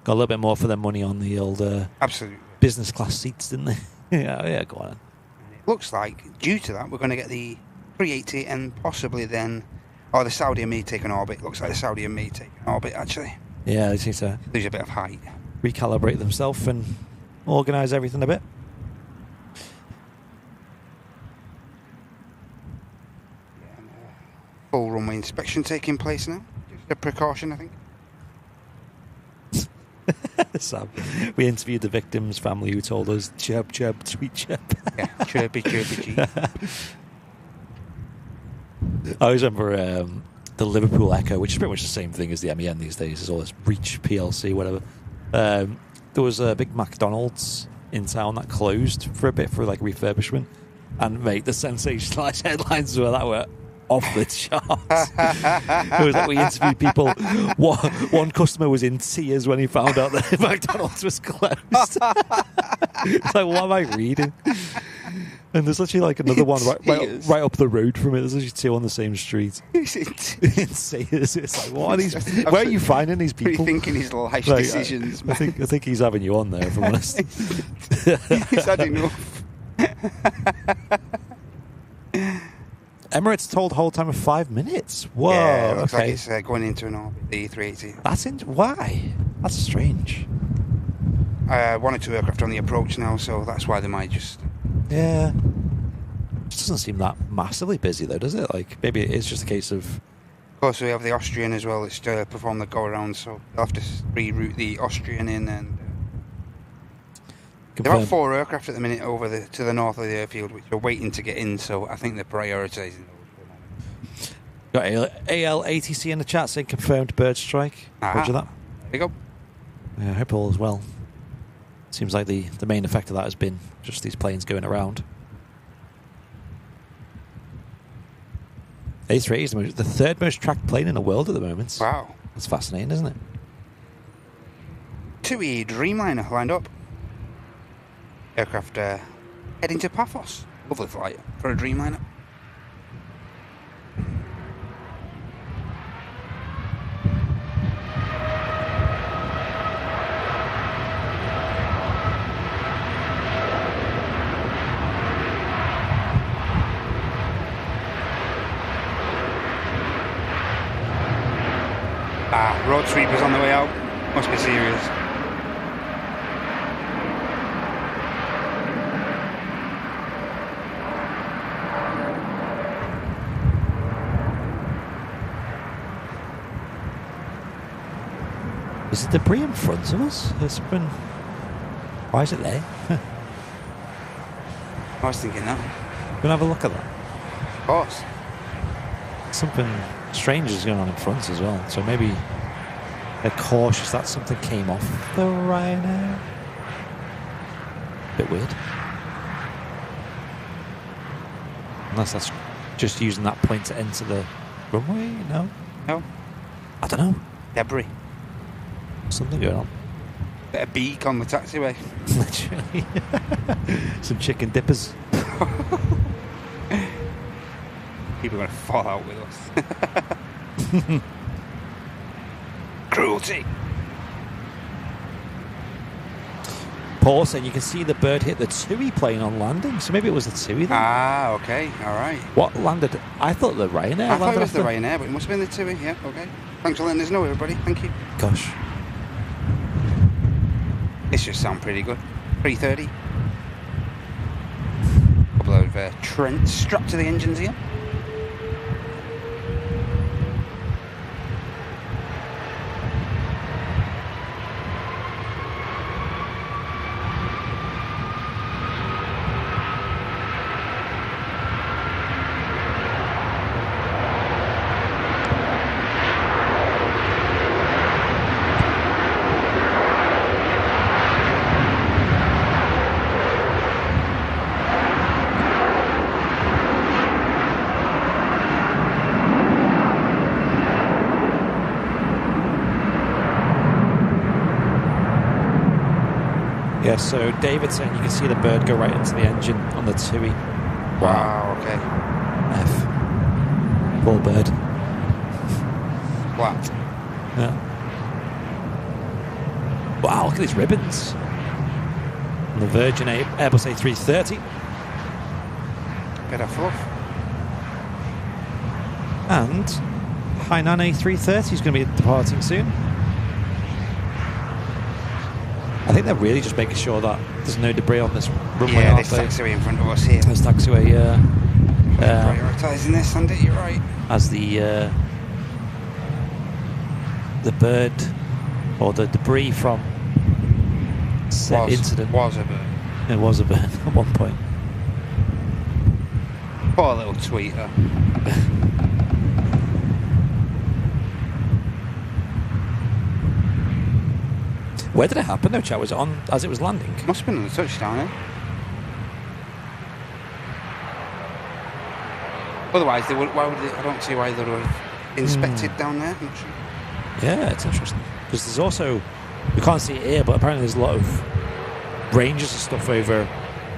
Got a little bit more for their money on the old absolutely business class seats, didn't they? yeah, go on. It looks like, due to that, we're going to get the 380 and possibly then... the Saudi may take an orbit. Looks like the Saudi may take an orbit, actually. Yeah, they need to... lose a bit of height. Recalibrate themselves and organise everything a bit. Full runway inspection taking place now. Just a precaution, I think. Sam, we interviewed the victim's family who told us, chirp, chirp, sweet chirp. Yeah, chirpy, chirpy, cheep. I always remember the Liverpool Echo, which is pretty much the same thing as the MEN these days. There's all this Reach PLC, whatever. There was a big McDonald's in town that closed for a bit for like refurbishment. And mate, the sensationalised headlines were that were off the charts. It was like we interviewed people. One customer was in tears when he found out that McDonald's was closed. It's like, what am I reading? And there's actually like another one right up the road from it. There's actually two on the same street. It's like, what are these? Where are you finding these people? Rethinking his life decisions. I think he's having you on there, if I'm honest. He's had enough. Emirates told hold time of 5 minutes. Whoa. Yeah, it looks like it's going into an orbit, the A380. Why? That's strange. 1 or 2 aircraft on the approach now, so that's why they might just... Yeah. It doesn't seem that massively busy, though, does it? Like, maybe it is just a case of... Of course, we have the Austrian as well. It's to perform the go-around, so they'll have to reroute the Austrian in. And there are 4 aircraft at the minute over to the north of the airfield, which are waiting to get in, so I think they're prioritising those. Got ALATC in the chat saying confirmed bird strike. Roger that. There you go. Yeah, I hope all is well. Seems like the main effect of that has been just these planes going around. A380 is the 3rd most tracked plane in the world at the moment. Wow. That's fascinating, isn't it? TUI Dreamliner lined up. Aircraft heading to Paphos. Lovely flight for a Dreamliner. Road sweepers on the way out. Must be serious. Is it debris in front of us? Why is it there? I was thinking that. We're going to have a look at that. Of course. Something strange is going on in front as well. So maybe they're cautious that something came off the Ryanair. Bit weird. Unless that's just using that point to enter the runway? No? No. I don't know. Debris. Something going on. Bit of beak on the taxiway. Literally. Some chicken dippers. People are going to fall out with us. Cruelty. Paul saying you can see the bird hit the TUI plane on landing, so maybe it was the TUI then. Ah, okay, all right. What landed? I thought the Ryanair. I thought it was the Ryanair, but it must have been the TUI. Yeah, okay. Thanks for letting us know, everybody. Thank you. Gosh. This should sound pretty good. 330. Couple of Trents strapped to the engines here. Yeah, so David saying you can see the bird go right into the engine on the TUI. Wow, okay. F. Poor bird. Flat. Yeah. Wow, look at these ribbons. On the Virgin Airbus A330. Bit of fluff. And Hainan A330 is going to be departing soon. I think they're really just making sure that there's no debris on this runway. Yeah, this taxiway in front of us here. This taxiway, yeah. Prioritising this, Andy, you're right. As the bird or the debris from said incident was a bird. It was a bird at one point. Poor little tweeter. Where did it happen though, chat? Was it on as it was landing? Must have been on the touchdown, eh? Otherwise, they would. Why would they? I don't see why they would have inspected down there. I'm not sure. Yeah, it's interesting because there's also we can't see it here, but apparently there's a lot of ranges and stuff over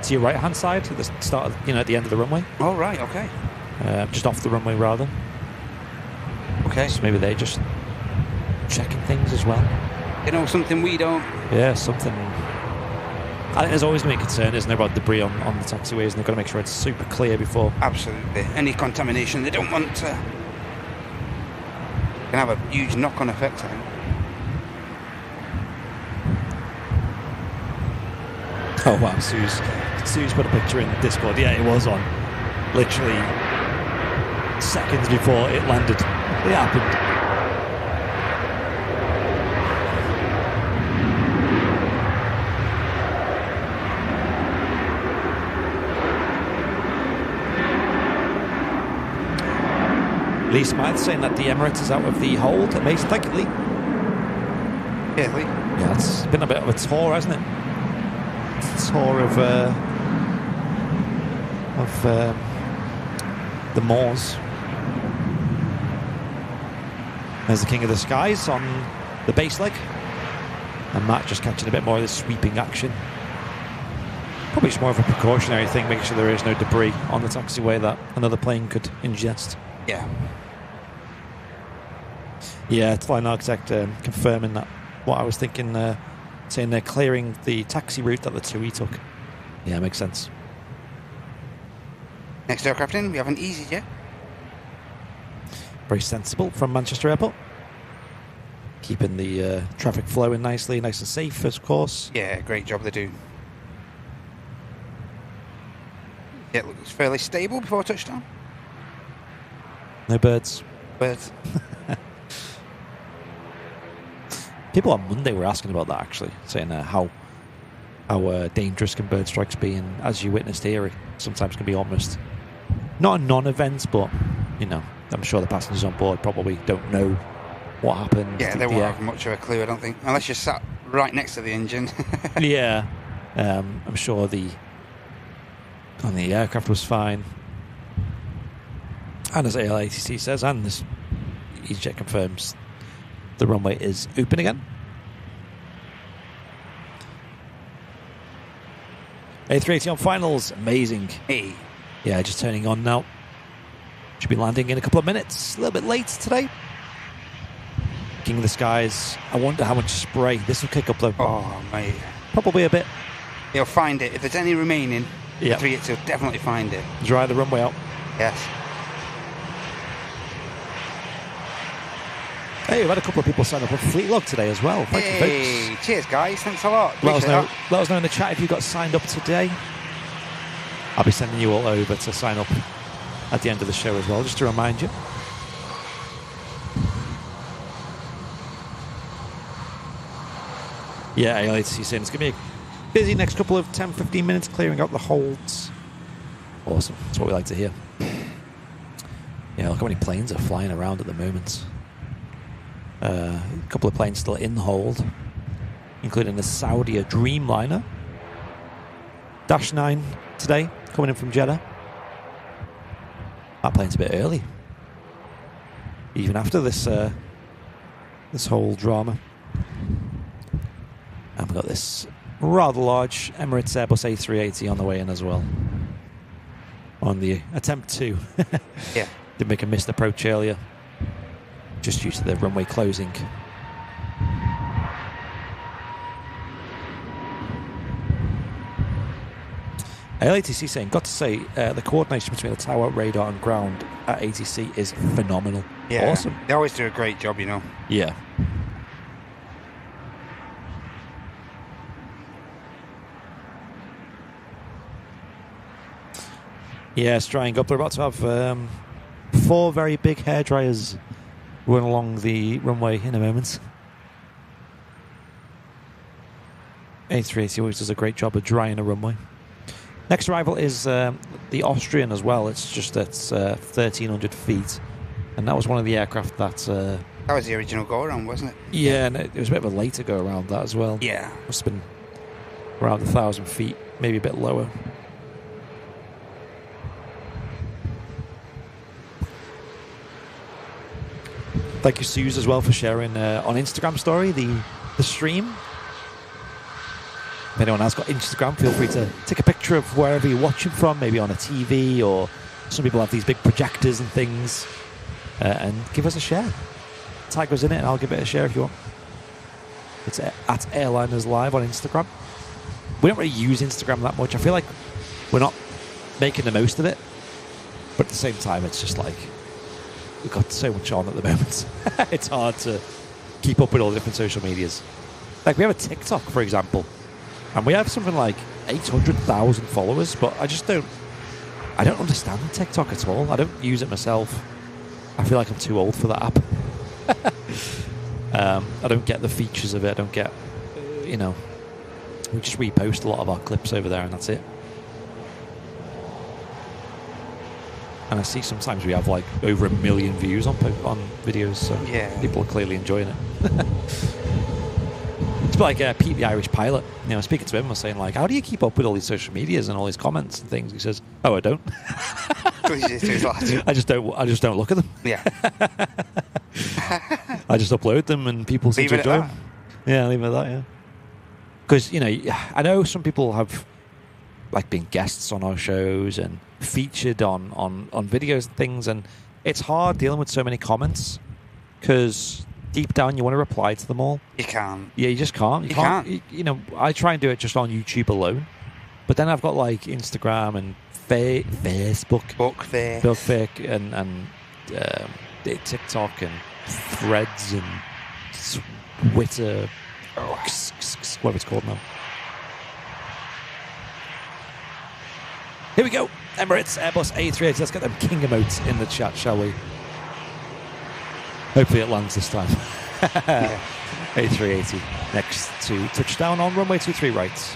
to your right-hand side at the start of, at the end of the runway. Oh, right, okay. Just off the runway, rather. Okay. So maybe they're just checking things as well. Something we don't. Yeah, something. I think there's always going to be a concern, isn't there, about debris on the taxiways, and they've got to make sure it's super clear before. Absolutely. Any contamination, they don't want to. Can have a huge knock-on effect, I think. Oh wow, Sue's put a picture in Discord. Yeah, it was on. Literally seconds before it landed. It happened. Lee Smythe saying that the Emirates is out of the hold. Amazing. Thank you, Lee. Yeah, Lee. Yeah, it's been a bit of a tour, hasn't it? It's a tour of the moors. There's the King of the Skies on the base leg. And Matt just catching a bit more of the sweeping action. Probably just more of a precautionary thing, making sure there is no debris on the taxiway that another plane could ingest. Yeah. Yeah, flight architect confirming that what I was thinking, saying they're clearing the taxi route that the TUI took. Yeah, makes sense. Next aircraft in, we have an EasyJet. Very sensible from Manchester Airport. Keeping the traffic flowing nicely, nice and safe, of course. Yeah, great job they do. It looks fairly stable before touchdown. No birds. Birds. People on Monday were asking about that, actually, saying how dangerous can bird strikes be, and as you witnessed here, it sometimes can be almost not a non-event, but I'm sure the passengers on board probably don't know what happened. Yeah, they won't have much of a clue, I don't think, unless you're sat right next to the engine. Yeah, I'm sure the aircraft was fine, and as ALATC says, and this EasyJet confirms, the runway is open again. A380 on finals, amazing. Hey. Yeah, just turning on now. Should be landing in a couple of minutes. A little bit late today. King of the Skies. I wonder how much spray this will kick up though. Oh, mate. Probably a bit. He'll find it. If there's any remaining, yeah, he'll definitely find it. Dry the runway out. Yes. Hey, we've had a couple of people sign up for Fleetlog today as well. Thank you, folks. Cheers, guys. Thanks a lot. Let us know in the chat if you got signed up today. I'll be sending you all over to sign up at the end of the show as well, just to remind you. Yeah, ALATC saying it's going to be a busy next couple of 10-15 minutes clearing out the holds. Awesome. That's what we like to hear. Yeah, look how many planes are flying around at the moment. A couple of planes still in the hold, including the Saudi Dreamliner. Dash 9 today, coming in from Jeddah. That plane's a bit early, even after this this whole drama. And we've got this rather large Emirates Airbus A380 on the way in as well. On the attempt to. Yeah. Did make a missed approach earlier, just due to the runway closing. LATC saying, got to say, the coordination between the tower, radar and ground at ATC is phenomenal. Yeah, awesome. They always do a great job, Yeah. Yeah, drying up. They're about to have 4 very big hairdryers run along the runway in a moment. A380 always does a great job of drying a runway. Next arrival is the Austrian as well. It's just at 1,300 feet. And that was one of the aircraft that... that was the original go-around, wasn't it? Yeah, and it was a bit of a later go-around that as well. Yeah. Must have been around 1,000 feet, maybe a bit lower. Thank you, Suze, as well, for sharing on Instagram story the stream. If anyone has got Instagram, feel free to take a picture of wherever you're watching from, maybe on a TV, or some people have these big projectors and things, and give us a share. Tag us in it and I'll give it a share if you want. It's at Airliners Live on Instagram. We don't really use Instagram that much. I feel like we're not making the most of it, but at the same time it's just like we've got so much on at the moment. It's hard to keep up with all the different social medias. Like we have a TikTok, for example, and we have something like 800,000 followers, but I don't understand TikTok at all. I don't use it myself. I feel like I'm too old for that app. I don't get the features of it. I don't get, we just repost a lot of our clips over there and that's it. And I see sometimes we have like over 1 million views on videos, so people are clearly enjoying it. It's like Pete the Irish pilot. Speaking to him, I was saying like, how do you keep up with all these social medias and all these comments and things? He says, "Oh, I don't. I just don't look at them. Yeah. I just upload them and people seem to enjoy them. Yeah, leave it at that. Yeah. Because I know some people have like been guests on our shows and featured on videos and things, and it's hard dealing with so many comments because deep down you want to reply to them all. You can't. Yeah, you just can't. You can't. I try and do it just on YouTube alone, but then I've got like Instagram and Facebook, Bookfic, and TikTok and Threads and Twitter, whatever it's called now. Here we go. Emirates Airbus A350. Let's get them king emotes in the chat, shall we? Hopefully it lands this time. A380 next to touchdown on runway 23 right.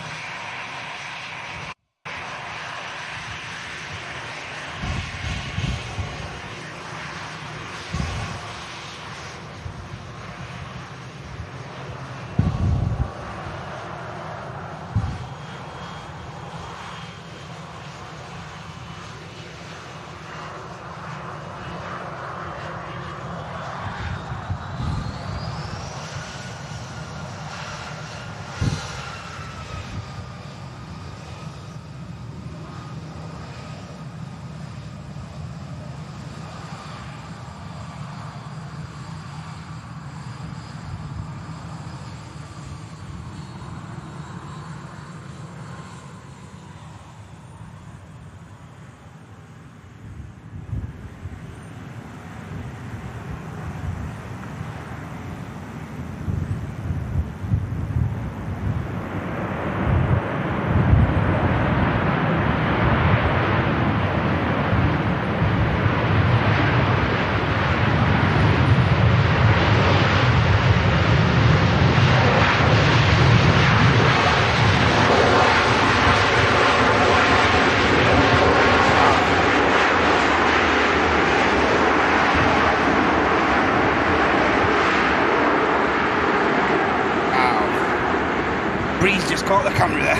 Caught the camera there.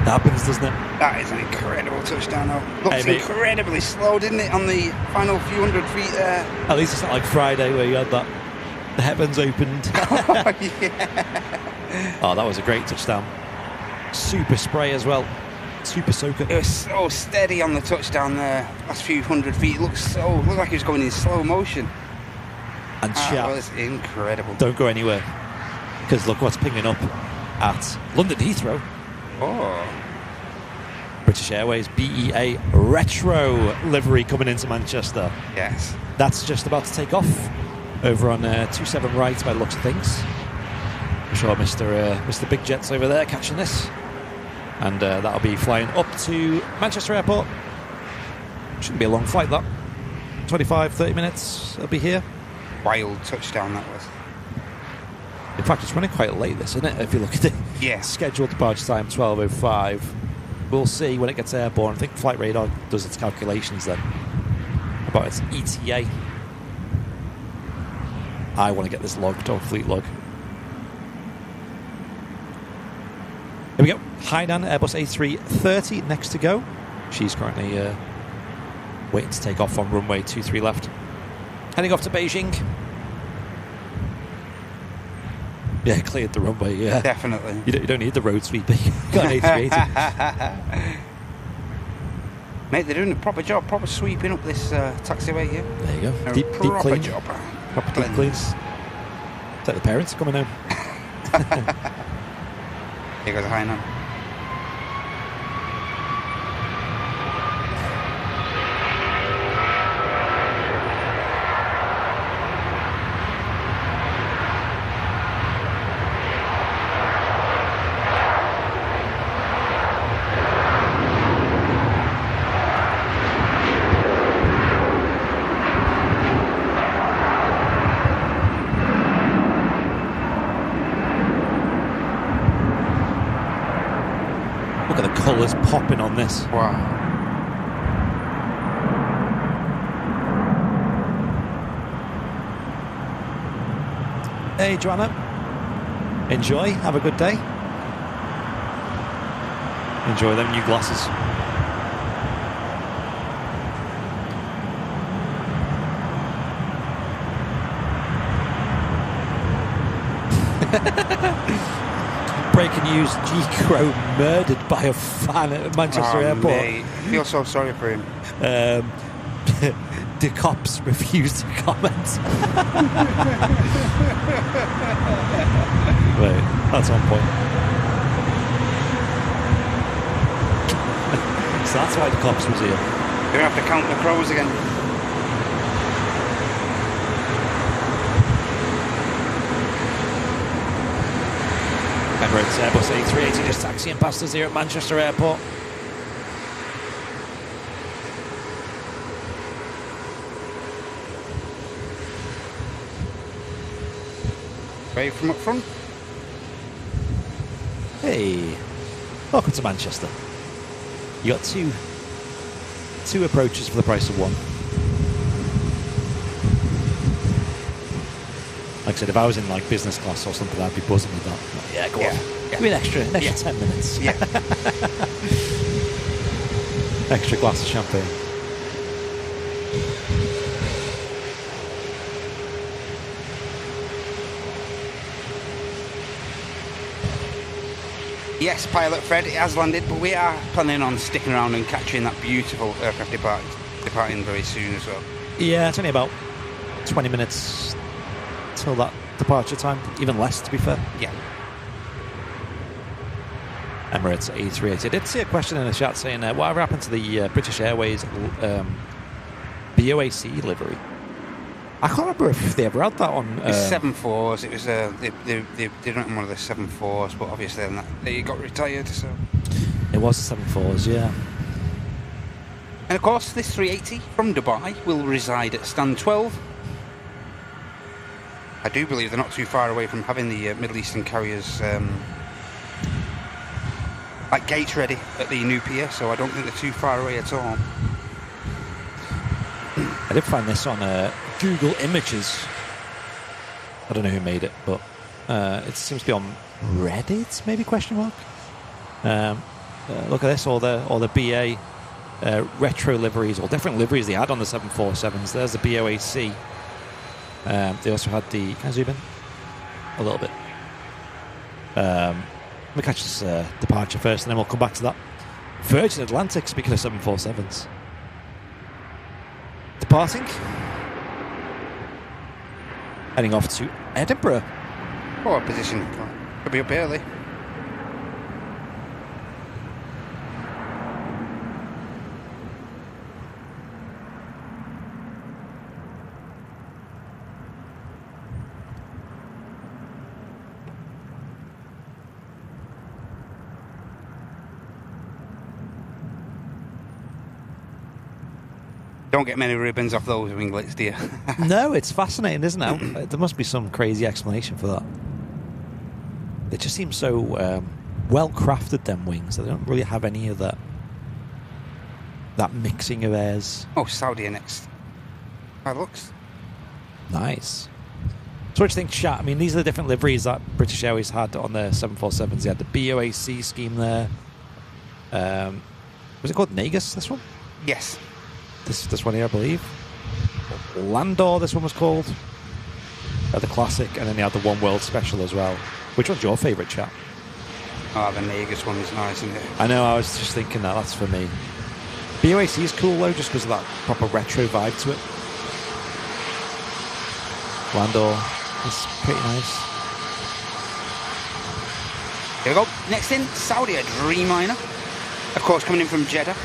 That happens, doesn't it? That is an incredible touchdown now. Looks incredibly slow, didn't it, on the final few hundred feet there? At least it's not like Friday where you had the heavens opened. Oh, yeah. Oh, that was a great touchdown. Super spray as well. Super soaker. It was so steady on the touchdown there. Last few hundred feet. It looked like he was going in slow motion. And that was incredible. Don't go anywhere. Because look what's pinging up at London Heathrow. Oh. British Airways BEA Retro livery coming into Manchester. Yes. That's just about to take off over on 27 right by the looks of things. I'm sure Mr. Big Jet's over there catching this. And that'll be flying up to Manchester Airport. Shouldn't be a long flight, that. 25, 30 minutes, it'll be here. Wild touchdown that was. In fact, it's running quite late, this, isn't it? If you look at it. Yeah. Scheduled departure time, 12:05. We'll see when it gets airborne. I think Flight Radar does its calculations then about its ETA. I want to get this logged on Fleet Log. Here we go. Hainan Airbus A330 next to go. She's currently waiting to take off on runway 23 left. Heading off to Beijing. Yeah, cleared the runway, yeah. Definitely. You don't need the road sweeper. You've got an A380. Mate, they're doing a proper job, proper sweeping up this taxiway here. There you go. A Deep proper clean. job. Proper deep cleans. It's like the parents coming home. Here goes a high now. Look at the colours popping on this. Wow. Hey, Joanna. Enjoy. Have a good day. Enjoy them new glasses. Breaking news, G. Crow murdered by a fan at Manchester Airport. Mate. I feel so sorry for him. The cops refused to comment. Wait, that's on point. So that's why the cops was here. You're going to have to count the crows again. Emirates Airbus A380 just taxiing past us here at Manchester Airport. Wave from up front. Hey, welcome to Manchester. You got two approaches for the price of one. Like I said, if I was in like business class or something, I'd be buzzing with that. Like, yeah, go on. Yeah. Give me an extra 10 minutes. Yeah. Extra glass of champagne. Yes, Pilot Fred, it has landed, but we are planning on sticking around and catching that beautiful aircraft departing very soon as well. Yeah, it's only about 20 minutes till that departure time. Even less, to be fair. Yeah. Emirates A380. I did see a question in the chat saying, whatever happened to the British Airways BOAC livery? I can't remember if they ever had that on... It was 7.4s. It was, they did it on one of the 7.4s, but obviously then they got retired, so... It was the 7.4s, yeah. And of course, this 380 from Dubai will reside at stand 12. I do believe they're not too far away from having the Middle Eastern carriers like gates ready at the new pier, so I don't think they're too far away at all. I did find this on Google Images. I don't know who made it, but it seems to be on Reddit, maybe, question mark. Look at this, all the BA retro liveries, or different liveries they had on the 747s. There's the BOAC. They also had the... Can I zoom in? A little bit. Let me catch this departure first, and then we'll come back to that. Virgin Atlantic, speaking of 747s. Departing. Heading off to Edinburgh. Poor position. Could be up early. Don't get many ribbons off those winglets, do you? No, it's fascinating, isn't it? There must be some crazy explanation for that. They just seem so well crafted, them wings. They don't really have any of that mixing of airs. Oh, Saudi next. That looks nice. So what do you think, chat? I mean, these are the different liveries that British Airways had on their 747s. They had the BOAC scheme there. Was it called Nagus, this one? Yes. This one here, I believe. Landor, this one was called. The classic, and then they had the One World Special as well. Which one's your favourite, chat? Oh, the Negus one is nice, isn't it? I know, I was just thinking that's for me. BOAC is cool though, just because of that proper retro vibe to it. Landor is pretty nice. Here we go. Next in, Saudi Dreamliner. Of course, coming in from Jeddah.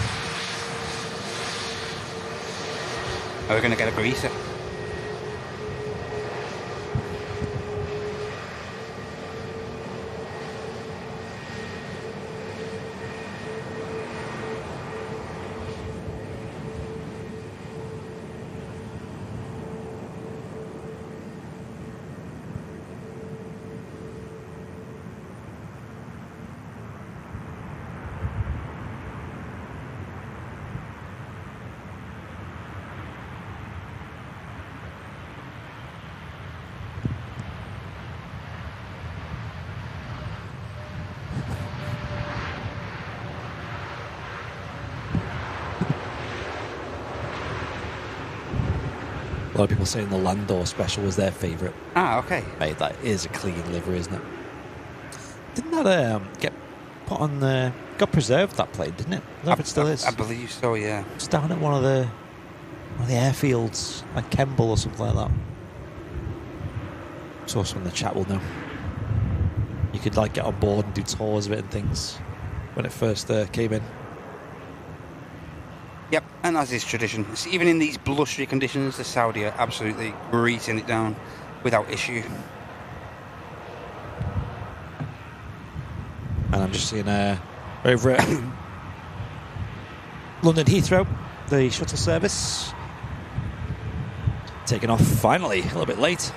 We're going to get a greaser. A lot of people saying the Landor Special was their favourite. Ah, okay. Mate, that is a clean livery, isn't it? Didn't that get put on the... got preserved, that plane, didn't it? I don't know if it still is. I believe so, yeah. It's down at one of the airfields, like Kemble or something like that. So someone in the chat will know. You could like get on board and do tours of it and things when it first came in. Yep, and as is tradition, even in these blustery conditions, the Saudi are absolutely greasing it down without issue. And I'm just seeing over at London Heathrow, the shuttle service taking off finally, a little bit late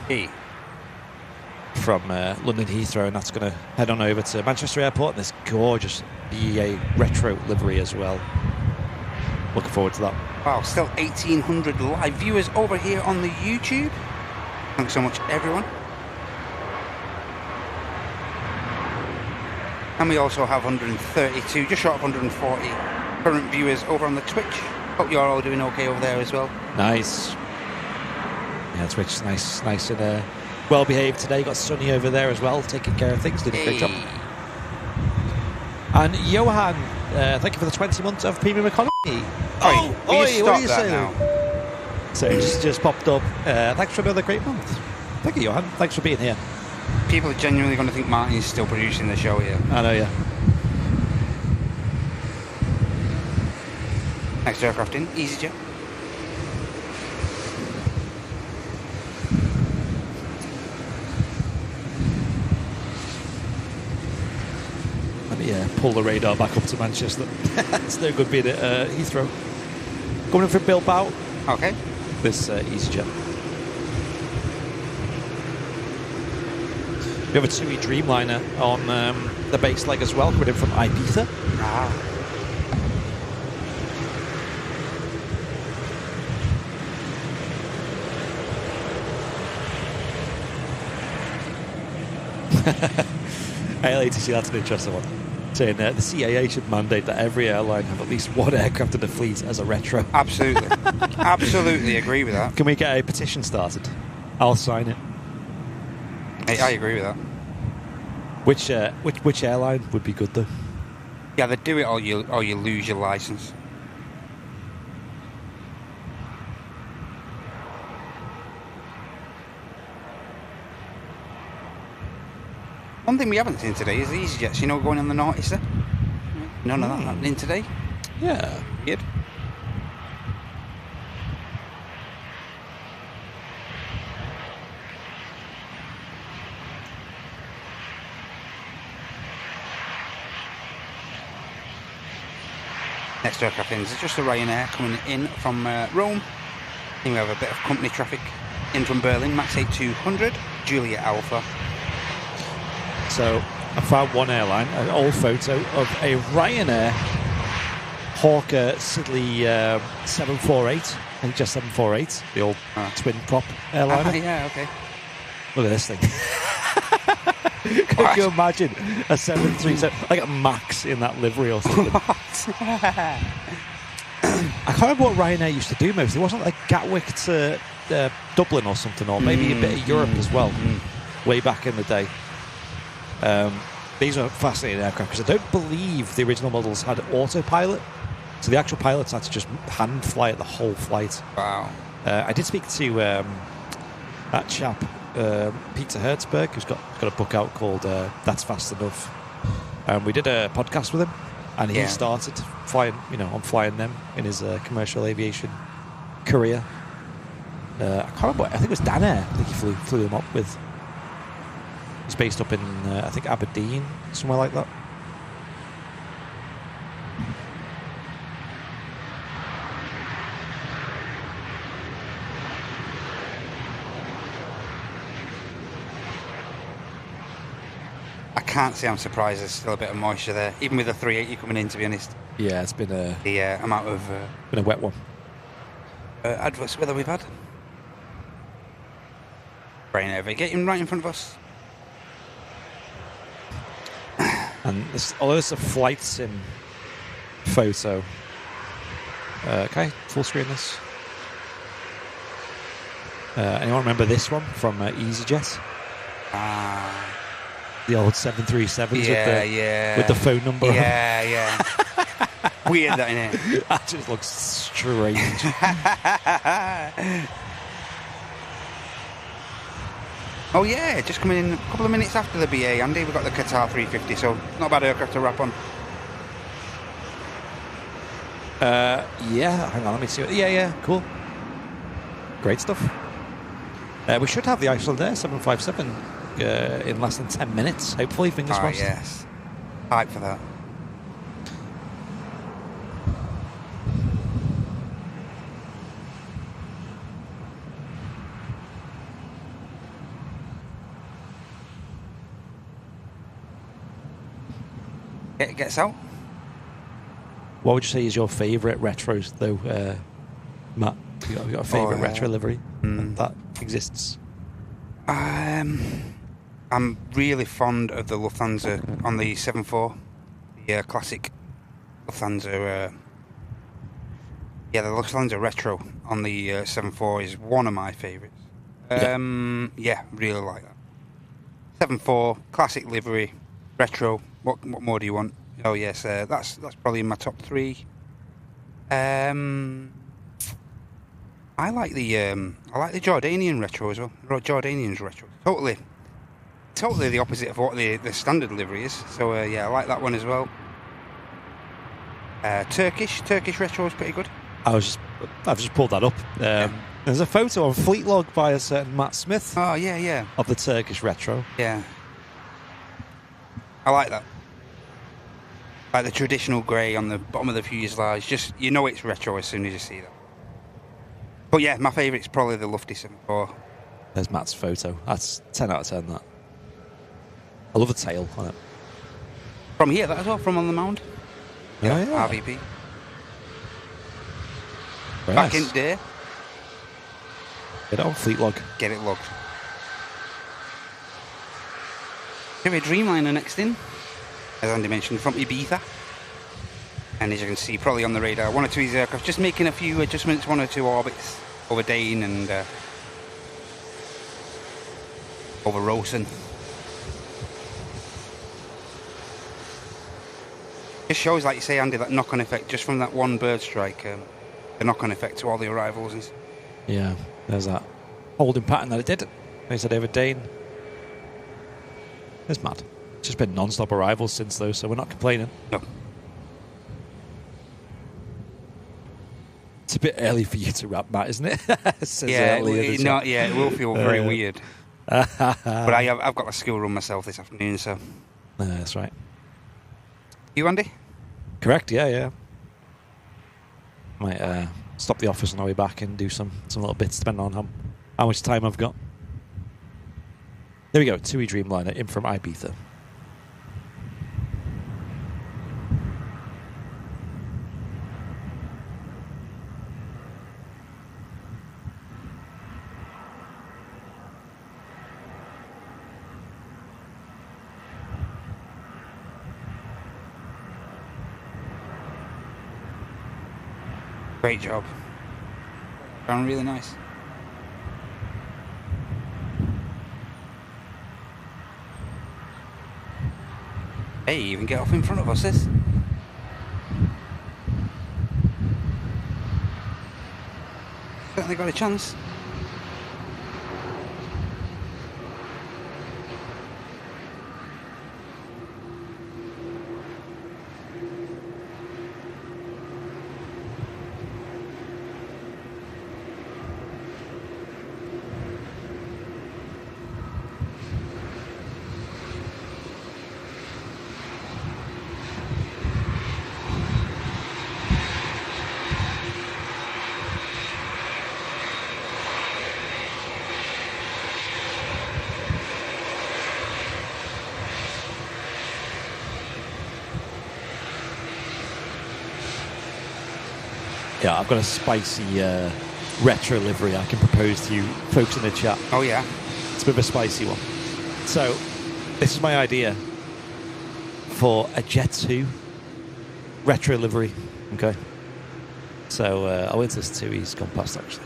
from London Heathrow, and that's going to head on over to Manchester Airport in this gorgeous BEA retro livery as well. Looking forward to that. Wow, still 1,800 live viewers over here on the YouTube. Thanks so much, everyone. And we also have 132, just short of 140 current viewers over on the Twitch. Hope you're all doing okay over there as well. Nice. Yeah, Twitch is nice and well behaved today. Got Sunny over there as well, taking care of things. Did a great job. And Johan, thank you for the 20 months of premium economy. Oi, what are you saying now? So it just popped up. Thanks for another great month. Thank you, Johan. Thanks for being here. People are genuinely going to think Martin is still producing the show here. I know, yeah. Next aircraft in, EasyJet. Let me pull the radar back up to Manchester. It's no good being at Heathrow. Coming in from Bilbao. Okay. This EasyJet. We have a TUI Dreamliner on the base leg as well, coming in from Ibiza. Ah. ALATC, that's an interesting one. Saying the CAA should mandate that every airline have at least one aircraft in the fleet as a retro. Absolutely. Absolutely agree with that. Can we get a petition started? I'll sign it. I agree with that. Which airline would be good though? Yeah, they do it or you lose your license. One thing we haven't seen today is the EasyJets, going on the Northeaster. None of that happening today. Yeah. Weird. Next aircraft in is just a Ryanair coming in from Rome. Then we have a bit of company traffic in from Berlin, Max 8200, Julia Alpha. So I found one airline, an old photo of a Ryanair Hawker Siddeley 748, I think just 748, the old twin prop airliner. Yeah, okay. Look at this thing. Could you imagine a 737, like a Max in that livery or something? I can't remember what Ryanair used to do most. It wasn't like Gatwick to Dublin or something, or maybe a bit of Europe as well, way back in the day. These are fascinating aircraft because I don't believe the original models had autopilot, so the actual pilots had to just hand fly it the whole flight. Wow. I did speak to that chap, Peter Hertzberg, who's got a book out called That's Fast Enough. We did a podcast with him, and he started flying, on flying them in his commercial aviation career. I can't remember. I think it was Dan Air. I think he flew them up with. He's based up in, I think, Aberdeen, somewhere like that. I can't say I'm surprised there's still a bit of moisture there, even with the 380 coming in, to be honest. Yeah, it's been the amount of... been a wet one. Adverse weather we've had. Rain over, getting right in front of us. And although it's a flight sim photo, okay, full screen this. Anyone remember this one from EasyJet? The old 737s with the phone number. Yeah. Weird that, innit? That just looks strange. Oh yeah, just coming in a couple of minutes after the BA, Andy. We've got the Qatar A350, so not a bad aircraft to wrap on. Yeah, hang on, let me see. Yeah, cool. Great stuff. We should have the Icelandair 757 in less than 10 minutes, hopefully, fingers crossed. Yes. Hype for that. Gets out. What would you say is your favourite retros, though, Matt? You got a favourite retro livery that exists? I'm really fond of the Lufthansa on the 74, the classic Lufthansa. The Lufthansa retro on the 74 is one of my favourites. Really like that. 74 classic livery, retro. What more do you want? Oh yes, that's probably in my top 3. I like the Jordanian retro as well. Jordanian's retro, totally the opposite of what the standard livery is. So I like that one as well. Turkish retro is pretty good. I've just pulled that up. There's a photo on Fleetlog by a certain Matt Smith. Oh yeah. Of the Turkish retro. Yeah. I like that. Like the traditional grey on the bottom of the fuselage. Just, it's retro as soon as you see that. But yeah, my favourite's probably the Lufty 74. There's Matt's photo. That's 10 out of 10, that. I love the tail on it. From here, that as well, from on the mound. Yeah. RVP. Very Back nice. in there. Get it on Fleetlog. Get it logged. Here we Dreamliner next in, as Andy mentioned, from Ibiza. And as you can see, probably on the radar, one or two of these aircraft just making a few adjustments, one or two orbits over Dane and over Rosen. Just shows, like you say, Andy, that knock-on effect just from that one bird strike, the knock-on effect to all the arrivals. And yeah, there's that holding pattern that it did. They said over Dane. It's mad. It's just been non-stop arrivals since, though, so we're not complaining. No. It's a bit early for you to wrap, Matt, isn't it? It will feel very weird. But I've got a school run myself this afternoon, so. That's right. You, Andy? Correct, yeah. Might stop the office on our way back and do some little bits, depending on how much time I've got. There we go, TUI Dreamliner in from Ibiza. Great job. Sound really nice. Hey, you can get off in front of us, sis. Certainly got a chance. Yeah, I've got a spicy retro livery I can propose to you folks in the chat. Oh, yeah? It's a bit of a spicy one. So, this is my idea for a Jet 2 retro livery. Okay. So, I'll wait till this 2. He's gone past, actually.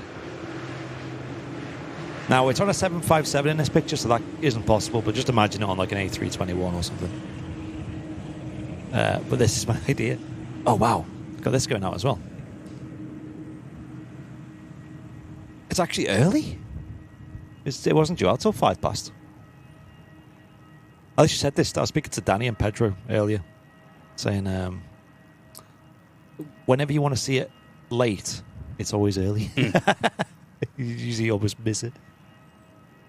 Now, it's on a 757 in this picture, so that isn't possible, but just imagine it on like an A321 or something. But this is my idea. Oh, wow. Got this going out as well. It's actually early. It wasn't due out till 5 past. I actually said this. I was speaking to Danny and Pedro earlier, saying, whenever you want to see it late, it's always early. You usually always miss it.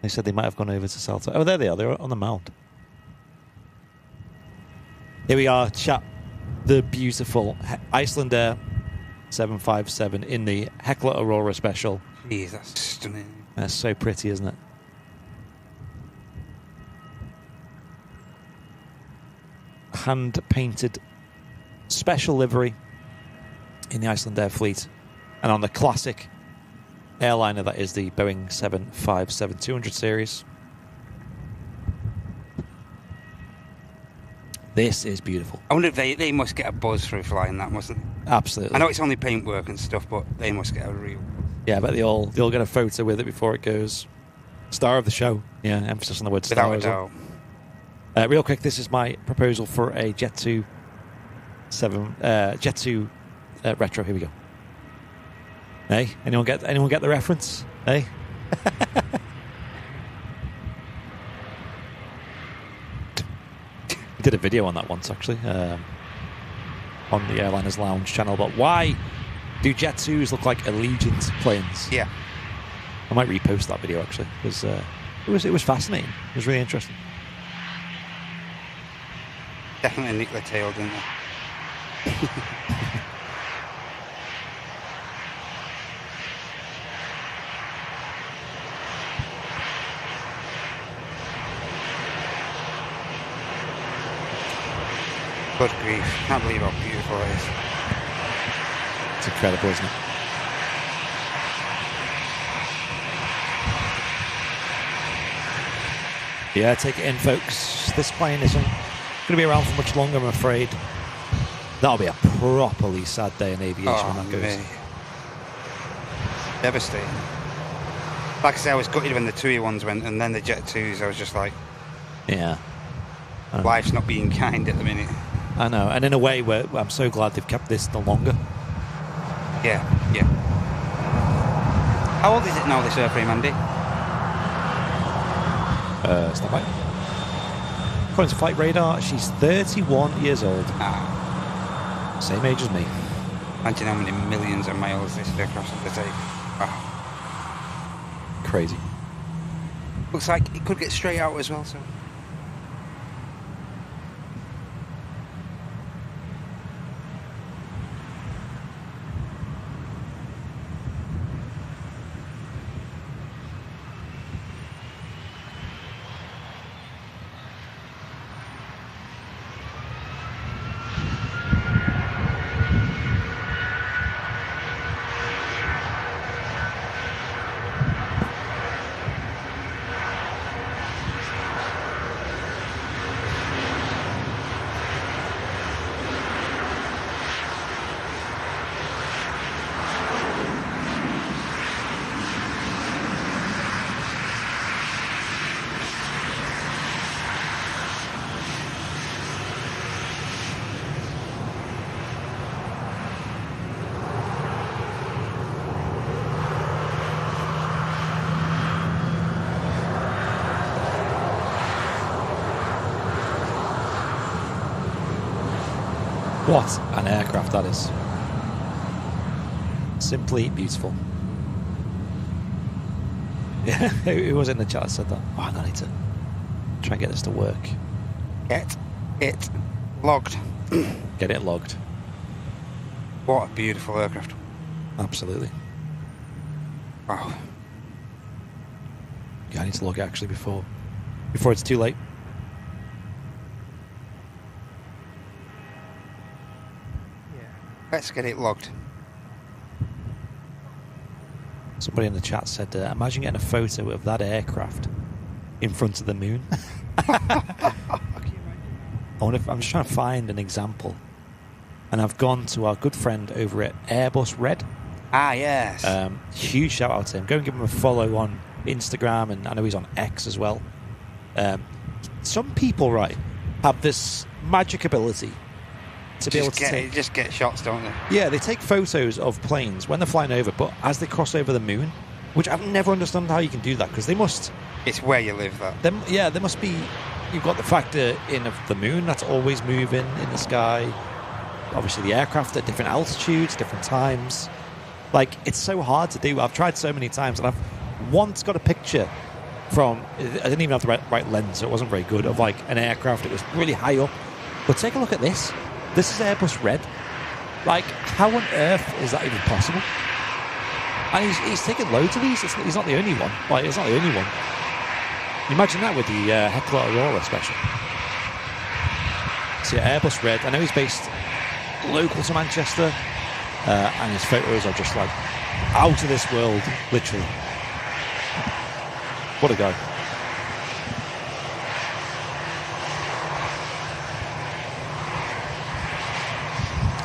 They said they might have gone over to Salto. Oh, there they are. They're on the mound. Here we are, chat. The beautiful Icelander 757 in the Heckler Aurora Special. Jeez, that's stunning. That's so pretty, isn't it? Hand-painted special livery in the Icelander fleet. And on the classic airliner that is the Boeing 757-200 series. This is beautiful. I wonder if they must get a buzz through flying that, mustn't they? Absolutely. I know it's only paintwork and stuff, but they must get a real... Yeah, but they'll get a photo with it before it goes. Star of the show. Yeah, emphasis on the word star. Without a doubt. Real quick, this is my proposal for a Jet 2 retro. Here we go. Hey, anyone get the reference? Hey. We did a video on that once, actually, on the Airliners Lounge channel. But why do Jet 2s look like Allegiant planes? Yeah. I might repost that video, actually, because it was fascinating. It was really interesting. Definitely nick the tail, didn't they? Good grief. Can't believe how beautiful it is. It's incredible, isn't it? Yeah, take it in, folks. This plane isn't going to be around for much longer, I'm afraid. That'll be a properly sad day in aviation when that goes. Devastating. Like I say, I was gutted when the TUI ones went, and then the Jet 2s, I was just like... Yeah. Life's not being kind at the minute. I know, and in a way, I'm so glad they've kept this no longer. Yeah. How old is it now, this airframe, Andy? Stand by. According to Flight Radar, she's 31 years old. Same age as me. Imagine how many millions of miles this thing across the tape. Crazy. Looks like it could get straight out as well, so... What an aircraft that is. Simply beautiful. Yeah, who was in the chat that said that? Oh, I need to try and get this to work. Get it logged. Get it logged. What a beautiful aircraft. Absolutely. Wow. Yeah, I need to log it actually before it's too late. Yeah. Let's get it logged. Somebody in the chat said, imagine getting a photo of that aircraft in front of the moon. I'm just trying to find an example. And I've gone to our good friend over at Airbus Red. Ah, yes. Huge shout out to him. Go and give him a follow on Instagram, and I know he's on X as well. Some people, right, have this magic ability to be able to just get shots, don't they? Yeah, they take photos of planes when they're flying over, but as they cross over the moon, which I've never understood how you can do that, because they must... It's where you live, that. There must be... You've got the factor in of the moon that's always moving in the sky. Obviously, the aircraft at different altitudes, different times. Like, it's so hard to do. I've tried so many times, and I've once got a picture from... I didn't even have the right lens, so it wasn't very good, of, like, an aircraft. It was really high up. But take a look at this. This is Airbus Red. Like, how on earth is that even possible? And he's taken loads of these. He's not the only one. Like, it's not the only one. Imagine that with the Heckler Aurora special. So yeah, Airbus Red. I know he's based local to Manchester, and his photos are just like out of this world, literally. What a guy.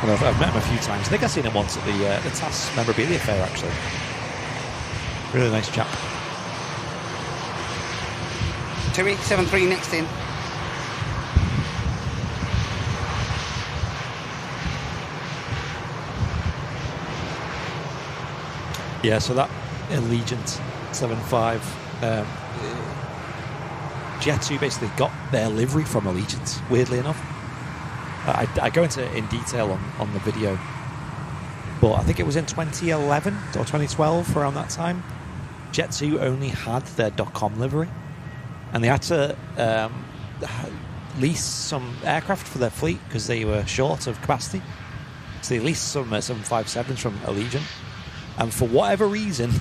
And I've met him a few times. I think I've seen him once at the TAS Memorabilia Fair, actually. Really nice chap. 2873 next in. Yeah, so that Allegiant 75 Jet2 basically got their livery from Allegiant, weirdly enough. I go into it in detail on the video, but I think it was in 2011 or 2012, around that time. Jet2 only had their .com livery, and they had to lease some aircraft for their fleet because they were short of capacity. So they leased some 757s from Allegiant, and for whatever reason,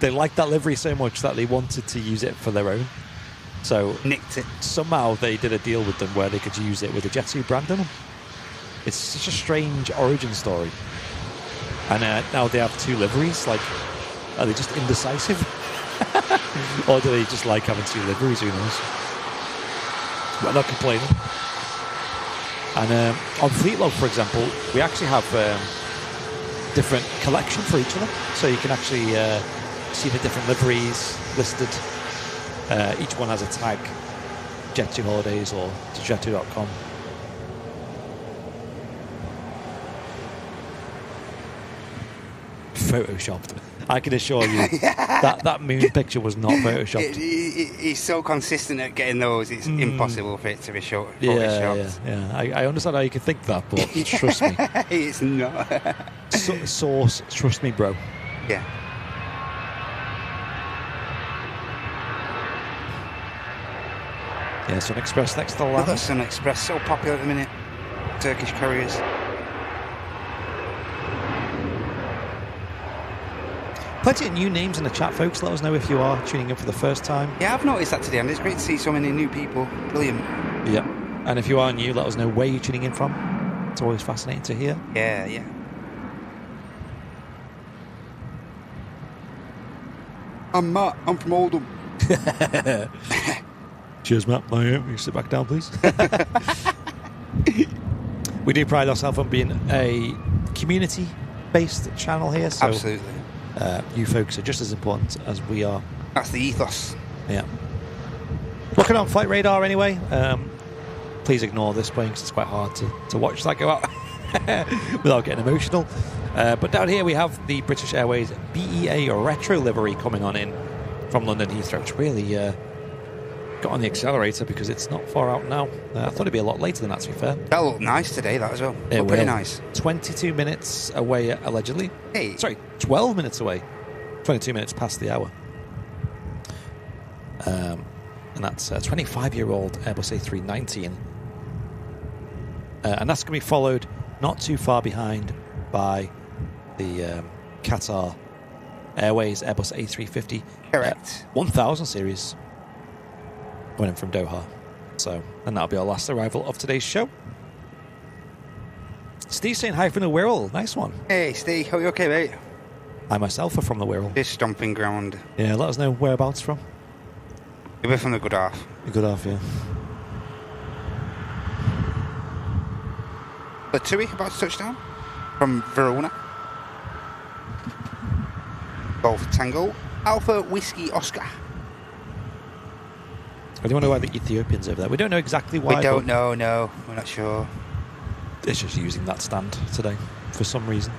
they liked that livery so much that they wanted to use it for their own. So nicked it. Somehow they did a deal with them where they could use it with the Jet2 brand on them. It's such a strange origin story. And now they have two liveries. Like, are they just indecisive? Or do they just like having two liveries? Who knows? But not complaining. And on Fleetlog, for example, we actually have different collection for each of them. So you can actually see the different liveries listed. Each one has a tag, Jet2 Holidays or to jet2.com. Photoshopped. I can assure you that moon picture was not photoshopped. He's so consistent at getting those, it's impossible for it to be photoshopped. Yeah. I understand how you can think that, but trust me. It's not. Source, trust me, bro. Yeah. Yeah, Sun Express next to the land. Another Sun Express, so popular at the minute. Turkish couriers. Plenty of new names in the chat, folks. Let us know if you are tuning in for the first time. Yeah, I've noticed that today, and it's great to see so many new people. Brilliant. Yeah. And if you are new, let us know where you're tuning in from. It's always fascinating to hear. Yeah. I'm Matt. I'm from Oldham. Cheers, Matt. Will you sit back down, please? We do pride ourselves on being a community-based channel here. So, absolutely. You folks are just as important as we are. That's the ethos. Yeah. Looking on Flight Radar anyway. Please ignore this plane because it's quite hard to watch that go out without getting emotional. But down here we have the British Airways BEA Retro livery coming on in from London Heathrow. It's really got on the accelerator because it's not far out now. I thought it'd be a lot later than that, to be fair. That looked nice today, that as well. It pretty nice. 22 minutes away, allegedly. Hey. Sorry, 12 minutes away. 22 minutes past the hour. And that's a 25-year-old Airbus A319. And that's going to be followed not too far behind by the Qatar Airways Airbus A350. Correct. 1000 series. Going in from Doha. So, and that'll be our last arrival of today's show. Steve saying hi from the Wirral. Nice one. Hey, Steve. How are you okay, mate? I myself are from the Wirral. This stomping ground. Yeah, let us know whereabouts from. You're from the good half. The good half, yeah. The TUI about to touch down from Verona. Golf Tango. Alpha Whiskey Oscar. I don't know why the Ethiopians over there. We don't know exactly why. We don't know, no. We're not sure. It's just using that stand today for some reason.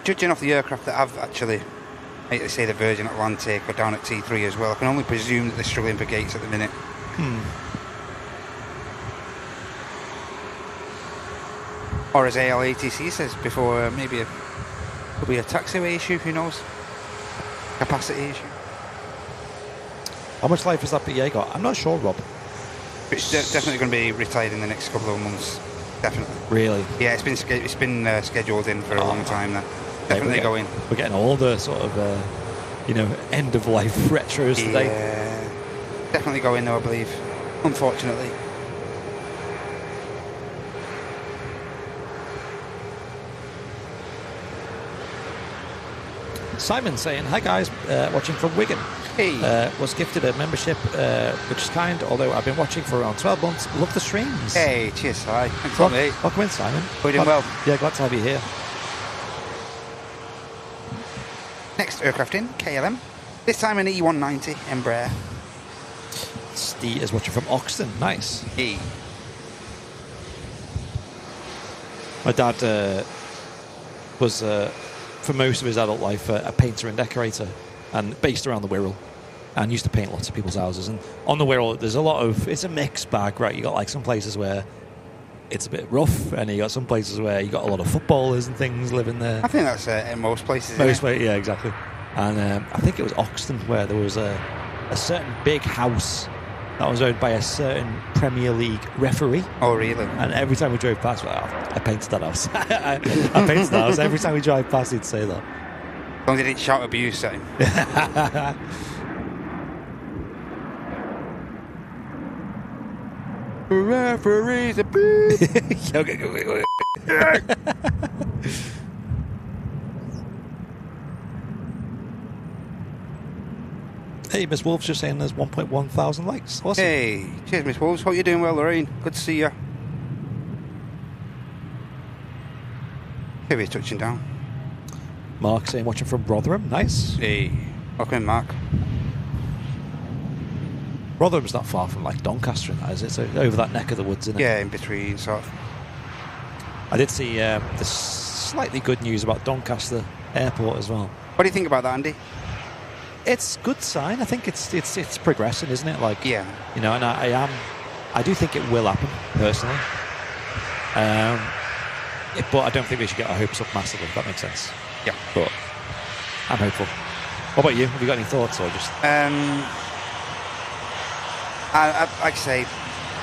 Judging off the aircraft that have actually, they say the Virgin Atlantic or down at T3 as well, I can only presume that they're struggling for gates at the minute. Or as ALATC says before, maybe could be a taxiway issue, who knows? Capacity issue. How much life has that BA got? I'm not sure, Rob. It's definitely going to be retired in the next couple of months. Definitely. Really? Yeah, it's been scheduled in for a long time now. Definitely going. We're getting all the sort of, end of life retros today. Yeah, definitely going though, I believe. Unfortunately. Simon saying, hi guys, watching from Wigan. Hey. Was gifted a membership, which is kind, although I've been watching for around 12 months. Love the streams. Hey, cheers, hi. Thanks a lot, mate. Welcome in, Simon. We're doing well. Yeah, glad to have you here. Next aircraft in, KLM. This time an E190 Embraer. Steve is watching from Oxton. Nice. Hey. My dad was, for most of his adult life, a painter and decorator, and based around the Wirral, and used to paint lots of people's houses. And on the Wirral, there's a lot of, it's a mixed bag, right? You got like some places where it's a bit rough, and you got some places where you got a lot of footballers and things living there. I think that's in most places. Yeah, exactly. And I think it was Oxton where there was a certain big house that was owned by a certain Premier League referee. Oh, really? And every time we drove past, I painted that house. I painted that house. Every time we drive past, he'd say that. As long as they didn't shout abuse at him. Referees a beep. Hey, Miss Wolf's just saying there's 1.1 thousand likes. Awesome. Hey, cheers, Miss Wolves. Hope you're doing well, Lorraine. Good to see you. Here we're touching down. Mark saying watching from Rotherham. Nice. Hey, welcome in, Mark. Rotherham's not far from like Doncaster, and that is it? So over that neck of the woods, isn't it? Yeah, in between, sort of. I did see the slightly good news about Doncaster Airport as well. What do you think about that, Andy? It's a good sign. I think it's progressing, isn't it? Like, yeah, you know, and I do think it will happen personally. But I don't think we should get our hopes up massively. If that makes sense. Yeah, but I'm hopeful. What about you? Have you got any thoughts, or just? I like I say,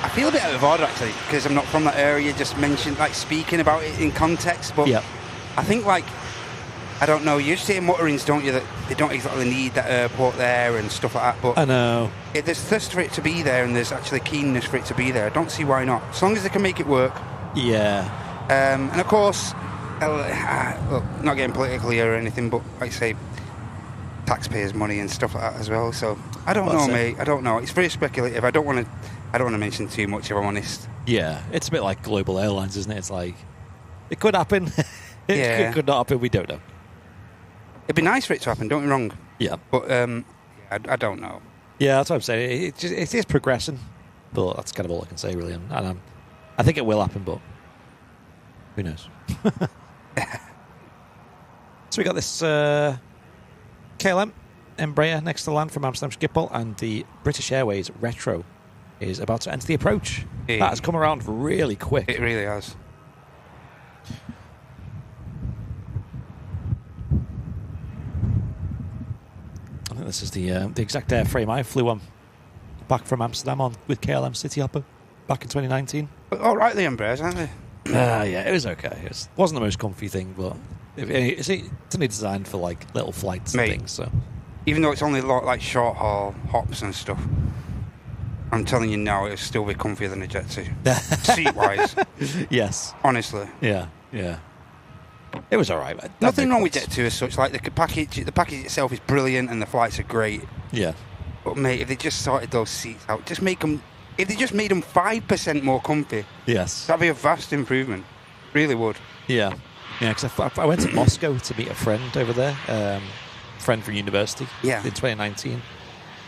I feel a bit out of order actually because I'm not from that area. Just mentioned like speaking about it in context, but yeah. I think like. I don't know, you just hear mutterings, don't you, that they don't exactly need that airport there and stuff like that, but I know. There's thirst for it to be there and there's actually keenness for it to be there. I don't see why not, as long as they can make it work. Yeah. And of course, look, not getting political here or anything, but like I say, taxpayers' money and stuff like that as well, so I don't know, mate, I don't know. It's very speculative. I don't want to mention too much, if I'm honest. Yeah, it's a bit like global airlines, isn't it? It's like, it could happen, it could not happen, we don't know. It'd be nice for it to happen, don't get me wrong. Yeah. But I don't know. Yeah, that's what I'm saying. It is progressing, but that's kind of all I can say, really. And I think it will happen, but who knows? So we got this KLM Embraer next to land from Amsterdam Schiphol, and the British Airways Retro is about to enter the approach. That has come around really quick. It really has. I think this is the exact airframe I flew on back from Amsterdam on with KLM City Hopper back in 2019. All right, the Embraers, aren't they? Yeah, it was okay. It wasn't the most comfy thing, but it's only designed for like little flights and things. So even though it's only like short haul hops and stuff, I'm telling you now, it'll still be comfier than a Jet 2. Seat wise. Yes. Honestly. Yeah. It was all right. Nothing wrong with Jet 2 as such. Like the package itself is brilliant and the flights are great. Yeah. But mate, if they just sorted those seats out, just make them. If they just made them 5% more comfy, yes, that'd be a vast improvement. Really would. Yeah. Because I went to Moscow to meet a friend over there, friend from university. Yeah. In 2019,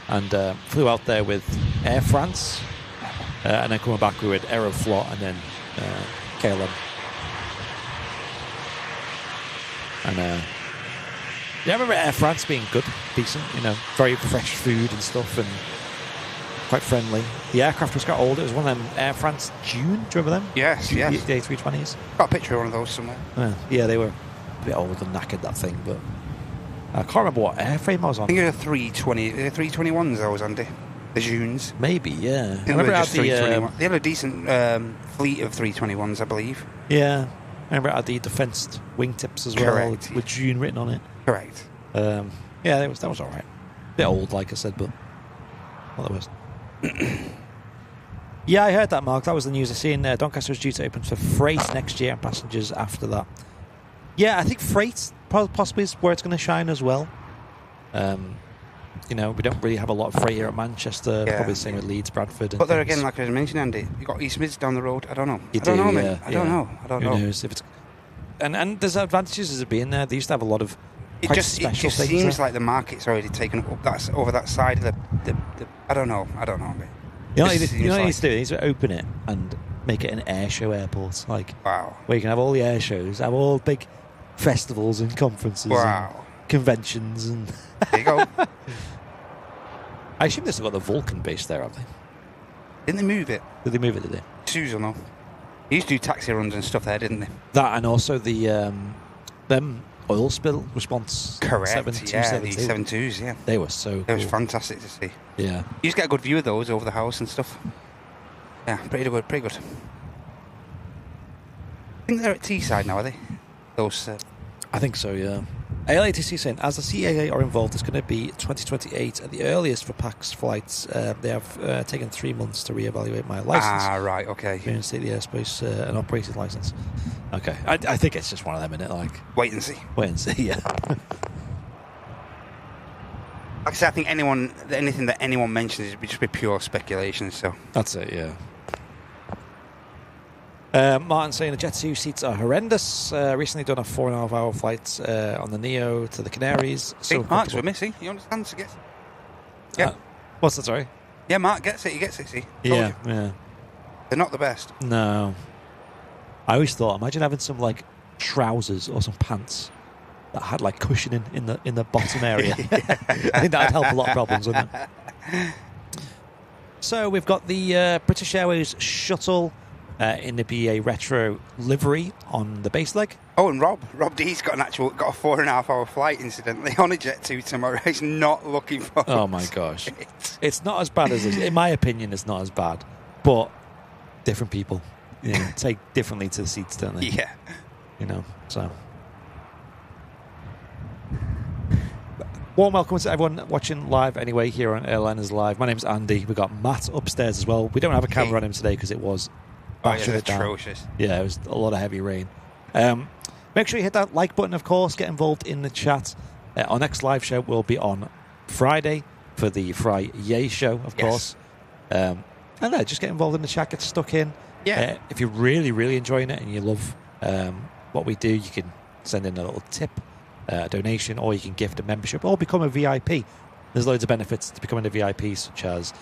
and flew out there with Air France, and then coming back we were at Aeroflot and then KLM. And I remember Air France being good, decent, very fresh food and stuff, and quite friendly. The aircraft was quite old. It was one of them Air France June. Do you remember them? Yes. The A320s. Got a picture of one of those somewhere. Yeah, they were a bit old and knackered, that thing, but I can't remember what airframe I was on. I think it was a 320. The 321s those, Andy. The Junes. Maybe, yeah. I remember they had a decent fleet of 321s, I believe. Yeah. I remember it had the defenced wingtips as well. Correct. With June written on it. Correct. Yeah, that was all right. Bit old, like I said, but not the worst. Yeah, I heard that, Mark. That was the news. I seen Doncaster is due to open for freight next year and passengers after that. Yeah, I think freight possibly is where it's going to shine as well. We don't really have a lot of freight here at Manchester. Yeah. Probably the same with Leeds, Bradford. But there again, like I mentioned, Andy, you got East Mids down the road. I don't know. I don't know. Who knows if it's and there's advantages of being there. They used to have a lot of. It just seems like the market's already taken up over that side of the I don't know. Mate. You know what you need to do? You need to open it and make it an air show airport. Wow. Where you can have all the air shows, have all big festivals and conferences and conventions. And there you go. I assume they've still got the Vulcan base there, have they? Didn't they move it? Did they move it, did they? Susan, no. They used to do taxi runs and stuff there, didn't they? That and also the them oil spill response. Correct, the 72s, yeah. They were so cool. It was fantastic to see. Yeah. You just get a good view of those over the house and stuff. Yeah, pretty good. I think they're at Teesside now, are they? Those. I think so, yeah. ALATC saying, as the CAA are involved, it's going to be 2028 at the earliest for PAX flights. They have taken 3 months to reevaluate my license. Right, okay. State the airspace and operating license. Okay, I think it's just one of them, isn't it? Wait and see, yeah. Like I said, I think anything that anyone mentions would just be pure speculation. So that's it, yeah. Martin saying the Jet 2 seats are horrendous. Recently done a 4.5-hour flight on the Neo to the Canaries. So Mark's with me, see? He understands to get. Yeah. What's that, sorry? Yeah, Mark gets it. He gets it, see? Yeah. They're not the best. No. I always thought, imagine having some trousers or some pants that had cushioning in the bottom area. I think that'd help a lot of problems, wouldn't it? So we've got the British Airways shuttle. In the BA Retro livery on the base leg. Oh, and Rob D's got a 4.5-hour flight, incidentally, on a Jet 2 tomorrow. He's not looking for. Oh my gosh, it's not as bad as this. In my opinion, it's not as bad, but different people, take differently to the seats, don't they? Yeah. So. Warm welcome to everyone watching live anyway here on Airliners Live. My name's Andy. We've got Matt upstairs as well. We don't have a camera on him today because it was. Atrocious. Yeah, it was a lot of heavy rain. Make sure you hit that like button, of course. Get involved in the chat. Our next live show will be on Friday for the Fry Yay show, of course. And just get involved in the chat. Get stuck in. Yeah. If you're really, really enjoying it and you love what we do, you can send in a little tip, a donation, or you can gift a membership or become a VIP. There's loads of benefits to becoming a VIP, such as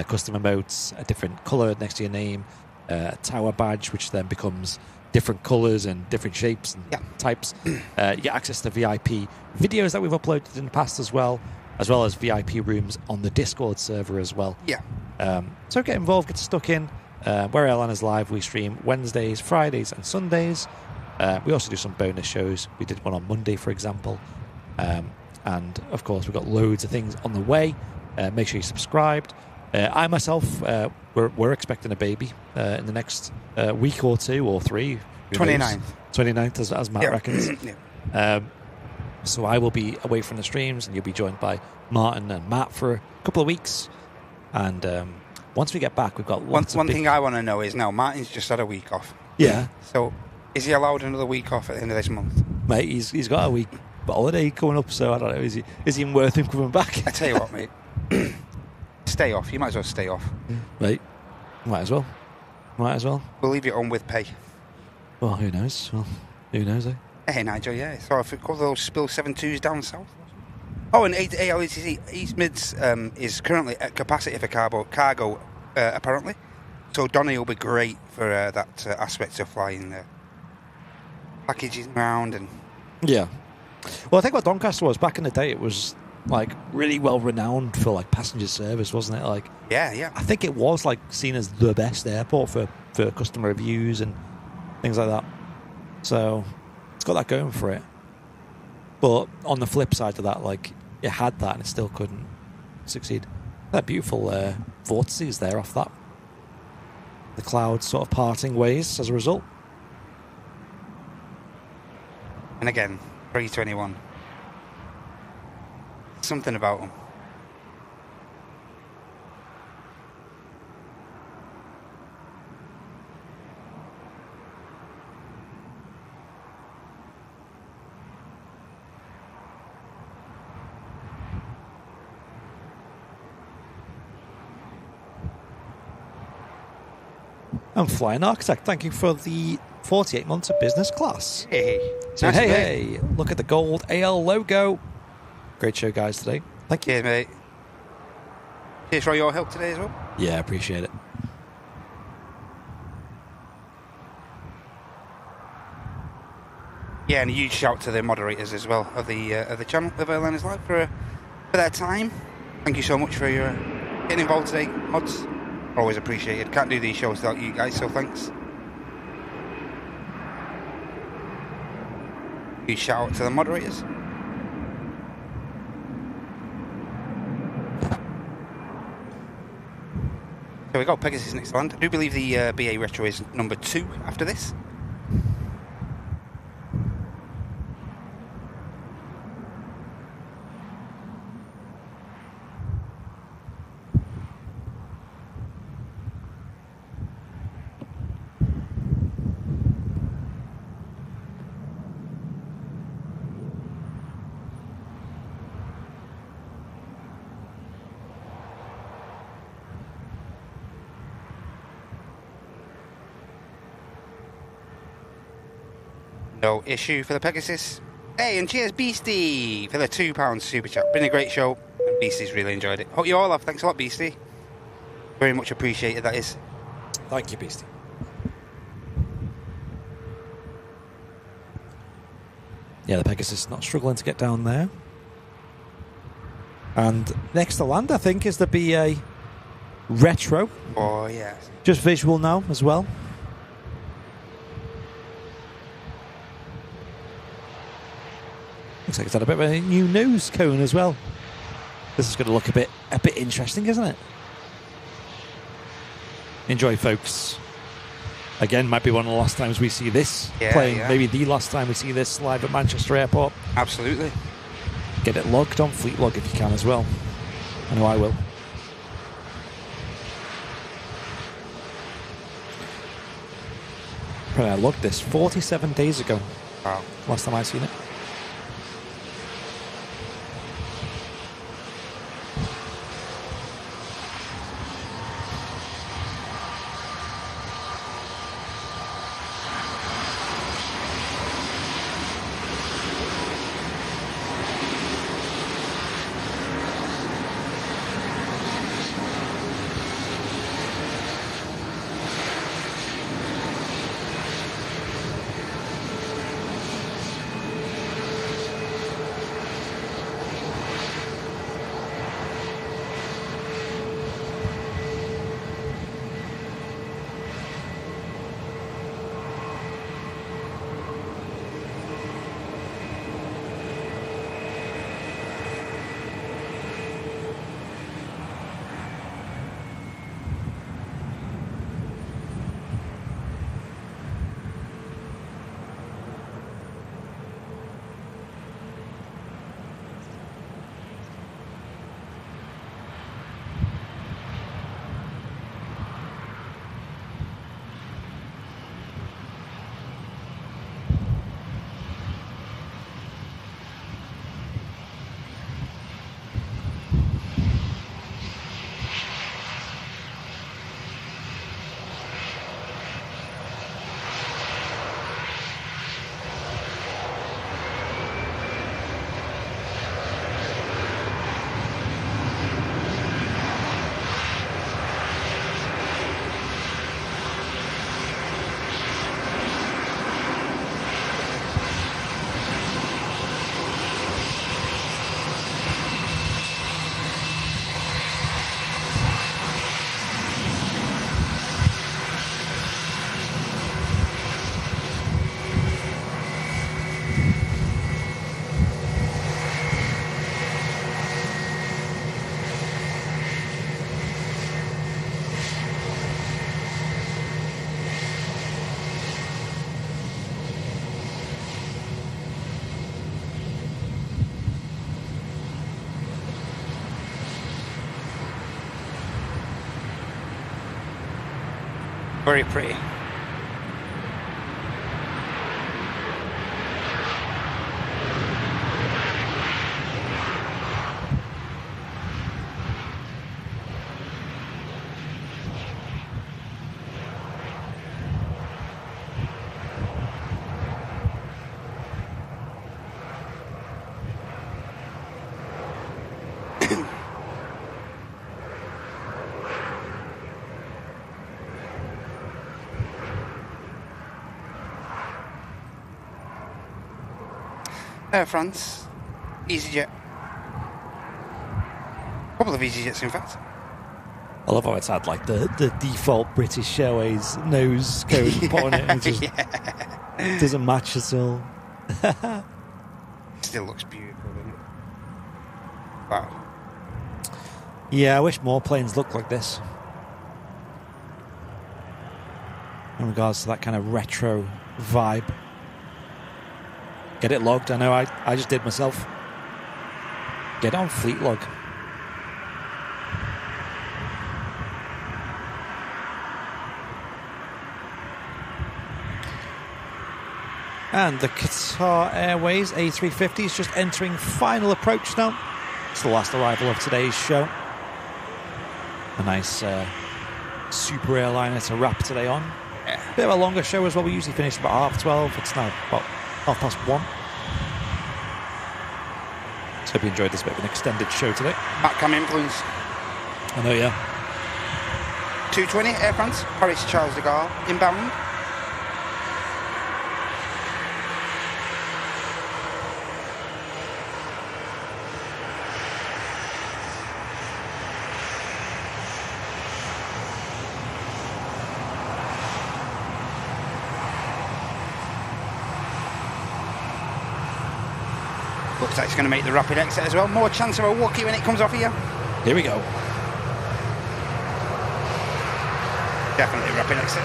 custom emotes, a different colour next to your name, a tower badge, which then becomes different colours and different shapes and types. You get access to VIP videos that we've uploaded in the past as well as VIP rooms on the Discord server as well. Yeah. So get involved, get stuck in. We're Airliners Live. We stream Wednesdays, Fridays and Sundays. We also do some bonus shows. We did one on Monday, for example. And, of course, we've got loads of things on the way. Make sure you're subscribed. I myself, we're expecting a baby in the next week or 2 or 3. 29th. 29th, as Matt reckons. Yeah. So I will be away from the streams, and you'll be joined by Martin and Matt for a couple of weeks. And once we get back, we've got lots One thing I want to know is now, Martin's just had a week off. Yeah. So is he allowed another week off at the end of this month? Mate, he's got a week holiday coming up, so I don't know, is it even worth him coming back? I tell you what, mate. Stay off. You might as well stay off. Mate, might as well. We'll leave you on with pay. Well, who knows? Eh? Hey, Nigel, yeah. So if we got those Spill 72s down south. Oh, and ALATC East Mids is currently at capacity for cargo apparently. So Donny will be great for that aspect of flying packages around and... Yeah. Well, I think what Doncaster was back in the day, it was like really well renowned for like passenger service, wasn't it? Like, yeah. I think it was like seen as the best airport for customer reviews and things like that. So it's got that going for it. But on the flip side of that, like it had that and it still couldn't succeed. That beautiful vortices there off that. The clouds sort of parting ways as a result. And again, 321. Something about them. I'm Flying Architect. Thank you for the 48 months of business class. Hey. So, Nice hey, look at the gold AL logo. Great show, guys, today. Thank you. Cheers, mate. Cheers for all your help today as well. Yeah, I appreciate it. Yeah, and a huge shout to the moderators as well of the channel of Airliners Live for their time. Thank you so much for your getting involved today, mods. Always appreciated. Can't do these shows without you guys, so thanks. Huge shout out to the moderators. There we go, Pegasus next land. I do believe the BA Retro is number 2 after this. No issue for the Pegasus. Hey, and cheers Beastie for the £2 super chat. Been a great show, and Beastie's really enjoyed it. Hope you all have. Thanks a lot, Beastie. Very much appreciated, that is. Thank you, Beastie. Yeah, the Pegasus not struggling to get down there. And next to land, I think, is the BA Retro. Oh, yeah. Just visual now as well. Looks like it's had a bit of a new nose cone as well. This is going to look a bit interesting, isn't it? Enjoy, folks. Again, might be one of the last times we see this playing. Yeah. Maybe the last time we see this live at Manchester Airport. Absolutely. Get it logged on Fleet Log if you can as well. I know I will. I logged this 47 days ago. Wow. Last time I seen it. Very pretty. Air France, EasyJet. A couple of EasyJets, in fact. I love how it's had like the default British Airways nose code put on it. And it just doesn't match at all. Still looks beautiful, doesn't it? Wow. Yeah, I wish more planes looked like this. In regards to that kind of retro vibe. Get it logged. I know I just did myself. Get on fleet log. And the Qatar Airways A350 is just entering final approach now. It's the last arrival of today's show. A nice super airliner to wrap today on. Yeah. Bit of a longer show as well. We usually finish about 12:30. It's now about 1:30. So hope you enjoyed this bit of an extended show today. Batcam influence. I know, yeah. 220 Air France, Paris Charles de Gaulle, inbound. Looks like it's going to make the rapid exit as well. More chance of a walkie when it comes off here. Here we go. Definitely rapid exit.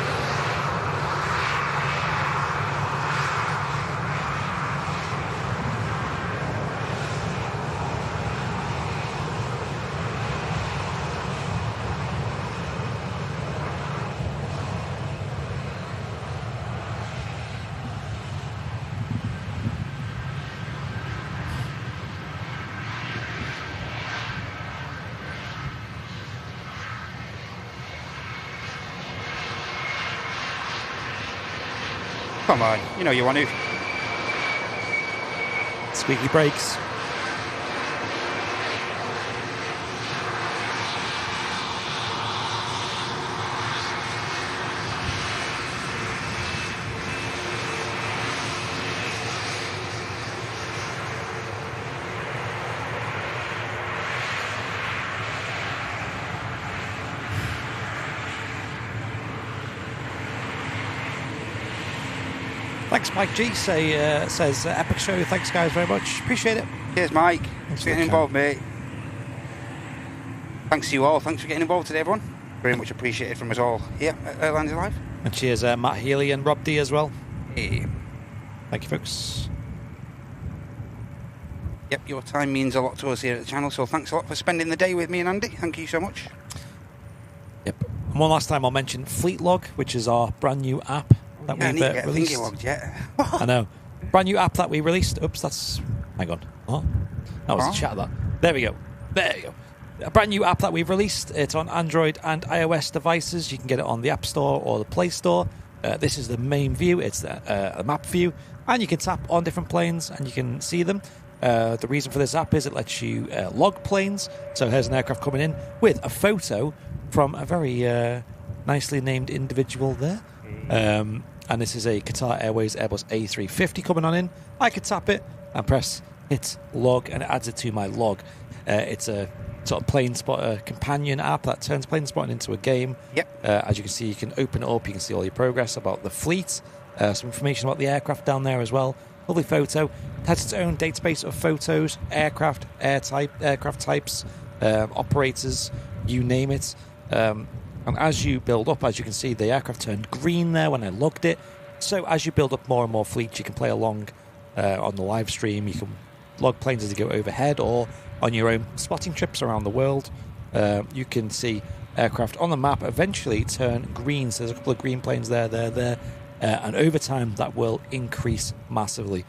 Come on, you know you want to. Squeaky brakes. Thanks, Mike G. Says epic show. Thanks, guys, very much. Appreciate it. Cheers, Mike. Thanks for getting involved, mate. Thanks to you all. Thanks for getting involved today, everyone. Very much appreciated from us all here at Airliners Live. And cheers, Matt Healy and Rob D as well. Hey. Thank you, folks. Yep, your time means a lot to us here at the channel, so thanks a lot for spending the day with me and Andy. Thank you so much. Yep. And one last time I'll mention Fleet Log, which is our brand new app that we've released. Logged yet. I know. Brand new app that we released. Oops, that's... Hang on. Oh, that was a chat, that. There we go. There you go. A brand new app that we've released. It's on Android and iOS devices. You can get it on the App Store or the Play Store. This is the main view. It's a map view. And you can tap on different planes and you can see them. The reason for this app is it lets you log planes. So here's an aircraft coming in with a photo from a very nicely named individual there. And this is a Qatar Airways Airbus A350 coming on in. I could tap it and press hit log and it adds it to my log. It's a sort of plane spotter companion app that turns plane spotting into a game. Yep. As you can see, you can open it up, you can see all your progress about the fleet, some information about the aircraft down there as well. Lovely photo. It has its own database of photos, aircraft, aircraft types, operators, you name it. And as you build up, as you can see, the aircraft turned green there when I logged it. So as you build up more and more fleets, you can play along on the live stream. You can log planes as you go overhead or on your own spotting trips around the world. You can see aircraft on the map eventually turn green. So there's a couple of green planes there. And over time, that will increase massively.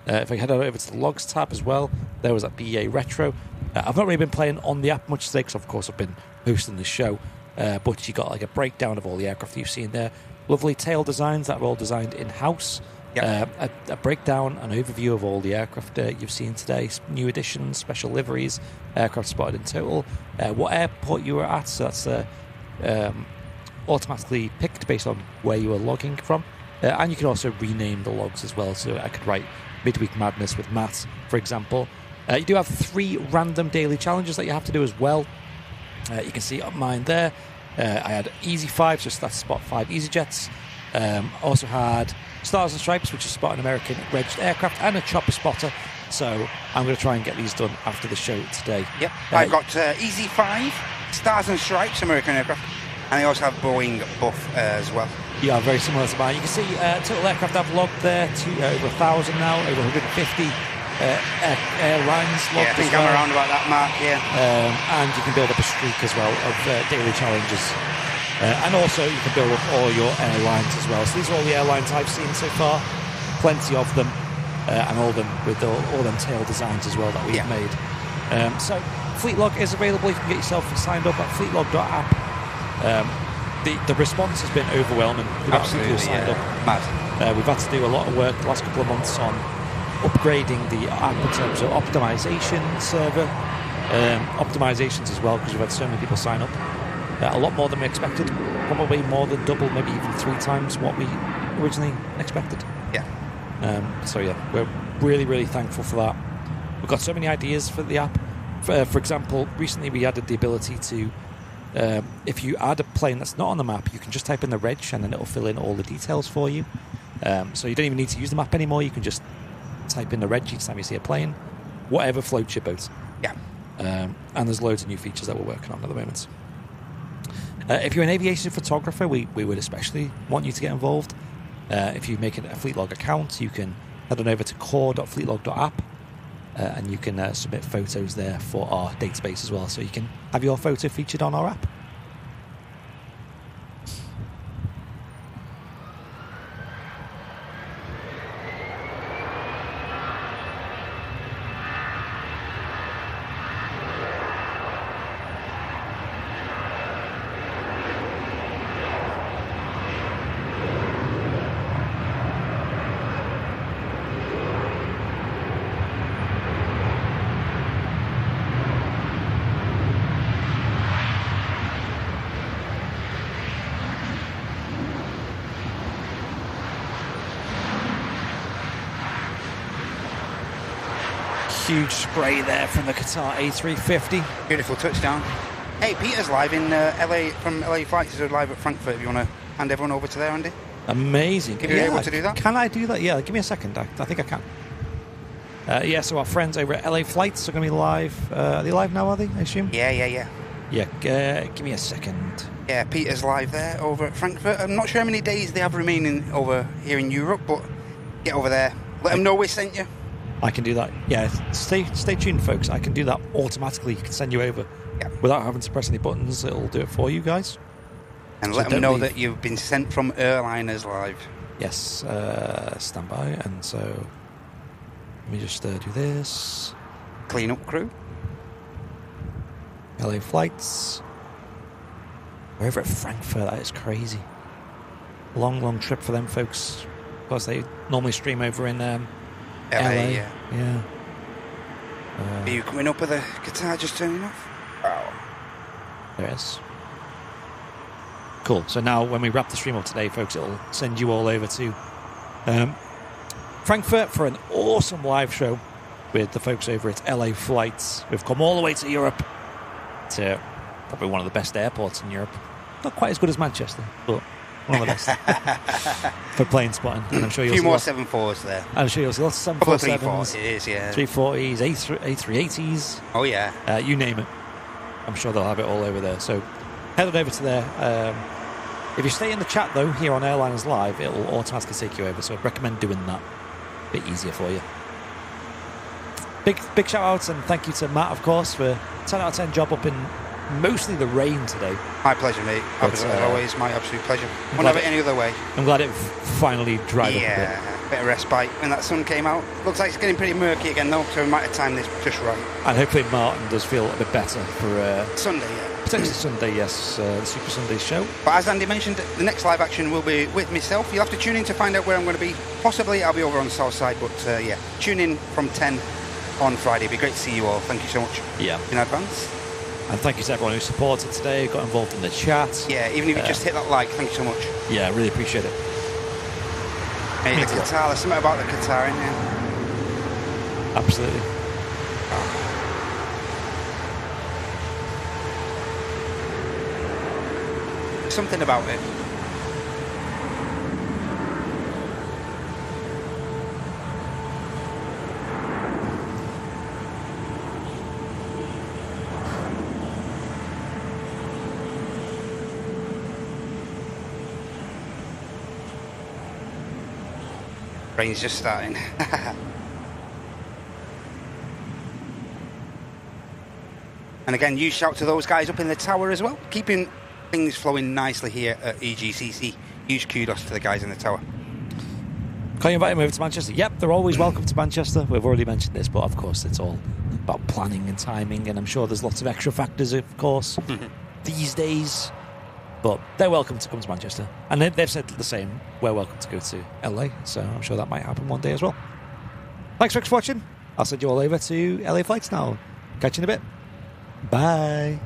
If I head over to the logs tab as well, there was that BA Retro. I've not really been playing on the app much today because, of course, I've been hosting the show. But you got like a breakdown of all the aircraft you've seen there. Lovely tail designs that are all designed in-house. Yep. A breakdown, an overview of all the aircraft you've seen today. New additions, special liveries, aircraft spotted in total. What airport you were at, so that's automatically picked based on where you were logging from. And you can also rename the logs as well. So I could write Midweek Madness with Matt, for example. You do have 3 random daily challenges that you have to do as well. You can see up mine there. I had Easy 5, so that's spot 5 EasyJets. Also had Stars and Stripes, which is spot an American registered aircraft, and a chopper spotter. So I'm going to try and get these done after the show today. Yep, I've got Easy 5, Stars and Stripes, American aircraft, and I also have Boeing Buff as well. Yeah, very similar to mine. You can see total aircraft I've logged there to over 1,000 now, over 150 airlines logged. Yeah, I think I'm around about that mark, yeah. And you can build up a streak as well of daily challenges. And also you can build up all your airlines as well. So these are all the airlines I've seen so far. Plenty of them. And all of them with all them tail designs as well that we've made. So Fleetlog is available. You can get yourself signed up at fleetlog.app. The response has been overwhelming. Absolutely, signed up. Mad. We've had to do a lot of work the last couple of months on upgrading the app in terms of optimization server, optimizations as well, because we've had so many people sign up. A lot more than we expected. Probably more than double, maybe even 3 times what we originally expected. Yeah. So yeah, we're really, really thankful for that. We've got so many ideas for the app. For example, recently we added the ability to if you add a plane that's not on the map, you can just type in the reg and then it'll fill in all the details for you. So you don't even need to use the map anymore. You can just type in the reg each time you see a plane, whatever floats your boat. Yeah. And there's loads of new features that we're working on at the moment. If you're an aviation photographer, we would especially want you to get involved. If you make a Fleetlog account, you can head on over to core.fleetlog.app and you can submit photos there for our database as well, so you can have your photo featured on our app. Huge spray there from the Qatar A350. Beautiful touchdown. Hey, Peter's live in LA from LA Flights. He's live at Frankfurt. If you want to hand everyone over to there, Andy. Amazing. Are you able to do that? Can I do that? Yeah, give me a second. I think I can. So our friends over at LA Flights are going to be live. Are they live now, are they, I assume? Yeah. Yeah, give me a second. Yeah, Peter's live there over at Frankfurt. I'm not sure how many days they have remaining over here in Europe, but get over there. Let them know we sent you. I can do that. Yeah, stay tuned, folks. I can do that automatically. You can send you over without having to press any buttons. It'll do it for you guys. And let them know that you've been sent from Airliners live. Yes, stand by. And so let me just do this. Clean up crew. LA Flights. We're over at Frankfurt. That is crazy. Long trip for them, folks. Because they normally stream over in LA. Yeah. Are you coming up with a guitar just turning off? Wow. There it is. Cool. So now when we wrap the stream up today, folks, it'll send you all over to Frankfurt for an awesome live show with the folks over at LA Flights. We've come all the way to Europe, to probably one of the best airports in Europe. Not quite as good as Manchester, but one of the best for plane spotting. And I'm sure you'll a few see more 747s there. I'm sure you'll see lots of 747s. It is, yeah. 340s, A380s. Oh, yeah. You name it. I'm sure they'll have it all over there. So head on over to there. If you stay in the chat, though, here on Airliners Live, it will automatically take you over. So I'd recommend doing that. A bit easier for you. Big shout out and thank you to Matt, of course, for 10 out of 10 job up in mostly the rain today. My pleasure, mate. As always, my absolute pleasure. Wouldn't have it any other way. I'm glad it finally dried up a bit. Yeah, bit of respite when that sun came out. Looks like it's getting pretty murky again, though, so we might have timed this just right. And hopefully Martin does feel a bit better for Sunday, yeah. Potentially Sunday, yes, the Super Sunday show. But as Andy mentioned, the next live action will be with myself. You'll have to tune in to find out where I'm going to be. Possibly I'll be over on the south side, but yeah, tune in from 10 on Friday. It'd be great to see you all. Thank you so much in advance. And thank you to everyone who supported today, got involved in the chat. Yeah, even if you just hit that like, thank you so much. Yeah, I really appreciate it. Hey, the Qatar, there's something about the Qatar in there. Absolutely. Something about it. Rain's just starting. And again, huge shout to those guys up in the tower as well, keeping things flowing nicely here at EGCC. Huge kudos to the guys in the tower. Can you invite them over to Manchester? Yep, they're always welcome to Manchester. We've already mentioned this, but of course it's all about planning and timing, and I'm sure there's lots of extra factors, of course, these days. But they're welcome to come to Manchester. And they've said the same. We're welcome to go to LA, so I'm sure that might happen one day as well. Thanks for watching. I'll send you all over to LA flights now. Catch you in a bit. Bye.